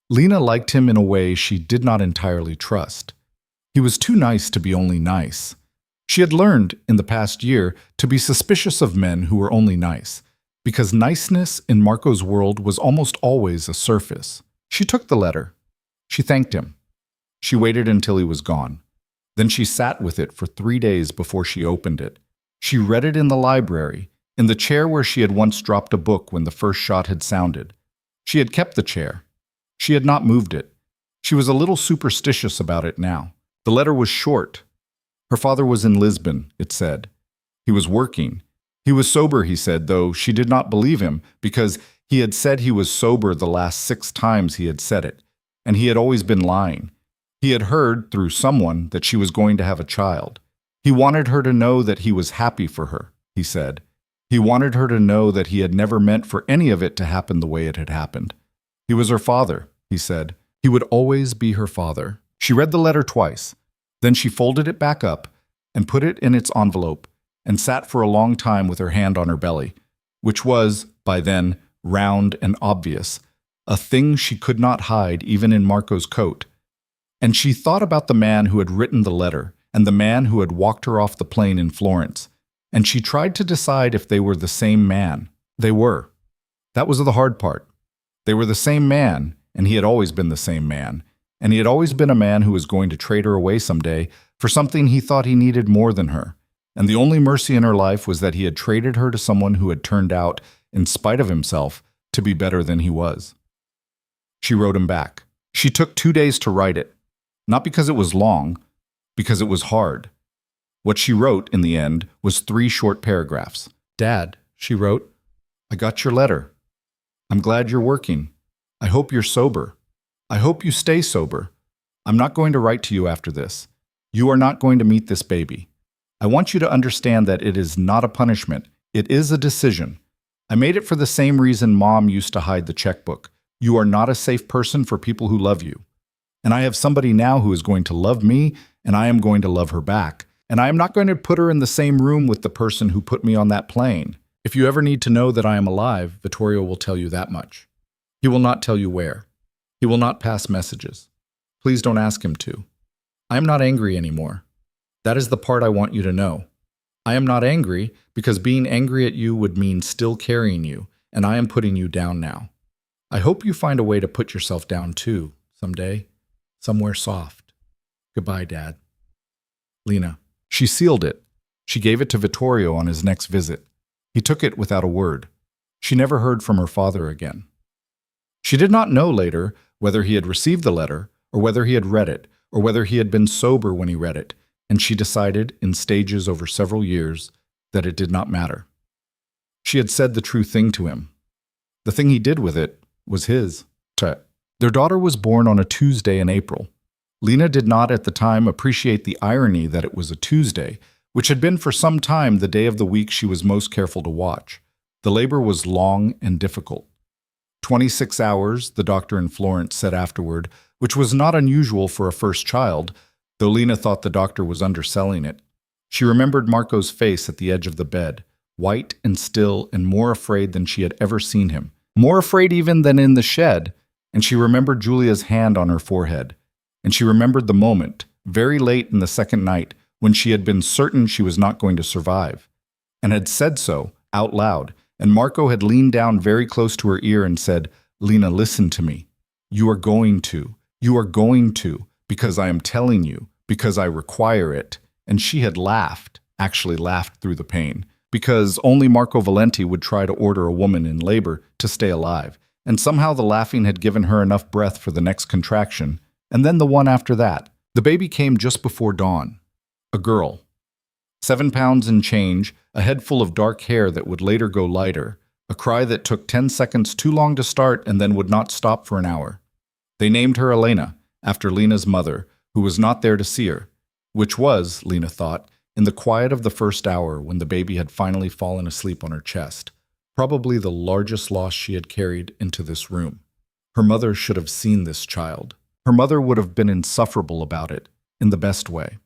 A: Lena liked him in a way she did not entirely trust. He was too nice to be only nice. She had learned, in the past year, to be suspicious of men who were only nice, because niceness in Marco's world was almost always a surface. She took the letter. She thanked him. She waited until he was gone. Then she sat with it for 3 days before she opened it. She read it in the library, in the chair where she had once dropped a book when the first shot had sounded. She had kept the chair. She had not moved it. She was a little superstitious about it now. The letter was short. Her father was in Lisbon, it said. He was working. He was sober, he said, though she did not believe him, because he had said he was sober the last 6 times he had said it, and he had always been lying. He had heard, through someone, that she was going to have a child. He wanted her to know that he was happy for her, he said. He wanted her to know that he had never meant for any of it to happen the way it had happened. He was her father, he said. He would always be her father. She read the letter twice. Then she folded it back up and put it in its envelope and sat for a long time with her hand on her belly, which was, by then, round and obvious, a thing she could not hide even in Marco's coat. And she thought about the man who had written the letter and the man who had walked her off the plane in Florence, and she tried to decide if they were the same man. They were. That was the hard part. They were the same man, and he had always been the same man, and he had always been a man who was going to trade her away someday for something he thought he needed more than her. And the only mercy in her life was that he had traded her to someone who had turned out, in spite of himself, to be better than he was. She wrote him back. She took 2 days to write it, not because it was long, because it was hard. What she wrote, in the end, was 3 short paragraphs. "Dad," she wrote, "I got your letter. I'm glad you're working. I hope you're sober. I hope you stay sober. I'm not going to write to you after this. You are not going to meet this baby. I want you to understand that it is not a punishment. It is a decision. I made it for the same reason Mom used to hide the checkbook. You are not a safe person for people who love you. And I have somebody now who is going to love me, and I am going to love her back. And I am not going to put her in the same room with the person who put me on that plane. If you ever need to know that I am alive, Vittorio will tell you that much. He will not tell you where. He will not pass messages. Please don't ask him to. I am not angry anymore. That is the part I want you to know. I am not angry because being angry at you would mean still carrying you, and I am putting you down now. I hope you find a way to put yourself down too, someday, somewhere soft. Goodbye, Dad. Lena." She sealed it. She gave it to Vittorio on his next visit. He took it without a word. She never heard from her father again. She did not know later whether he had received the letter, or whether he had read it, or whether he had been sober when he read it, and she decided, in stages over several years, that it did not matter. She had said the true thing to him. The thing he did with it was his. Their daughter was born on a Tuesday in April. Lena did not at the time appreciate the irony that it was a Tuesday, which had been for some time the day of the week she was most careful to watch. The labor was long and difficult. 26 hours, the doctor in Florence said afterward, which was not unusual for a first child, though Lena thought the doctor was underselling it. She remembered Marco's face at the edge of the bed, white and still and more afraid than she had ever seen him, more afraid even than in the shed, and she remembered Julia's hand on her forehead. And she remembered the moment, very late in the second night, when she had been certain she was not going to survive, and had said so, out loud, and Marco had leaned down very close to her ear and said, "Lena, listen to me. You are going to. You are going to, because I am telling you, because I require it." And she had laughed, actually laughed through the pain, because only Marco Valenti would try to order a woman in labor to stay alive, and somehow the laughing had given her enough breath for the next contraction, and then the one after that. The baby came just before dawn. A girl. 7 pounds and change, a head full of dark hair that would later go lighter, a cry that took 10 seconds too long to start and then would not stop for an hour. They named her Elena, after Lena's mother, who was not there to see her, which was, Lena thought, in the quiet of the first hour when the baby had finally fallen asleep on her chest, probably the largest loss she had carried into this room. Her mother should have seen this child. Her mother would have been insufferable about it, in the best way.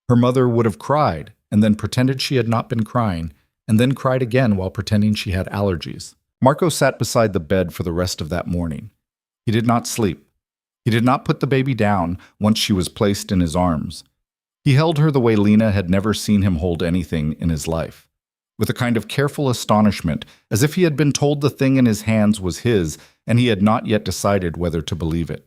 A: Her mother would have cried, and then pretended she had not been crying, and then cried again while pretending she had allergies. Marco sat beside the bed for the rest of that morning. He did not sleep. He did not put the baby down once she was placed in his arms. He held her the way Lena had never seen him hold anything in his life, with a kind of careful astonishment, as if he had been told the thing in his hands was his, and he had not yet decided whether to believe it.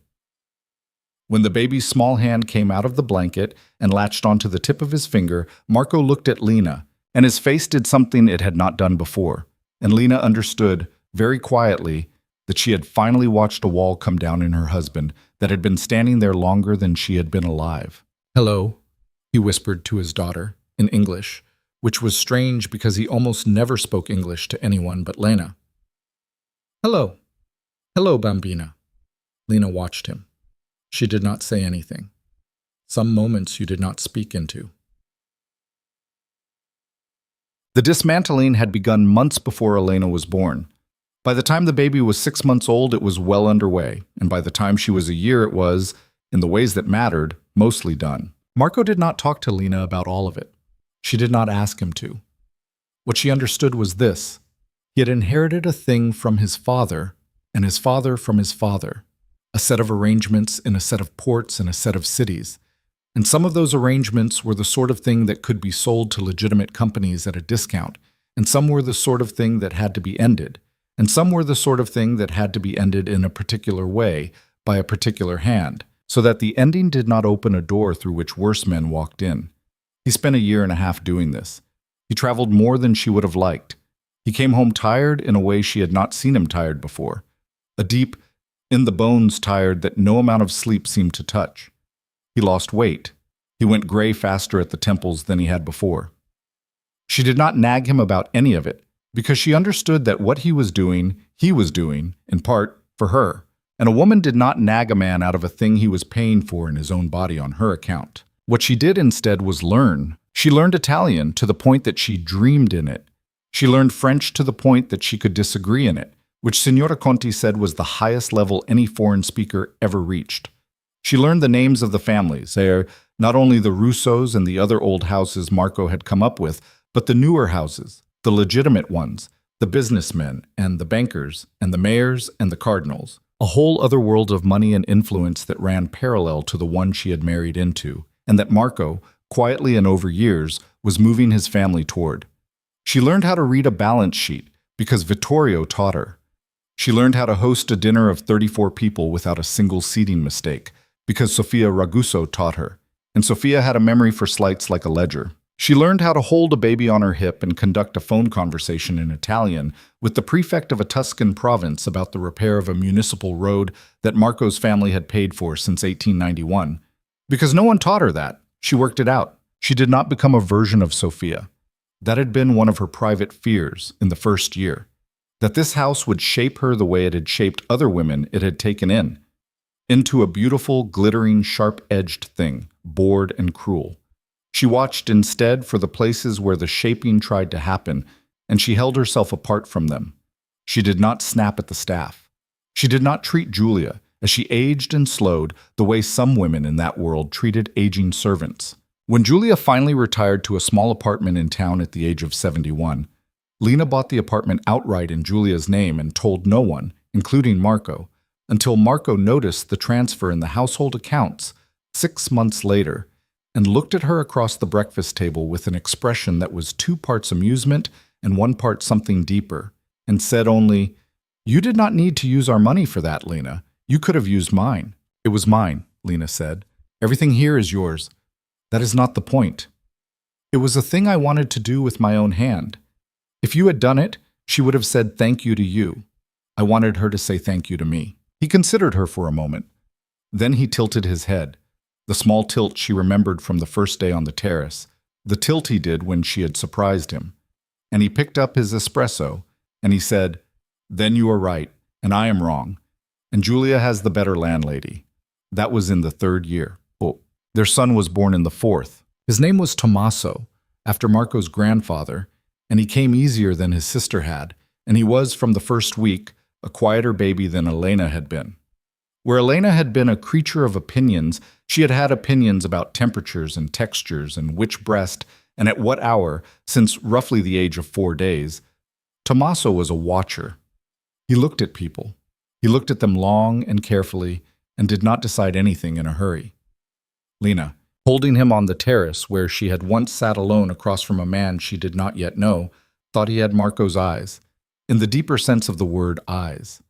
A: When the baby's small hand came out of the blanket and latched onto the tip of his finger, Marco looked at Lena, and his face did something it had not done before, and Lena understood, very quietly, that she had finally watched a wall come down in her husband that had been standing there longer than she had been alive. "Hello," he whispered to his daughter, in English, which was strange because he almost never spoke English to anyone but Lena. "Hello. Hello, Bambina." Lena watched him. She did not say anything. Some moments you did not speak into. The dismantling had begun months before Elena was born. By the time the baby was 6 months old, it was well underway, and by the time she was a year, it was, in the ways that mattered, mostly done. Marco did not talk to Lena about all of it. She did not ask him to. What she understood was this: he had inherited a thing from his father, and his father from his father. A set of arrangements in a set of ports and a set of cities. And some of those arrangements were the sort of thing that could be sold to legitimate companies at a discount, and some were the sort of thing that had to be ended, and some were the sort of thing that had to be ended in a particular way, by a particular hand, so that the ending did not open a door through which worse men walked in. He spent a year and a half doing this. He traveled more than she would have liked. He came home tired in a way she had not seen him tired before. A deep, in-the-bones tired that no amount of sleep seemed to touch. He lost weight. He went gray faster at the temples than he had before. She did not nag him about any of it, because she understood that what he was doing, in part, for her. And a woman did not nag a man out of a thing he was paying for in his own body on her account. What she did instead was learn. She learned Italian to the point that she dreamed in it. She learned French to the point that she could disagree in it, which Signora Conti said was the highest level any foreign speaker ever reached. She learned the names of the families. They are not only the Russos and the other old houses Marco had come up with, but the newer houses, the legitimate ones, the businessmen and the bankers and the mayors and the cardinals, a whole other world of money and influence that ran parallel to the one she had married into, and that Marco, quietly and over years, was moving his family toward. She learned how to read a balance sheet because Vittorio taught her. She learned how to host a dinner of 34 people without a single seating mistake, because Sofia Raguso taught her, and Sofia had a memory for slights like a ledger. She learned how to hold a baby on her hip and conduct a phone conversation in Italian with the prefect of a Tuscan province about the repair of a municipal road that Marco's family had paid for since 1891. Because no one taught her that, she worked it out. She did not become a version of Sofia. That had been one of her private fears in the first year. That this house would shape her the way it had shaped other women it had taken in, into a beautiful, glittering, sharp-edged thing, bored and cruel. She watched instead for the places where the shaping tried to happen, and she held herself apart from them. She did not snap at the staff. She did not treat Julia, as she aged and slowed, the way some women in that world treated aging servants. When Julia finally retired to a small apartment in town at the age of 71, Lena bought the apartment outright in Julia's name and told no one, including Marco, until Marco noticed the transfer in the household accounts 6 months later and looked at her across the breakfast table with an expression that was 2 parts amusement and 1 part something deeper, and said only, "You did not need to use our money for that, Lena. You could have used mine." "It was mine," Lena said. "Everything here is yours. That is not the point. It was a thing I wanted to do with my own hand. If you had done it, she would have said thank you to you. I wanted her to say thank you to me." He considered her for a moment. Then he tilted his head, the small tilt she remembered from the first day on the terrace, the tilt he did when she had surprised him. And he picked up his espresso, and he said, "Then you are right, and I am wrong. And Julia has the better landlady." That was in the 3rd year. Oh, their son was born in the 4th. His name was Tommaso, after Marco's grandfather, and he came easier than his sister had, and he was, from the first week, a quieter baby than Elena had been. Where Elena had been a creature of opinions, she had had opinions about temperatures and textures and which breast and at what hour, since roughly the age of 4 days. Tommaso was a watcher. He looked at people. He looked at them long and carefully and did not decide anything in a hurry. Lena, holding him on the terrace where she had once sat alone across from a man she did not yet know, thought he had Marco's eyes, in the deeper sense of the word eyes.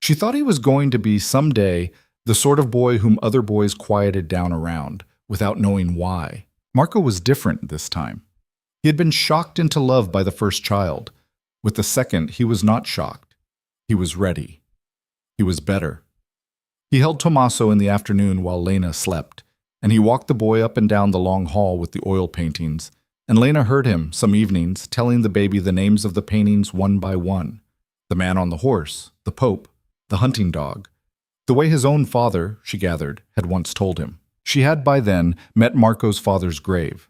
A: She thought he was going to be someday the sort of boy whom other boys quieted down around, without knowing why. Marco was different this time. He had been shocked into love by the first child. With the second, he was not shocked. He was ready. He was better. He held Tommaso in the afternoon while Lena slept, and he walked the boy up and down the long hall with the oil paintings, and Lena heard him, some evenings, telling the baby the names of the paintings one by one. The man on the horse, the Pope, the hunting dog. The way his own father, she gathered, had once told him. She had by then met Marco's father's grave.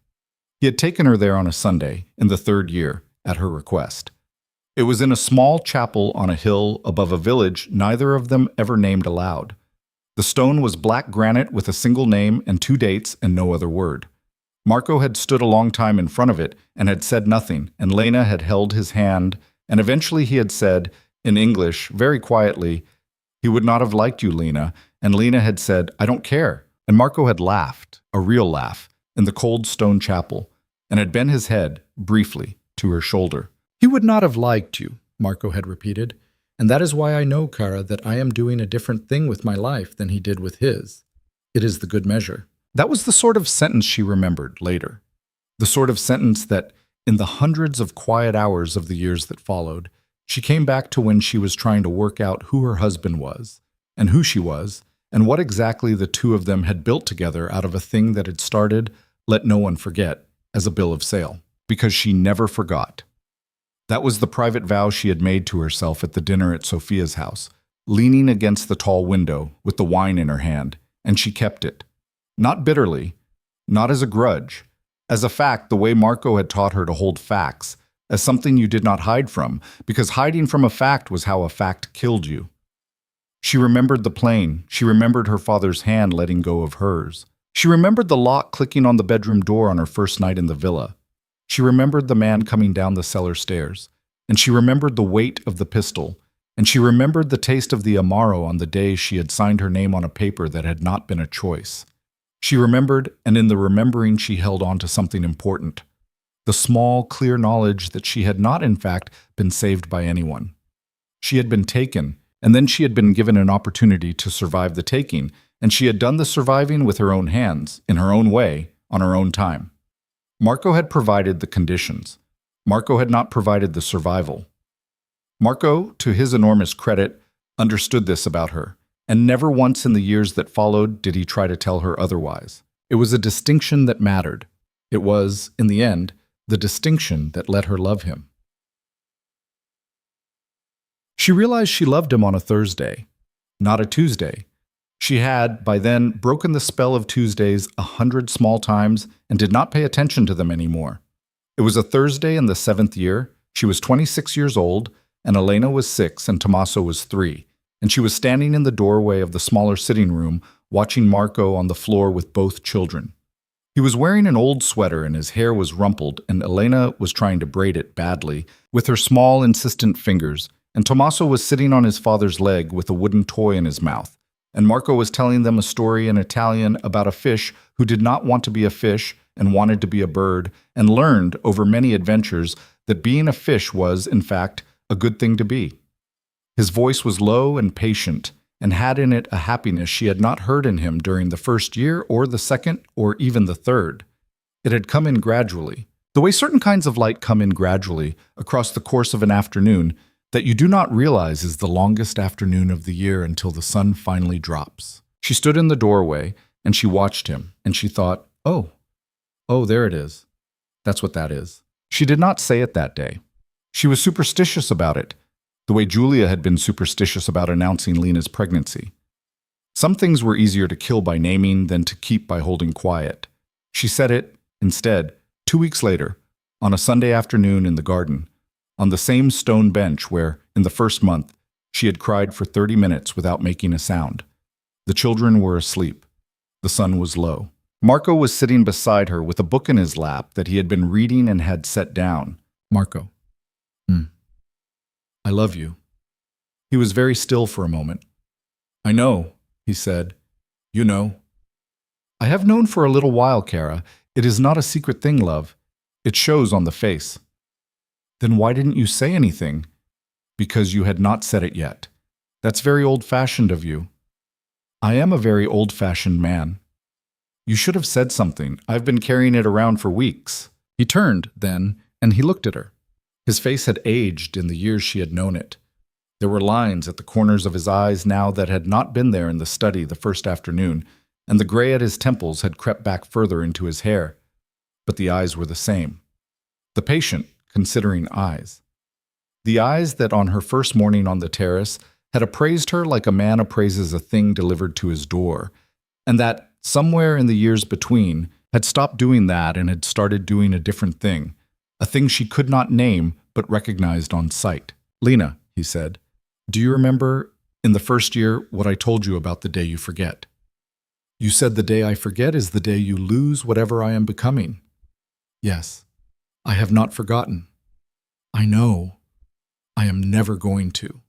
A: He had taken her there on a Sunday, in the 3rd year, at her request. It was in a small chapel on a hill above a village neither of them ever named aloud. The stone was black granite with a single name and 2 dates and no other word. Marco had stood a long time in front of it and had said nothing, and Lena had held his hand, and eventually he had said, in English, very quietly, "He would not have liked you, Lena," and Lena had said, "I don't care," and Marco had laughed, a real laugh, in the cold stone chapel, and had bent his head, briefly, to her shoulder. "He would not have liked you," Marco had repeated, "and that is why I know, Cara, that I am doing a different thing with my life than he did with his. It is the good measure." That was the sort of sentence she remembered later. The sort of sentence that, in the hundreds of quiet hours of the years that followed, she came back to when she was trying to work out who her husband was, and who she was, and what exactly the two of them had built together out of a thing that had started, let no one forget, as a bill of sale. Because she never forgot. That was the private vow she had made to herself at the dinner at Sophia's house, leaning against the tall window, with the wine in her hand, and she kept it. Not bitterly, not as a grudge, as a fact the way Marco had taught her to hold facts, as something you did not hide from, because hiding from a fact was how a fact killed you. She remembered the plane. She remembered her father's hand letting go of hers. She remembered the lock clicking on the bedroom door on her first night in the villa. She remembered the man coming down the cellar stairs. And she remembered the weight of the pistol. And she remembered the taste of the Amaro on the day she had signed her name on a paper that had not been a choice. She remembered, and in the remembering she held on to something important. The small, clear knowledge that she had not, in fact, been saved by anyone. She had been taken, and then she had been given an opportunity to survive the taking, and she had done the surviving with her own hands, in her own way, on her own time. Marco had provided the conditions. Marco had not provided the survival. Marco, to his enormous credit, understood this about her, and never once in the years that followed did he try to tell her otherwise. It was a distinction that mattered. It was, in the end, the distinction that let her love him. She realized she loved him on a Thursday, not a Tuesday. She had, by then, broken the spell of Tuesdays 100 small times and did not pay attention to them anymore. It was a Thursday in the 7th year. She was 26 years old, and Elena was 6 and Tommaso was 3, and she was standing in the doorway of the smaller sitting room, watching Marco on the floor with both children. He was wearing an old sweater and his hair was rumpled, and Elena was trying to braid it badly with her small, insistent fingers, and Tommaso was sitting on his father's leg with a wooden toy in his mouth, and Marco was telling them a story in Italian about a fish who did not want to be a fish and wanted to be a bird, and learned over many adventures that being a fish was, in fact, a good thing to be. His voice was low and patient, and had in it a happiness she had not heard in him during the first year or the second or even the third. It had come in gradually, the way certain kinds of light come in gradually across the course of an afternoon that you do not realize is the longest afternoon of the year until the sun finally drops. She stood in the doorway, and she watched him, and she thought, oh, there it is. That's what that is. She did not say it that day. She was superstitious about it, the way Julia had been superstitious about announcing Lena's pregnancy. Some things were easier to kill by naming than to keep by holding quiet. She said it, instead, 2 weeks later, on a Sunday afternoon in the garden, on the same stone bench where, in the first month, she had cried for 30 minutes without making a sound. The children were asleep. The sun was low. Marco was sitting beside her with a book in his lap that he had been reading and had set down. Marco. I love you. He was very still for a moment. I know, he said. You know. I have known for a little while, Cara. It is not a secret thing, love. It shows on the face. Then why didn't you say anything? Because you had not said it yet. That's very old-fashioned of you. I am a very old-fashioned man. You should have said something. I've been carrying it around for weeks. He turned, then, and he looked at her. His face had aged in the years she had known it. There were lines at the corners of his eyes now that had not been there in the study the first afternoon, and the gray at his temples had crept back further into his hair. But the eyes were the same. The patient, considering eyes. The eyes that on her first morning on the terrace had appraised her like a man appraises a thing delivered to his door, and that, somewhere in the years between, had stopped doing that and had started doing a different thing, a thing she could not name but recognized on sight. Lena, he said, do you remember, in the first year, what I told you about the day you forget? You said the day I forget is the day you lose whatever I am becoming. Yes, I have not forgotten. I know. I am never going to.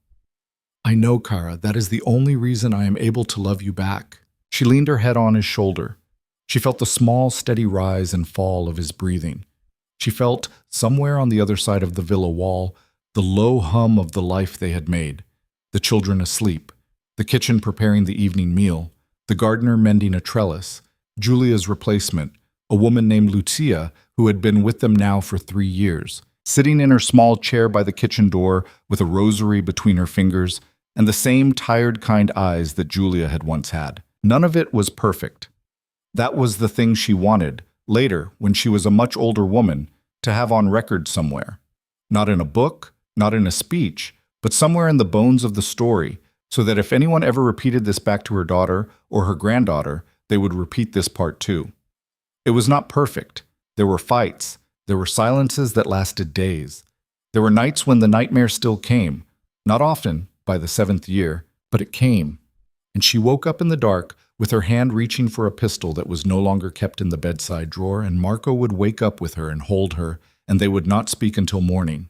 A: I know, Cara, that is the only reason I am able to love you back. She leaned her head on his shoulder. She felt the small, steady rise and fall of his breathing. She felt, somewhere on the other side of the villa wall, the low hum of the life they had made, the children asleep, the kitchen preparing the evening meal, the gardener mending a trellis, Julia's replacement, a woman named Lucia who had been with them now for 3 years, sitting in her small chair by the kitchen door with a rosary between her fingers, and the same tired, kind eyes that Julia had once had. None of it was perfect. That was the thing she wanted, later, when she was a much older woman, to have on record somewhere. Not in a book, not in a speech, but somewhere in the bones of the story, so that if anyone ever repeated this back to her daughter or her granddaughter, they would repeat this part too. It was not perfect. There were fights. There were silences that lasted days. There were nights when the nightmare still came, not often, by the 7th year, but it came. And she woke up in the dark with her hand reaching for a pistol that was no longer kept in the bedside drawer, and Marco would wake up with her and hold her, and they would not speak until morning.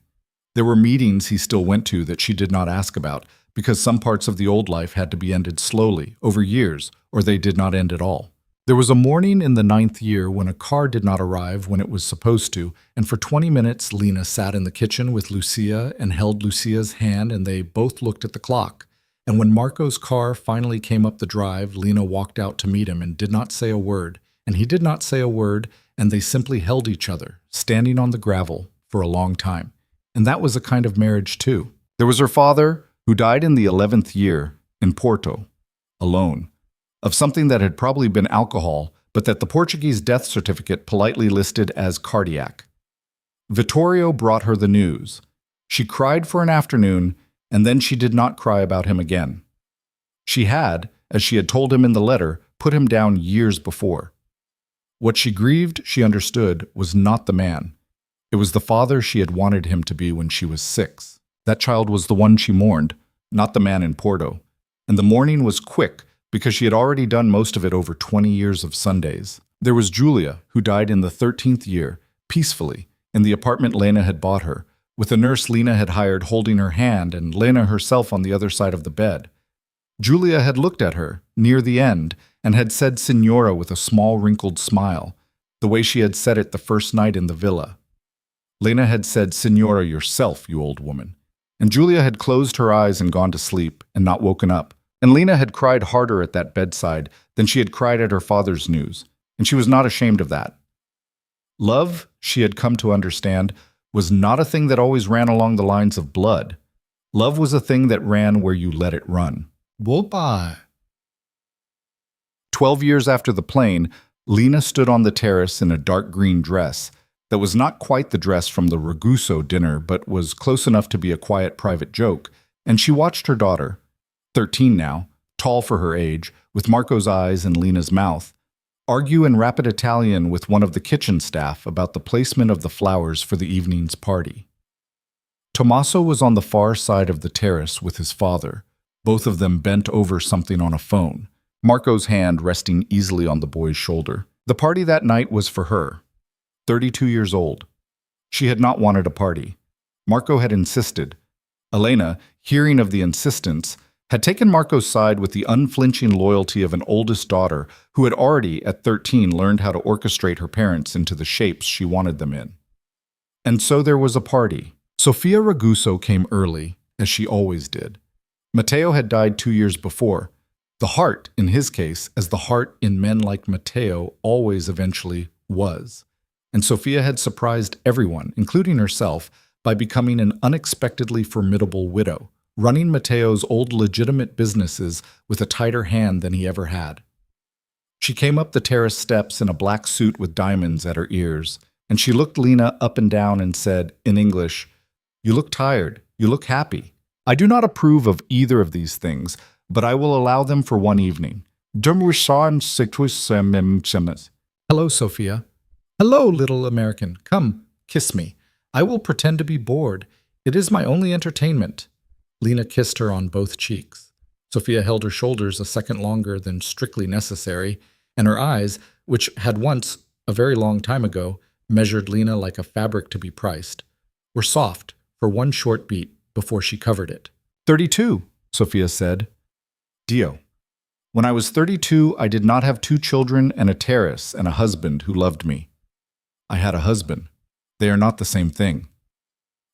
A: There were meetings he still went to that she did not ask about, because some parts of the old life had to be ended slowly, over years, or they did not end at all. There was a morning in the 9th year when a car did not arrive when it was supposed to, and for 20 minutes Lena sat in the kitchen with Lucia and held Lucia's hand, and they both looked at the clock. And when Marco's car finally came up the drive, Lena walked out to meet him and did not say a word, and he did not say a word, and they simply held each other, standing on the gravel, for a long time. And that was a kind of marriage too. There was her father, who died in the 11th year, in Porto, alone, of something that had probably been alcohol, but that the Portuguese death certificate politely listed as cardiac. Vittorio brought her the news. She cried for an afternoon, and then she did not cry about him again. She had, as she had told him in the letter, put him down years before. What she grieved, she understood, was not the man. It was the father she had wanted him to be when she was 6. That child was the one she mourned, not the man in Porto. and the morning was quick because she had already done most of it over 20 years of Sundays. There was Julia, who died in the 13th year, peacefully, in the apartment Lena had bought her, with a nurse Lena had hired holding her hand and Lena herself on the other side of the bed. Julia had looked at her, near the end, and had said Signora with a small wrinkled smile, the way she had said it the first night in the villa. Lena had said, "Signora yourself, you old woman." And Julia had closed her eyes and gone to sleep, and not woken up. And Lena had cried harder at that bedside than she had cried at her father's news, and she was not ashamed of that. Love, she had come to understand, was not a thing that always ran along the lines of blood. Love was a thing that ran where you let it run. Whoop-ah. 12 years after the plane, Lena stood on the terrace in a dark green dress that was not quite the dress from the Raguso dinner but was close enough to be a quiet private joke, and she watched her daughter, 13 now, tall for her age, with Marco's eyes and Lena's mouth, argue in rapid Italian with one of the kitchen staff about the placement of the flowers for the evening's party. Tommaso was on the far side of the terrace with his father, both of them bent over something on a phone, Marco's hand resting easily on the boy's shoulder. The party that night was for her, 32 years old. She had not wanted a party. Marco had insisted. Elena, hearing of the insistence, had taken Marco's side with the unflinching loyalty of an oldest daughter who had already, at 13, learned how to orchestrate her parents into the shapes she wanted them in. And so there was a party. Sofia Raguso came early, as she always did. Matteo had died 2 years before. The heart, in his case, as the heart in men like Matteo always eventually was. And Sofia had surprised everyone, including herself, by becoming an unexpectedly formidable widow, running Matteo's old legitimate businesses with a tighter hand than he ever had. She came up the terrace steps in a black suit with diamonds at her ears, and she looked Lena up and down and said, in English, "You look tired. You look happy. I do not approve of either of these things, but I will allow them for one evening." Hello, Sophia. Hello, little American. Come, kiss me. I will pretend to be bored. It is my only entertainment. Lena kissed her on both cheeks. Sophia held her shoulders a second longer than strictly necessary, and her eyes, which had once, a very long time ago, measured Lena like a fabric to be priced, were soft for one short beat before she covered it. 32, Sophia said. Dio. When I was 32, I did not have 2 children and a terrace and a husband who loved me. I had a husband. They are not the same thing.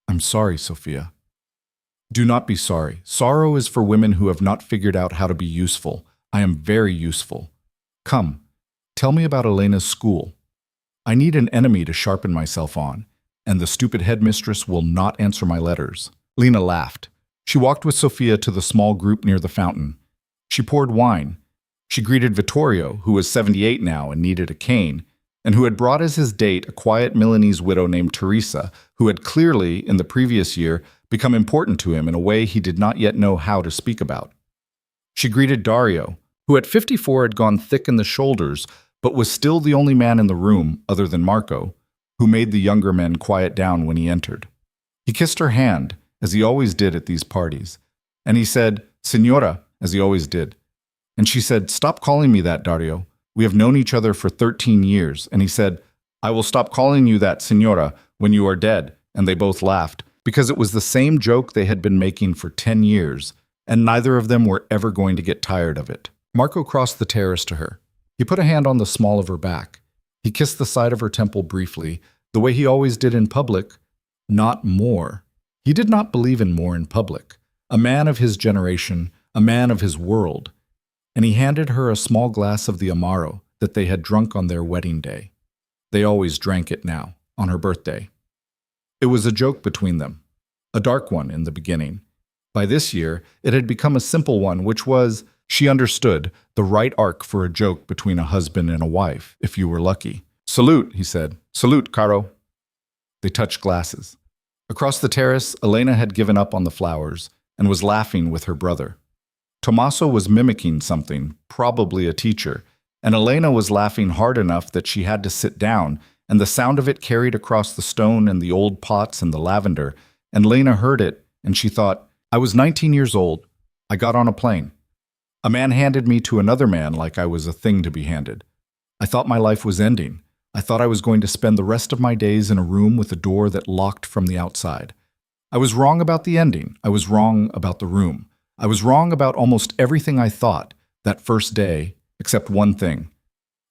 A: I'm sorry, Sophia. Do not be sorry. Sorrow is for women who have not figured out how to be useful. I am very useful. Come, tell me about Elena's school. I need an enemy to sharpen myself on, and the stupid headmistress will not answer my letters. Lena laughed. She walked with Sophia to the small group near the fountain. She poured wine. She greeted Vittorio, who was 78 now and needed a cane, and who had brought as his date a quiet Milanese widow named Teresa, who had clearly, in the previous year, become important to him in a way he did not yet know how to speak about. She greeted Dario, who at 54 had gone thick in the shoulders, but was still the only man in the room, other than Marco, who made the younger men quiet down when he entered. He kissed her hand, as he always did at these parties, and he said, "Signora," as he always did. And she said, "Stop calling me that, Dario. We have known each other for 13 years. And he said, "I will stop calling you that, Signora, when you are dead." And they both laughed, because it was the same joke they had been making for 10 years, and neither of them were ever going to get tired of it. Marco crossed the terrace to her. He put a hand on the small of her back. He kissed the side of her temple briefly, the way he always did in public, not more. He did not believe in more in public. A man of his generation, a man of his world. And he handed her a small glass of the Amaro that they had drunk on their wedding day. They always drank it now, on her birthday. It was a joke between them, a dark one in the beginning. By this year, it had become a simple one, which was, she understood, the right arc for a joke between a husband and a wife, if you were lucky. "Salute," he said. "Salute, caro." They touched glasses. Across the terrace, Elena had given up on the flowers and was laughing with her brother. Tommaso was mimicking something, probably a teacher, and Elena was laughing hard enough that she had to sit down, and the sound of it carried across the stone and the old pots and the lavender, and Lena heard it, and she thought, I was 19 years old. I got on a plane. A man handed me to another man like I was a thing to be handed. I thought my life was ending. I thought I was going to spend the rest of my days in a room with a door that locked from the outside. I was wrong about the ending. I was wrong about the room. I was wrong about almost everything I thought that first day, except one thing.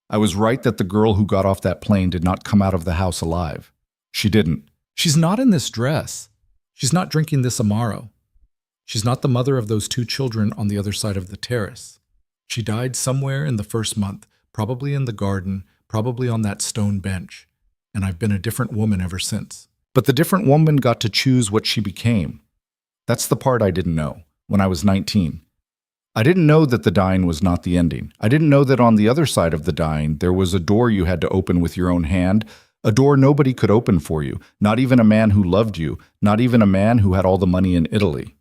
A: I was right that the girl who got off that plane did not come out of the house alive. She didn't. She's not in this dress. She's not drinking this Amaro. She's not the mother of those 2 children on the other side of the terrace. She died somewhere in the first month, probably in the garden, probably on that stone bench. And I've been a different woman ever since. But the different woman got to choose what she became. That's the part I didn't know when I was 19. I didn't know that the dying was not the ending. I didn't know that on the other side of the dying, there was a door you had to open with your own hand, a door nobody could open for you, not even a man who loved you, not even a man who had all the money in Italy.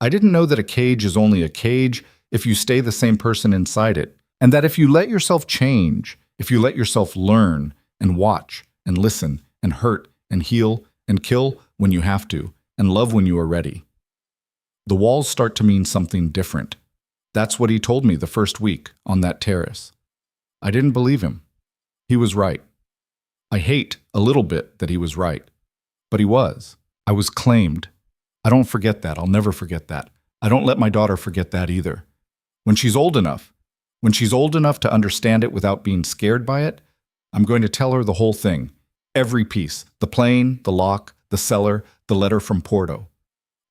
A: I didn't know that a cage is only a cage if you stay the same person inside it, and that if you let yourself change, if you let yourself learn and watch and listen and hurt and heal and kill when you have to, and love when you are ready, the walls start to mean something different. That's what he told me the first week on that terrace. I didn't believe him. He was right. I hate a little bit that he was right, but he was. I was claimed. I don't forget that. I'll never forget that. I don't let my daughter forget that either. When she's old enough to understand it without being scared by it, I'm going to tell her the whole thing. Every piece. The plane, the lock, the cellar, the letter from Porto.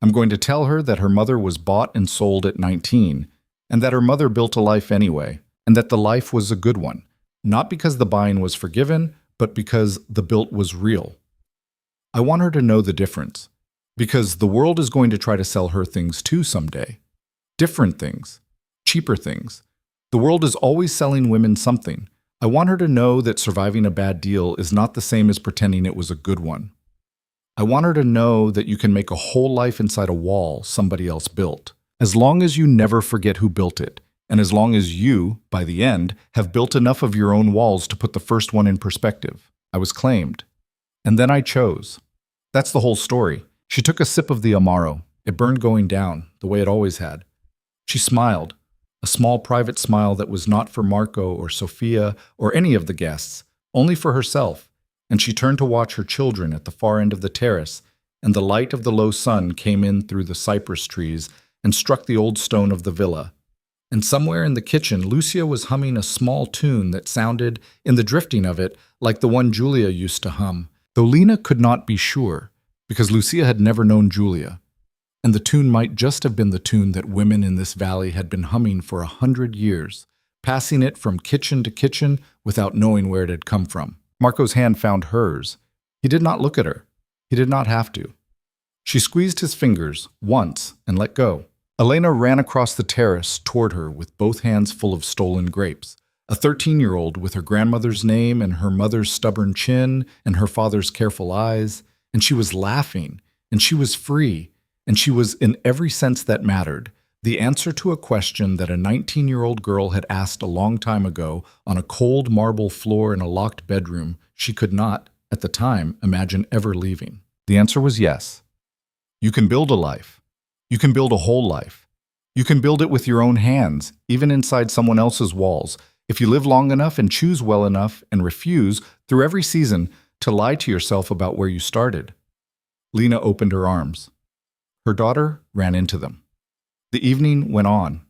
A: I'm going to tell her that her mother was bought and sold at 19, and that her mother built a life anyway, and that the life was a good one, not because the buying was forgiven, but because the built was real. I want her to know the difference, because the world is going to try to sell her things too someday. Different things, cheaper things. The world is always selling women something. I want her to know that surviving a bad deal is not the same as pretending it was a good one. I want her to know that you can make a whole life inside a wall somebody else built, as long as you never forget who built it, and as long as you, by the end, have built enough of your own walls to put the first one in perspective. I was claimed. And then I chose. That's the whole story. She took a sip of the Amaro. It burned going down, the way it always had. She smiled, a small private smile that was not for Marco or Sophia or any of the guests, only for herself. And she turned to watch her children at the far end of the terrace, and the light of the low sun came in through the cypress trees and struck the old stone of the villa. And somewhere in the kitchen, Lucia was humming a small tune that sounded, in the drifting of it, like the one Julia used to hum, though Lena could not be sure, because Lucia had never known Julia. And the tune might just have been the tune that women in this valley had been humming for 100 years, passing it from kitchen to kitchen without knowing where it had come from. Marco's hand found hers. He did not look at her. He did not have to. She squeezed his fingers once and let go. Elena ran across the terrace toward her with both hands full of stolen grapes. A 13-year-old with her grandmother's name and her mother's stubborn chin and her father's careful eyes. And she was laughing, and she was free, and she was in every sense that mattered. The answer to a question that a 19-year-old girl had asked a long time ago on a cold marble floor in a locked bedroom she could not, at the time, imagine ever leaving. The answer was yes. You can build a life. You can build a whole life. You can build it with your own hands, even inside someone else's walls, if you live long enough and choose well enough and refuse, through every season, to lie to yourself about where you started. Lena opened her arms. Her daughter ran into them. The evening went on.